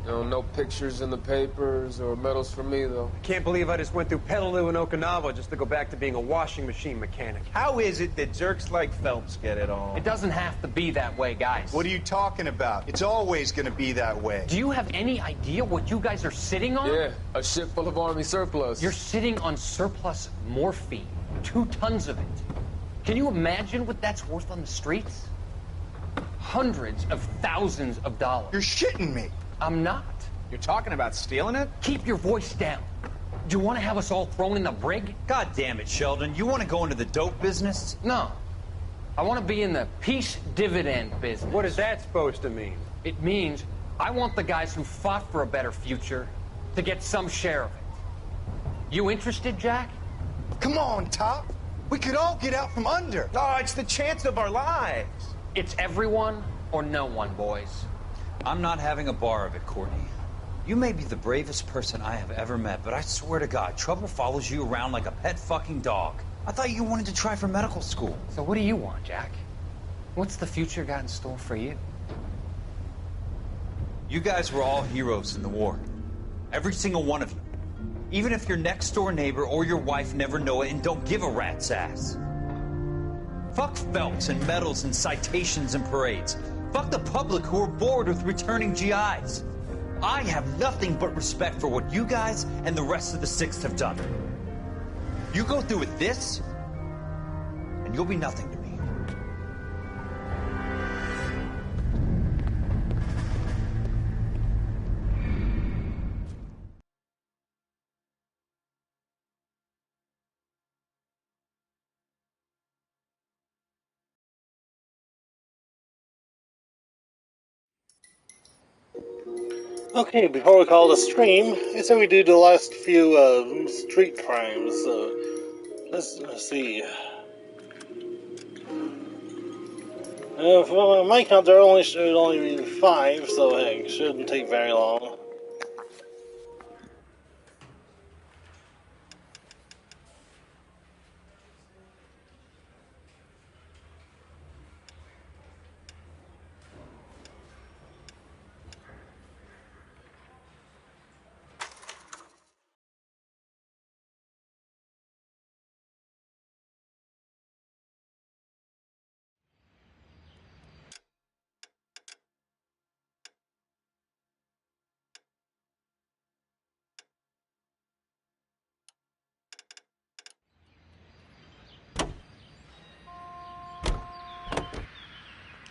You know, no pictures in the papers or medals for me, though.
I can't believe I just went through Petaloo and Okinawa just to go back to being a washing machine mechanic.
How is it that jerks like Phelps get it all?
It doesn't have to be that way, guys.
What are you talking about? It's always gonna be that way.
Do you have any idea what you guys are sitting on?
Yeah, a ship full of Army surplus.
You're sitting on surplus morphine. 2 tons of it. Can you imagine what that's worth on the streets? Hundreds of thousands of dollars.
You're shitting me.
I'm not.
You're talking about stealing it?
Keep your voice down. Do you want to have us all thrown in the brig?
God damn it, Sheldon. You want to go into the dope business?
No. I want to be in the peace dividend business. What is that supposed to mean? It means I want the guys who fought for a better future to get some share of it. You interested, Jack?
Come on, Top. We could all get out from under.
Oh, it's the chance of our lives.
It's everyone or no one, boys.
I'm not having a bar of it, Courtney. You may be the bravest person I have ever met, but I swear to God, trouble follows you around like a pet fucking dog. I thought you wanted to try for medical school.
So what do you want, Jack? What's the future got in store for you?
You guys were all heroes in the war. Every single one of you. Even if your next door neighbor or your wife never know it and don't give a rat's ass. Fuck Phelps and medals and citations and parades. Fuck the public who are bored with returning GIs. I have nothing but respect for what you guys and the rest of the 6th have done. You go through with this, and you'll be nothing to me.
Okay, before we call the stream, I said we do the last few street crimes. Let's see. For my count, there should only be 5, so hey, it shouldn't take very long.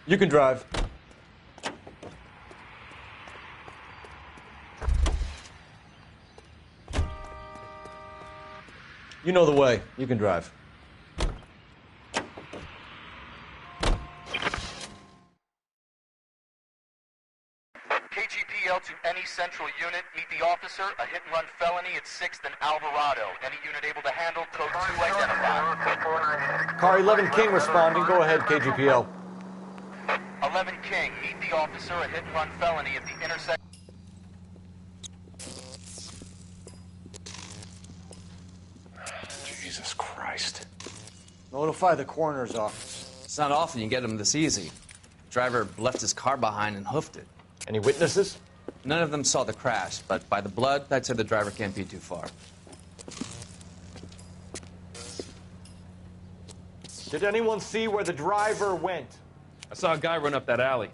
You can drive. You know the way. You can drive.
KGPL to any central unit. Meet the officer. A hit-and-run felony at 6th and Alvarado. Any unit able to handle. Code 2 identified.
Car 11 King responding. Go ahead, KGPL.
11 King. Meet the officer. A hit-and-run felony at the intersection.
Jesus Christ. Notify the coroner's office.
It's not often you get them this easy. Driver left his car behind and hoofed it.
Any witnesses?
None of them saw the crash, but by the blood, I'd say the driver can't be too far.
Did anyone see where the driver went?
I saw a guy run up that alley.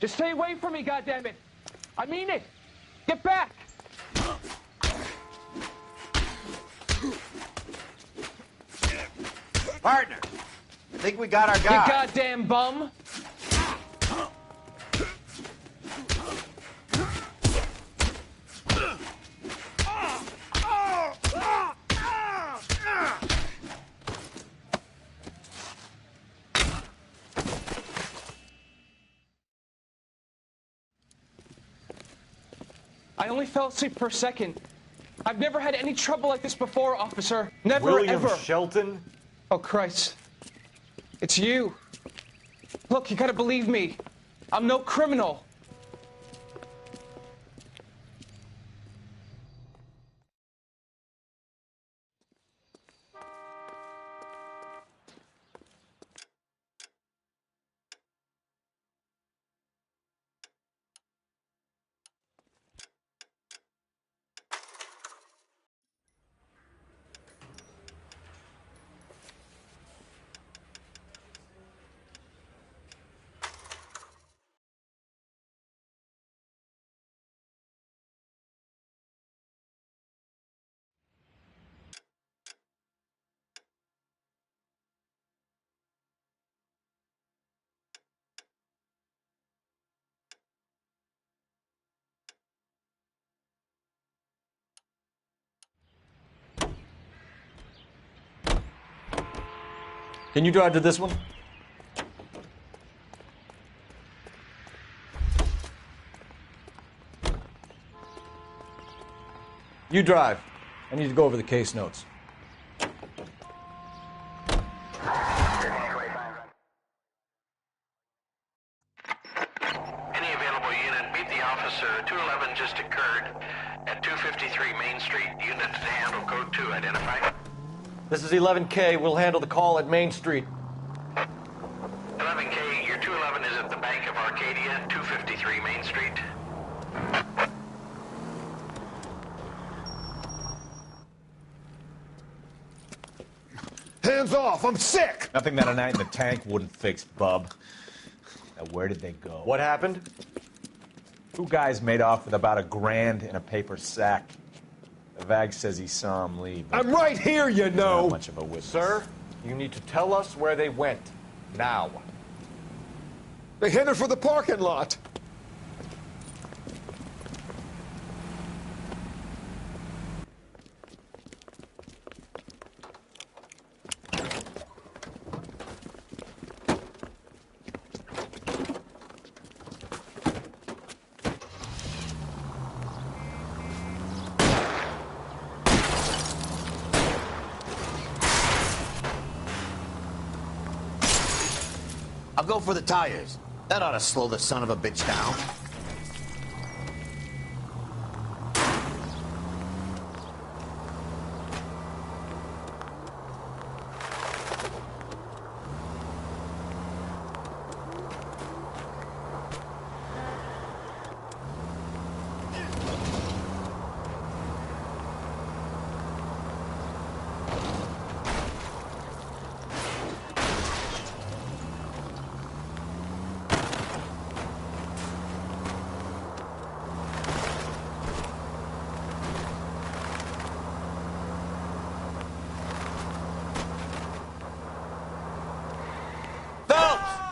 Just stay away from me, goddammit! I mean it! Get back!
Partner, I think we got our guy.
You goddamn bum! I only fell asleep for a second. I've never had any trouble like this before, officer. Never,
William
ever.
Shelton?
Oh, Christ. It's you. Look, you gotta believe me. I'm no criminal.
Can you drive to this one? You drive. I need to go over the case notes.
Any available unit, meet the officer. 211 just occurred at 253 Main Street. Unit to handle code 2. Identify.
This is 11K. We'll handle the call at Main Street.
11K, your 211 is at the Bank of Arcadia, 253 Main Street.
Hands off! I'm sick!
Nothing that a night in the tank wouldn't fix, bub. Now, where did they go?
What happened?
Two guys made off with about $1,000 in a paper sack. The VAG says he saw him leave.
I'm right here, you know!
Not much of a witness.
Sir, you need to tell us where they went. Now.
They headed for the parking lot.
I'll go for the tires. That ought to slow the son of a bitch down.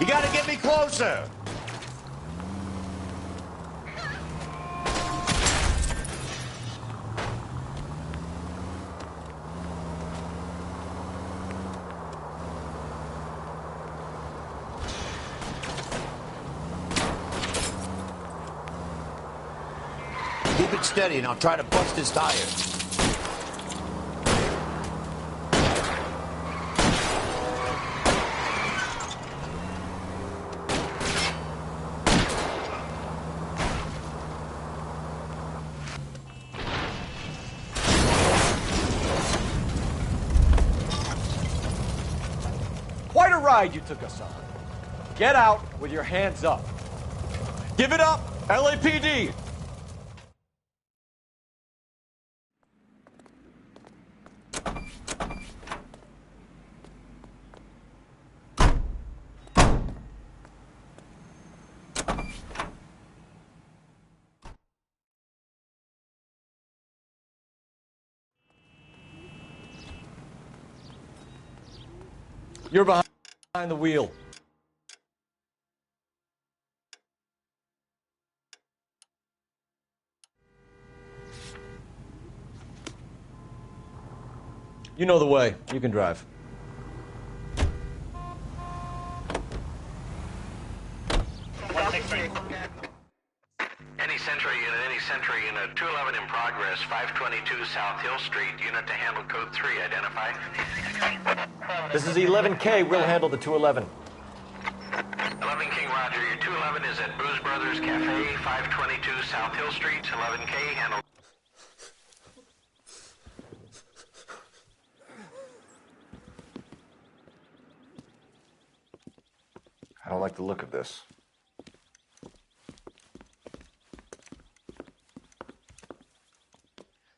You gotta get me closer! Keep it steady and I'll try to bust his tires.
Quite a ride you took us on. Get out with your hands up. Give it up, LAPD! You're behind the wheel. You know the way. You can drive.
Any Sentry unit, 211 in progress, 522 South Hill Street, unit to handle code 3, identify.
This is 11K. We'll handle the 211.
11 King Roger, your 211 is at Booze Brothers Cafe, 522 South Hill Street, 11K, handle.
I don't like the look of this.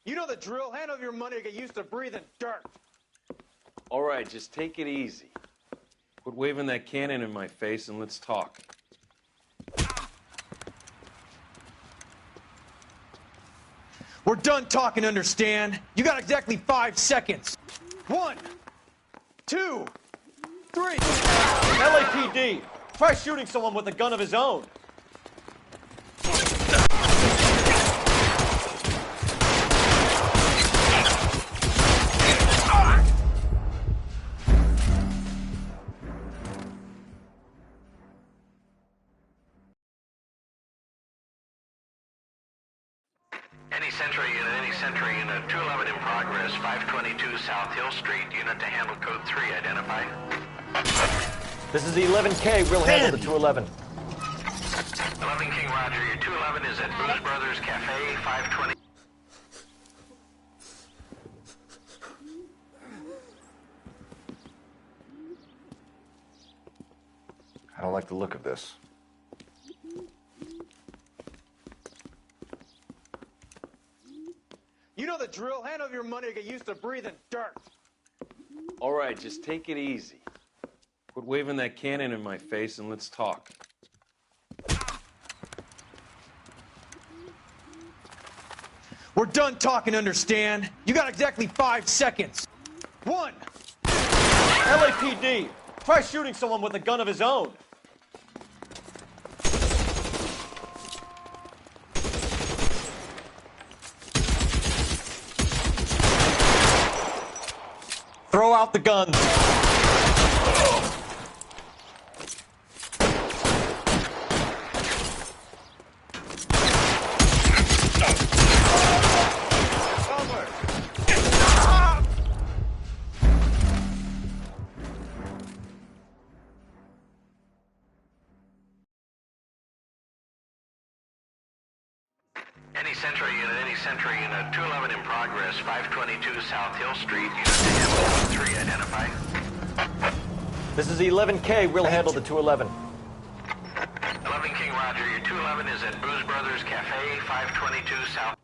You know the drill. Hand over your money to get used to breathing dirt.
All right, just take it easy. Quit waving that cannon in my face and let's talk.
We're done talking, understand? You got exactly 5 seconds. 1, 2, 3.
LAPD! Try shooting someone with a gun of his own.
Any Sentry unit, 211 in progress, 522 South Hill Street, unit to handle code 3, identify.
This is 11K. We'll handle the 211.
11 King Roger, your 211 is at Booze Brothers Cafe, 520.
I don't like the look of this.
You know the drill. Hand over your money to get used to breathing dirt.
All right, just take it easy. Quit waving that cannon in my face and let's talk.
We're done talking, understand? You got exactly 5 seconds. 1.
LAPD! Try shooting someone with a gun of his own. Throw out the guns.
Any Sentry unit, 211 in progress, 522 South Hill Street, unit to handle code 3, identify.
This is 11K. We'll handle the 211.
11 King Roger, your 211 is at Booze Brothers Cafe, 522 South.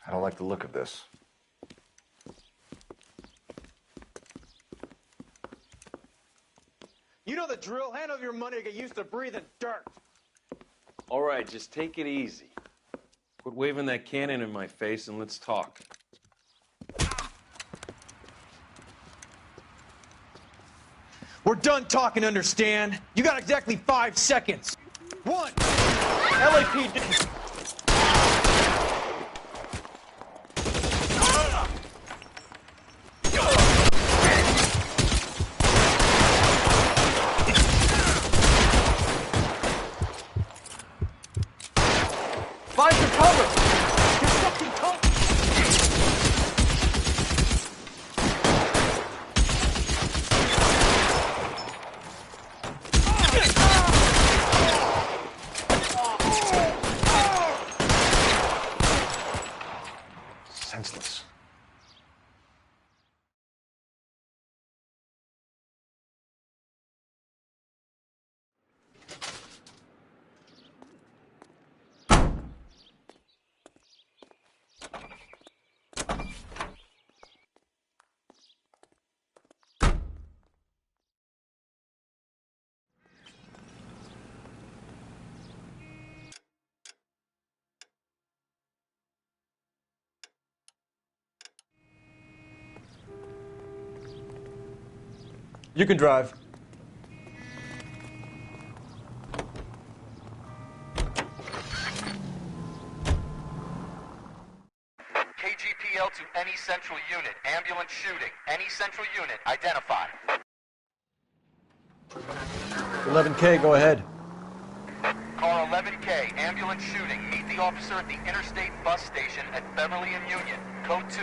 I don't like the look of this.
You know the drill. Hand over your money to get used to breathing dirt.
All right, just take it easy. Quit waving that cannon in my face and let's talk.
We're done talking, understand? You got exactly 5 seconds. 1.
LAPD! Find your cover! Your fucking cover!
Senseless.
You can drive.
KGPL to any central unit. Ambulance shooting. Any central unit. Identify.
11K, go ahead.
Car 11K, ambulance shooting. Meet the officer at the interstate bus station at Beverly and Union. Code 2.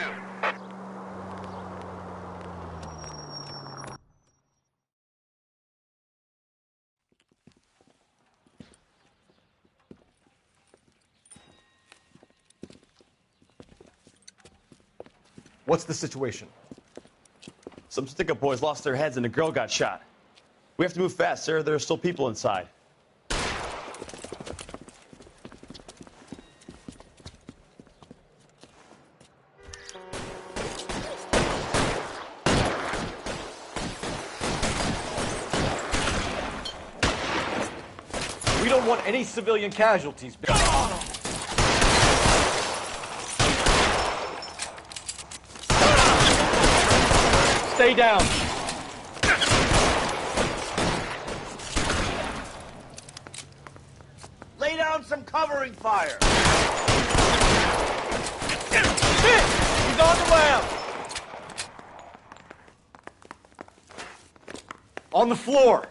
What's the situation?
Some stick-up boys lost their heads and a girl got shot. We have to move fast, sir. There are still people inside.
We don't want any civilian casualties. Stay down.
Lay down some covering fire.
He's on the lam. On the floor.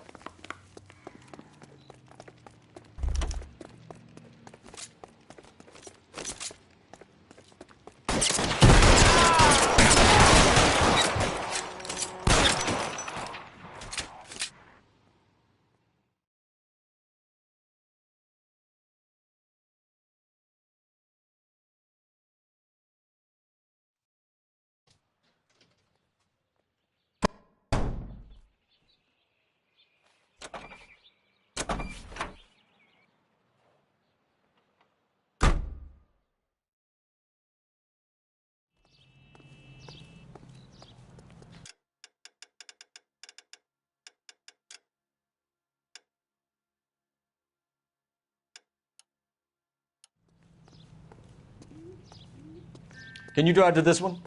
Can you drive to this one?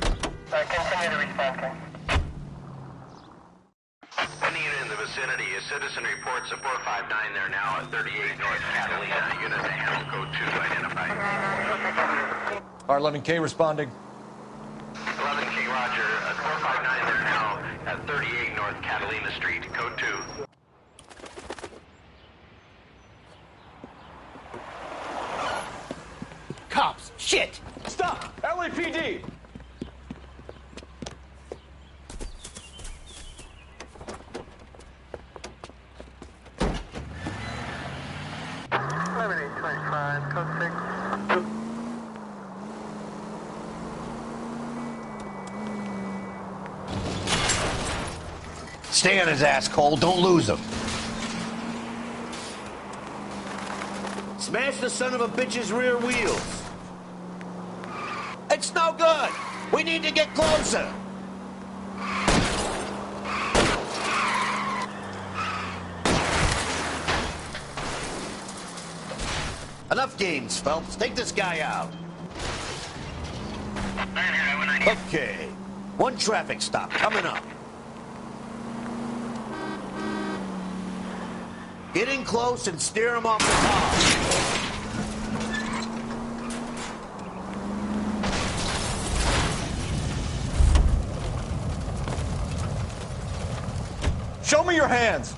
Continue to respond, King. Any unit in the vicinity, a citizen reports a 459 there now at 38 North Catalina. Unit to handle code 2 identified.
R11K responding.
11K, roger. A 459 there now at 38 North Catalina Street, code 2.
Cops! Shit!
Stop! LAPD!
Code 6.
Stay on his ass, Cole. Don't lose him. Smash the son of a bitch's rear wheels. It's no good. We need to get closer. Enough games, Phelps. Take this guy out. Okay. One traffic stop coming up. Get in close and steer him off the car.
Show me your hands.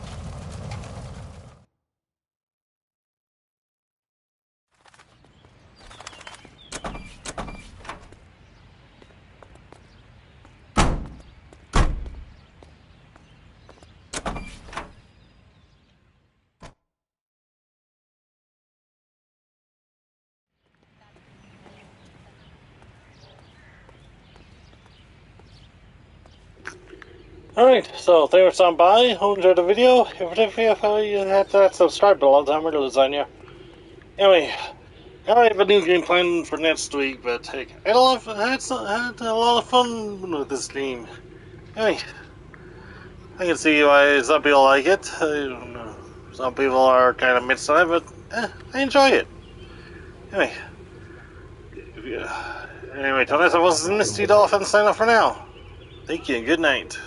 Alright, so thanks for stopping by. Hope you enjoyed the video. If you hit that subscribe button, all the time, we're lasagna. Anyway, I have a new game planned for next week, but hey, I had a lot of fun with this game. Anyway, I can see why some people like it. Some people are kind of mixed on it, but I enjoy it. Anyway, till next time, this is Mistydolphin signing off for now. Thank you and good night.